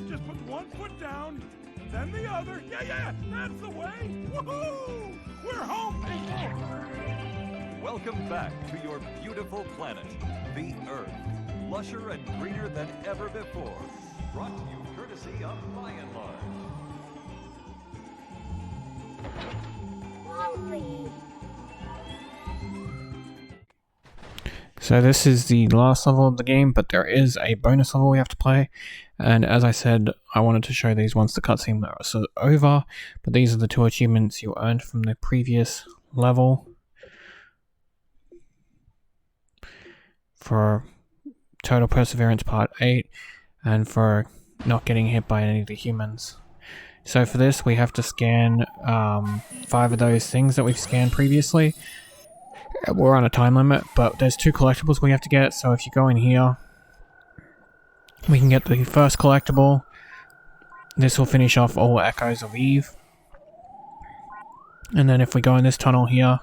[SPEAKER 6] Just put one foot down, then the other. Yeah, that's the way. Woohoo! We're home, people.
[SPEAKER 2] Welcome back to your beautiful planet, the Earth. Lusher and greener than ever before. Brought to you courtesy of By and Large.
[SPEAKER 1] So this is the last level of the game, but there is a bonus level we have to play. And as I said, I wanted to show these once the cutscene was over, but these are the 2 achievements you earned from the previous level for Total Perseverance Part 8 and for not getting hit by any of the humans. So for this we have to scan 5 of those things that we've scanned previously. We're on a time limit, but there's 2 collectibles we have to get, so if you go in here, we can get the first collectible. This will finish off all Echoes of Eve. And then if we go in this tunnel here,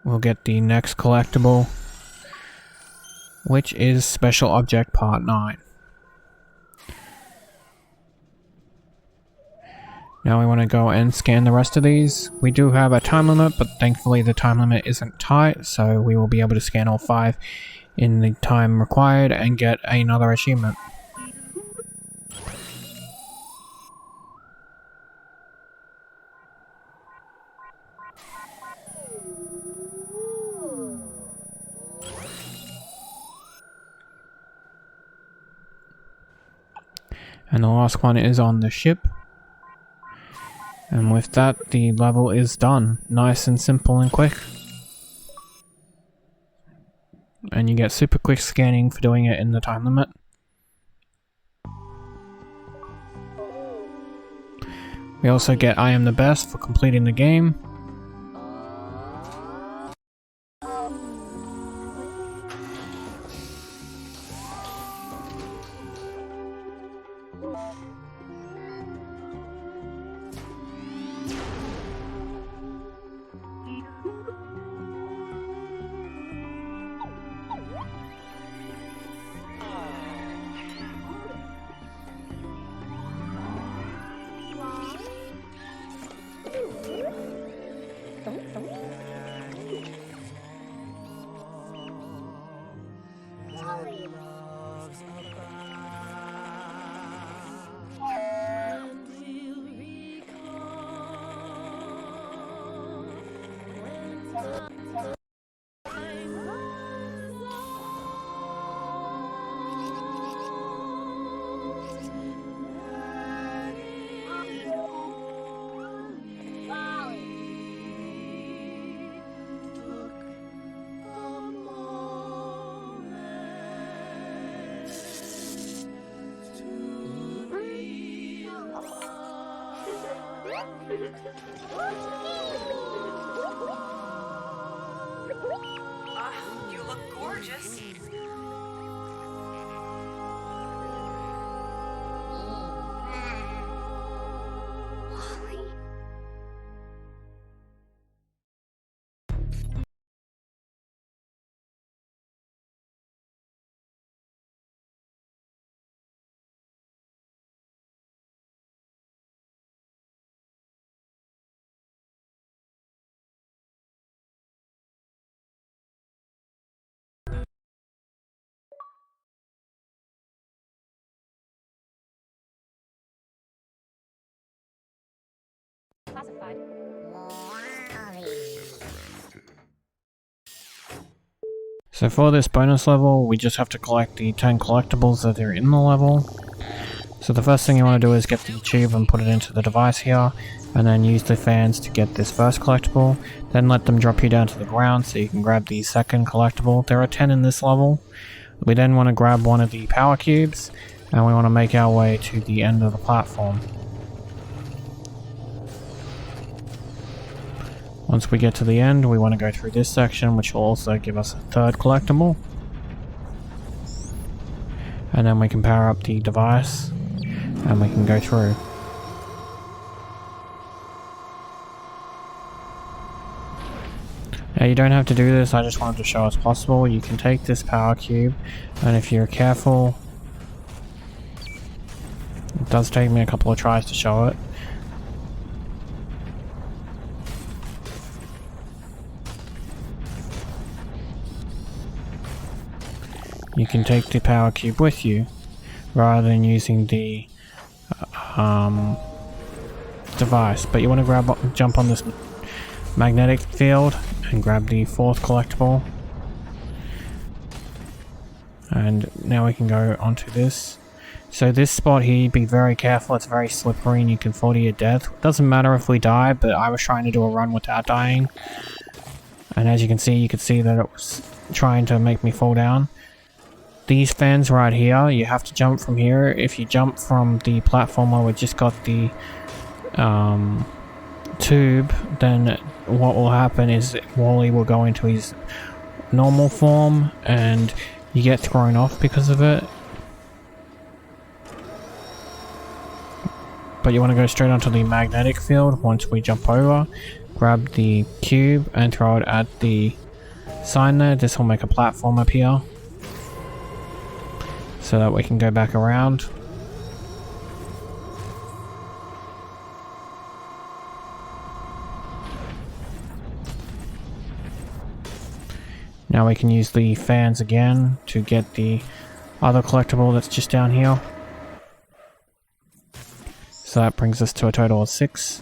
[SPEAKER 1] we'll get the next collectible, which is Special Object Part 9. Now we want to go and scan the rest of these. We do have a time limit, but thankfully the time limit isn't tight, so we will be able to scan all 5 in the time required and get another achievement. And the last one is on the ship. And with that, the level is done. Nice and simple and quick. And you get super quick scanning for doing it in the time limit. We also get I Am the Best for completing the game.
[SPEAKER 7] You look gorgeous.
[SPEAKER 3] Classified.
[SPEAKER 5] Access granted.
[SPEAKER 1] So for this bonus level, we just have to collect the 10 collectibles that are in the level. So the first thing you want to do is get the tube and put it into the device here, and then use the fans to get this first collectible, then let them drop you down to the ground so you can grab the second collectible. There are 10 in this level. We then want to grab one of the power cubes, and we want to make our way to the end of the platform. Once we get to the end, we want to go through this section, which will also give us a third collectible. And then we can power up the device, and we can go through. Now you don't have to do this, I just wanted to show it's possible. You can take this power cube, and if you're careful, it does take me a couple of tries to show it. You can take the power cube with you, rather than using the device. But you want to jump on this magnetic field and grab the fourth collectible. And now we can go onto this. So this spot here, be very careful, it's very slippery and you can fall to your death. It doesn't matter if we die, but I was trying to do a run without dying. And as you can see that it was trying to make me fall down. These fans right here, you have to jump from here. If you jump from the platform where we just got the tube, then what will happen is Wally will go into his normal form and you get thrown off because of it. But you want to go straight onto the magnetic field once we jump over. Grab the cube and throw it at the sign there. This will make a platform up here, so that we can go back around. Now we can use the fans again to get the other collectible that's just down here. So that brings us to a total of 6.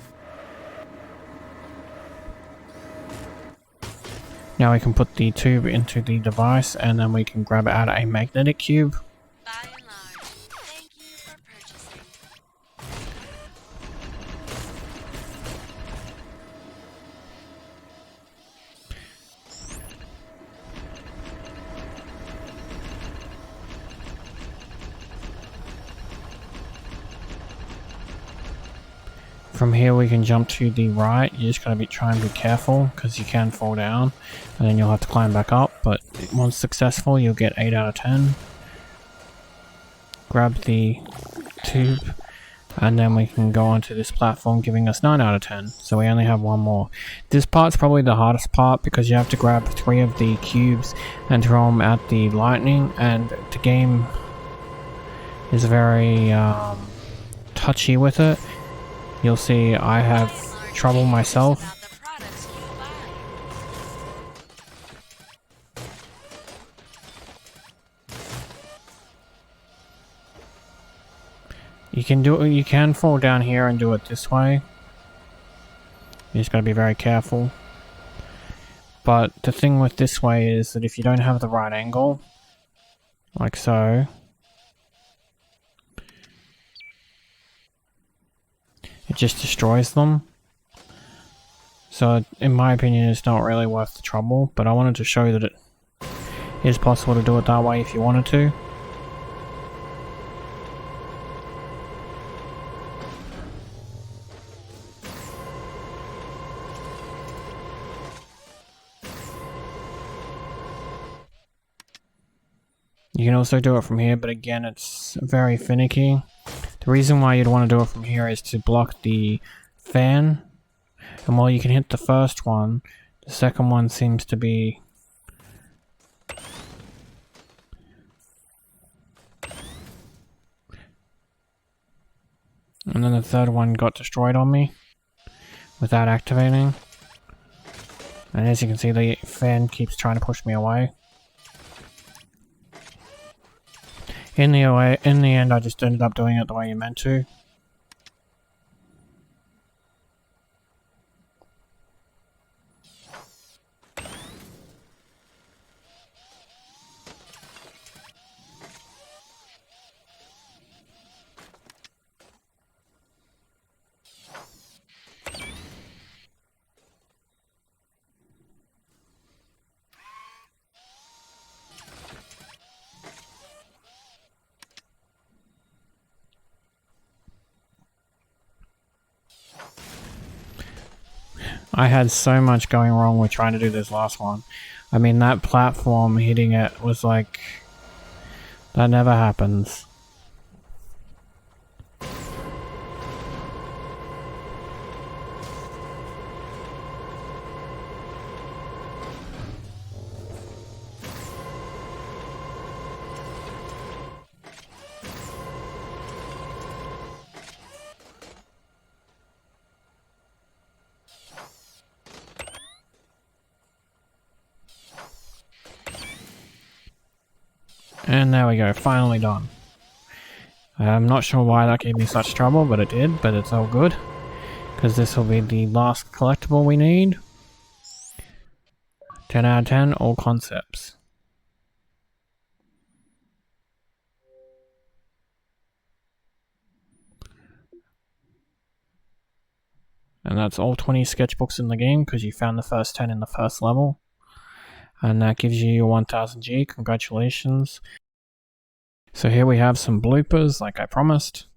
[SPEAKER 1] Now we can put the tube into the device and then we can grab out a magnetic cube.
[SPEAKER 7] By and large, thank you for purchasing.
[SPEAKER 1] From here we can jump to the right. You just gotta try and be careful because you can fall down and then you'll have to climb back up, but once successful you'll get 8 out of 10. Grab the tube and then we can go onto this platform, giving us 9 out of 10. So we only have one more. This part's probably the hardest part because you have to grab 3 of the cubes and throw them at the lightning, and the game is very touchy with it. You'll see I have trouble myself.
[SPEAKER 7] About the products you buy.
[SPEAKER 1] You can fall down here and do it this way. You just gotta be very careful. But the thing with this way is that if you don't have the right angle, like so, it just destroys them. So in my opinion it's not really worth the trouble, but I wanted to show that it is possible to do it that way if you wanted to. You can also do it from here, but again, it's very finicky. The reason why you'd want to do it from here is to block the fan. And while you can hit the first one, the second one seems to be... And then the third one got destroyed on me without activating. And as you can see, the fan keeps trying to push me away. In the end, I just ended up doing it the way you meant to. I had so much going wrong with trying to do this last one. I mean, that platform hitting it was like... That never happens. And there we go, finally done. I'm not sure why that gave me such trouble, but it did, but it's all good. Because this will be the last collectible we need. 10 out of 10, all concepts. And that's all 20 sketchbooks in the game, because you found the first 10 in the first level. And that gives you your 1000G, congratulations. So here we have some bloopers, like I promised.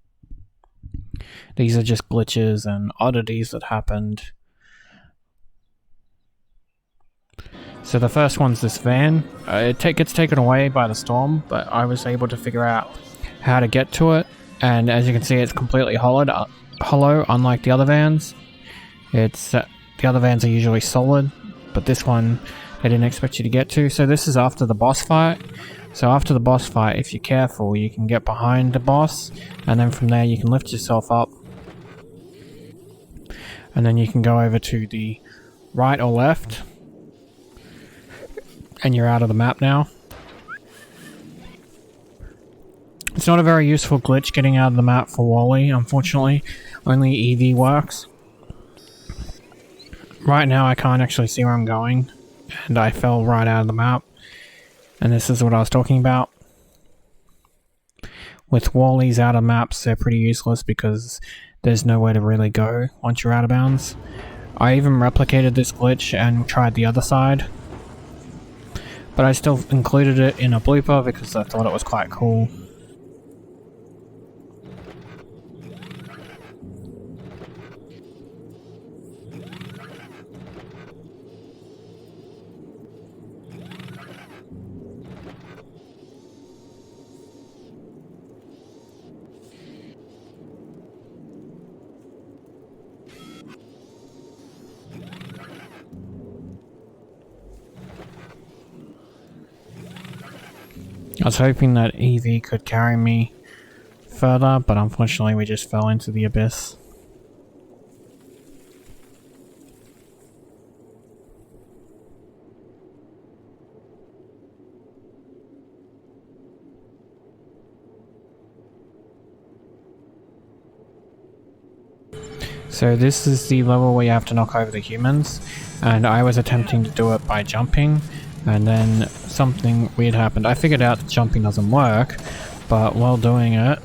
[SPEAKER 1] These are just glitches and oddities that happened. So the first one's this van. It gets taken away by the storm, but I was able to figure out how to get to it. And as you can see, it's completely hollow, unlike the other vans. The other vans are usually solid, but this one they didn't expect you to get to. So this is after the boss fight. So after the boss fight, if you're careful, you can get behind the boss, and then from there you can lift yourself up. And then you can go over to the right or left, and you're out of the map now. It's not a very useful glitch getting out of the map for Wally, unfortunately. Only EV works. Right now I can't actually see where I'm going, and I fell right out of the map. And this is what I was talking about. With Wally's out of maps, they're pretty useless because there's nowhere to really go once you're out of bounds. I even replicated this glitch and tried the other side. But I still included it in a blooper because I thought it was quite cool. I was hoping that EV could carry me further, but unfortunately we just fell into the abyss. So this is the level where you have to knock over the humans, and I was attempting to do it by jumping, and then something weird happened. I figured out that jumping doesn't work, but while doing it,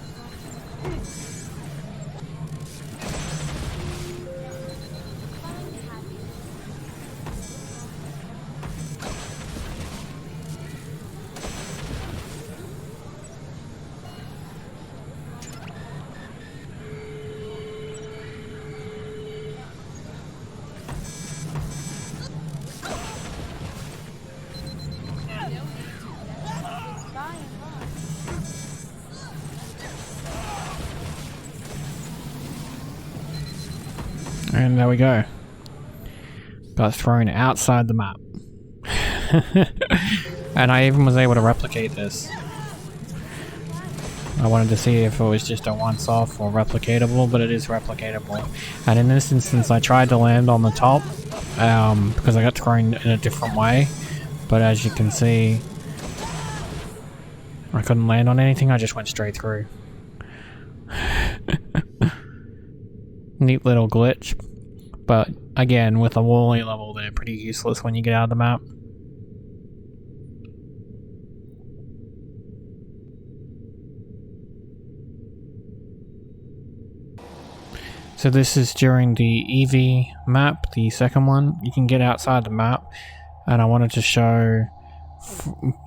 [SPEAKER 1] And there we go. Got thrown outside the map. And I even was able to replicate this. I wanted to see if it was just a once-off or replicatable, but it is replicatable. And in this instance, I tried to land on the top because I got thrown in a different way. But as you can see, I couldn't land on anything, I just went straight through. Neat little glitch. But again, with a Wall-E level, they're pretty useless when you get out of the map. So this is during the EV map, the second one. You can get outside the map, and I wanted to show,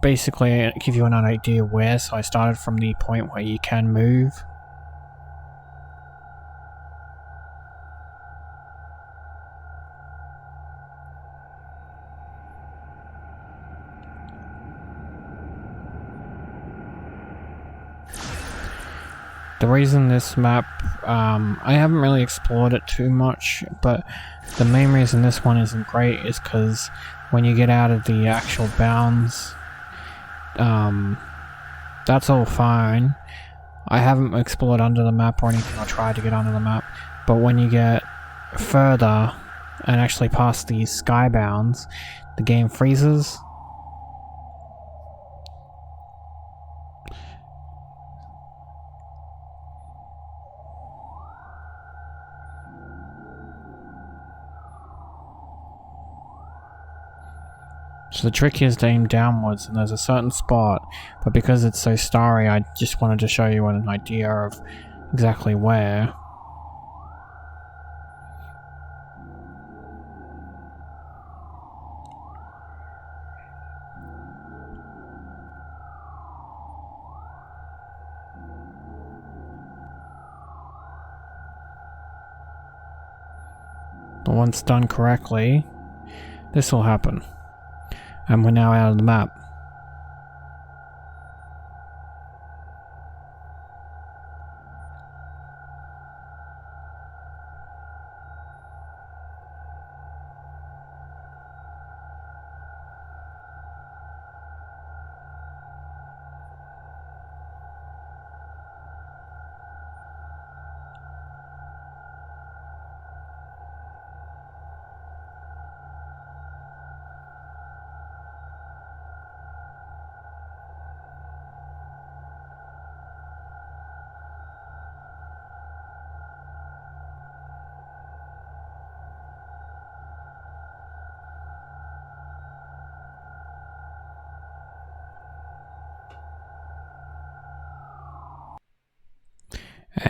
[SPEAKER 1] basically give you an idea where. So I started from the point where you can move. The reason this map, I haven't really explored it too much, but the main reason this one isn't great is because when you get out of the actual bounds, that's all fine. I haven't explored under the map or anything, or tried to get under the map, but when you get further and actually past these sky bounds, the game freezes. So the trick is to aim downwards, and there's a certain spot, but because it's so starry, I just wanted to show you an idea of exactly where. But once done correctly, this will happen. And we're now out of the map.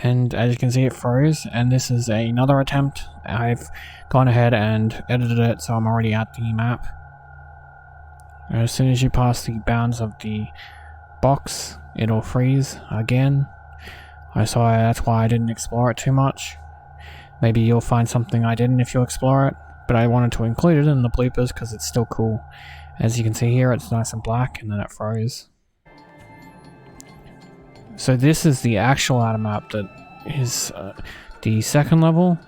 [SPEAKER 1] And as you can see, it froze, and this is another attempt. I've gone ahead and edited it so I'm already at the map. And as soon as you pass the bounds of the box, it'll freeze again. That's why I didn't explore it too much. Maybe you'll find something I didn't if you explore it, but I wanted to include it in the bloopers because it's still cool. As you can see here, it's nice and black, and then it froze. So this is the actual outer map that is the second level.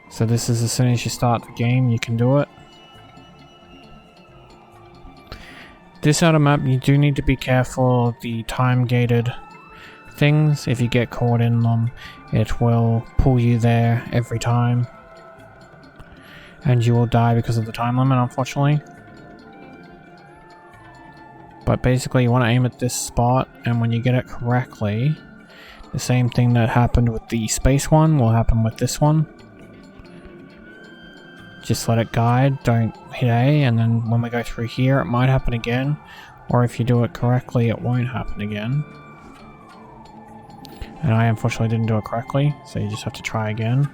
[SPEAKER 1] So this is as soon as you start the game, you can do it. This outer map, you do need to be careful of the time-gated things. If you get caught in them, it will pull you there every time. And you will die because of the time limit, unfortunately. But basically you want to aim at this spot, and when you get it correctly, the same thing that happened with the space one will happen with this one. Just let it guide, don't hit A, and then when we go through here it might happen again, or if you do it correctly it won't happen again. And I unfortunately didn't do it correctly, so you just have to try again.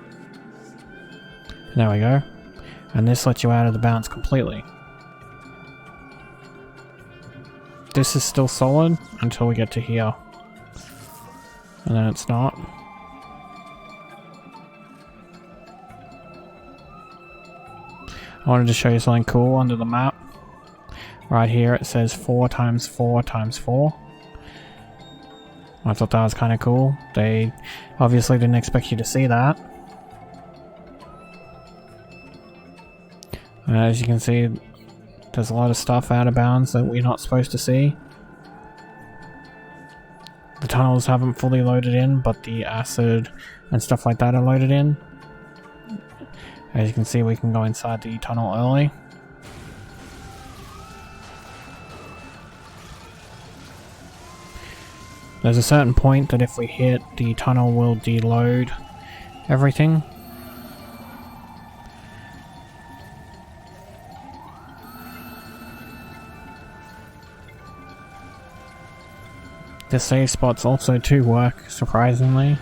[SPEAKER 1] And there we go. And this lets you out of the bounds completely. This is still solid until we get to here. And then it's not. I wanted to show you something cool under the map. Right here it says 4 times 4 times 4. I thought that was kind of cool. They obviously didn't expect you to see that. As you can see, there's a lot of stuff out of bounds that we're not supposed to see. The tunnels haven't fully loaded in, but the acid and stuff like that are loaded in. As you can see, we can go inside the tunnel early. There's a certain point that if we hit, the tunnel will deload everything. The save spots also too work, surprisingly.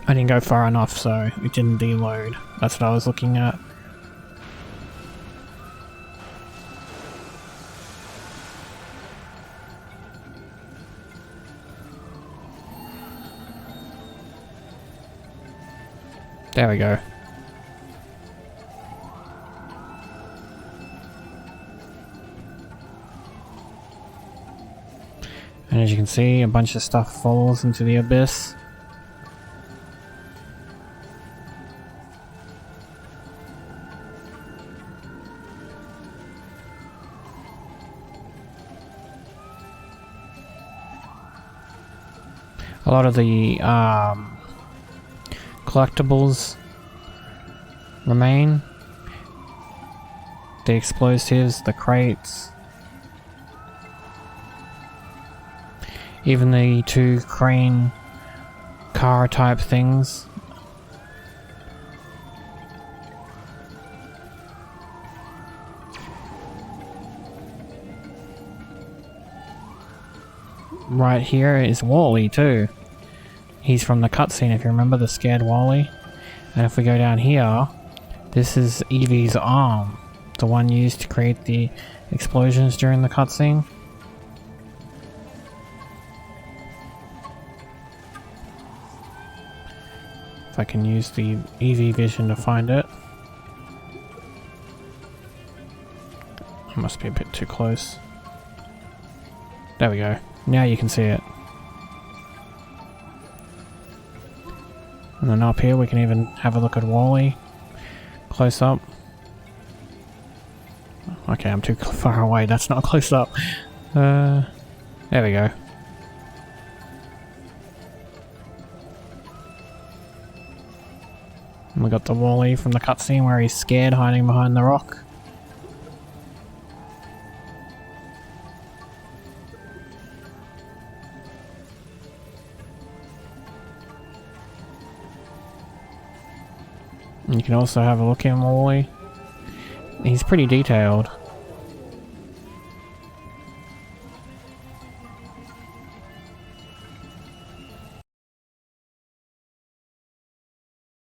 [SPEAKER 1] I didn't go far enough, so it didn't deload. That's what I was looking at. There we go. And as you can see, a bunch of stuff falls into the abyss. A lot of the collectibles remain. The explosives, the crates. Even the 2 crane car type things. Right here is Wally too. He's from the cutscene, if you remember, the scared Wally. And if we go down here, this is Evie's arm, the one used to create the explosions during the cutscene. If I can use the Evie vision to find it. I must be a bit too close. There we go. Now you can see it. And then up here we can even have a look at Wally. Close up. Okay, I'm too far away. That's not close up. There we go. And we got the Wally from the cutscene where he's scared hiding behind the rock. You can also have a look at Wally. He's pretty detailed.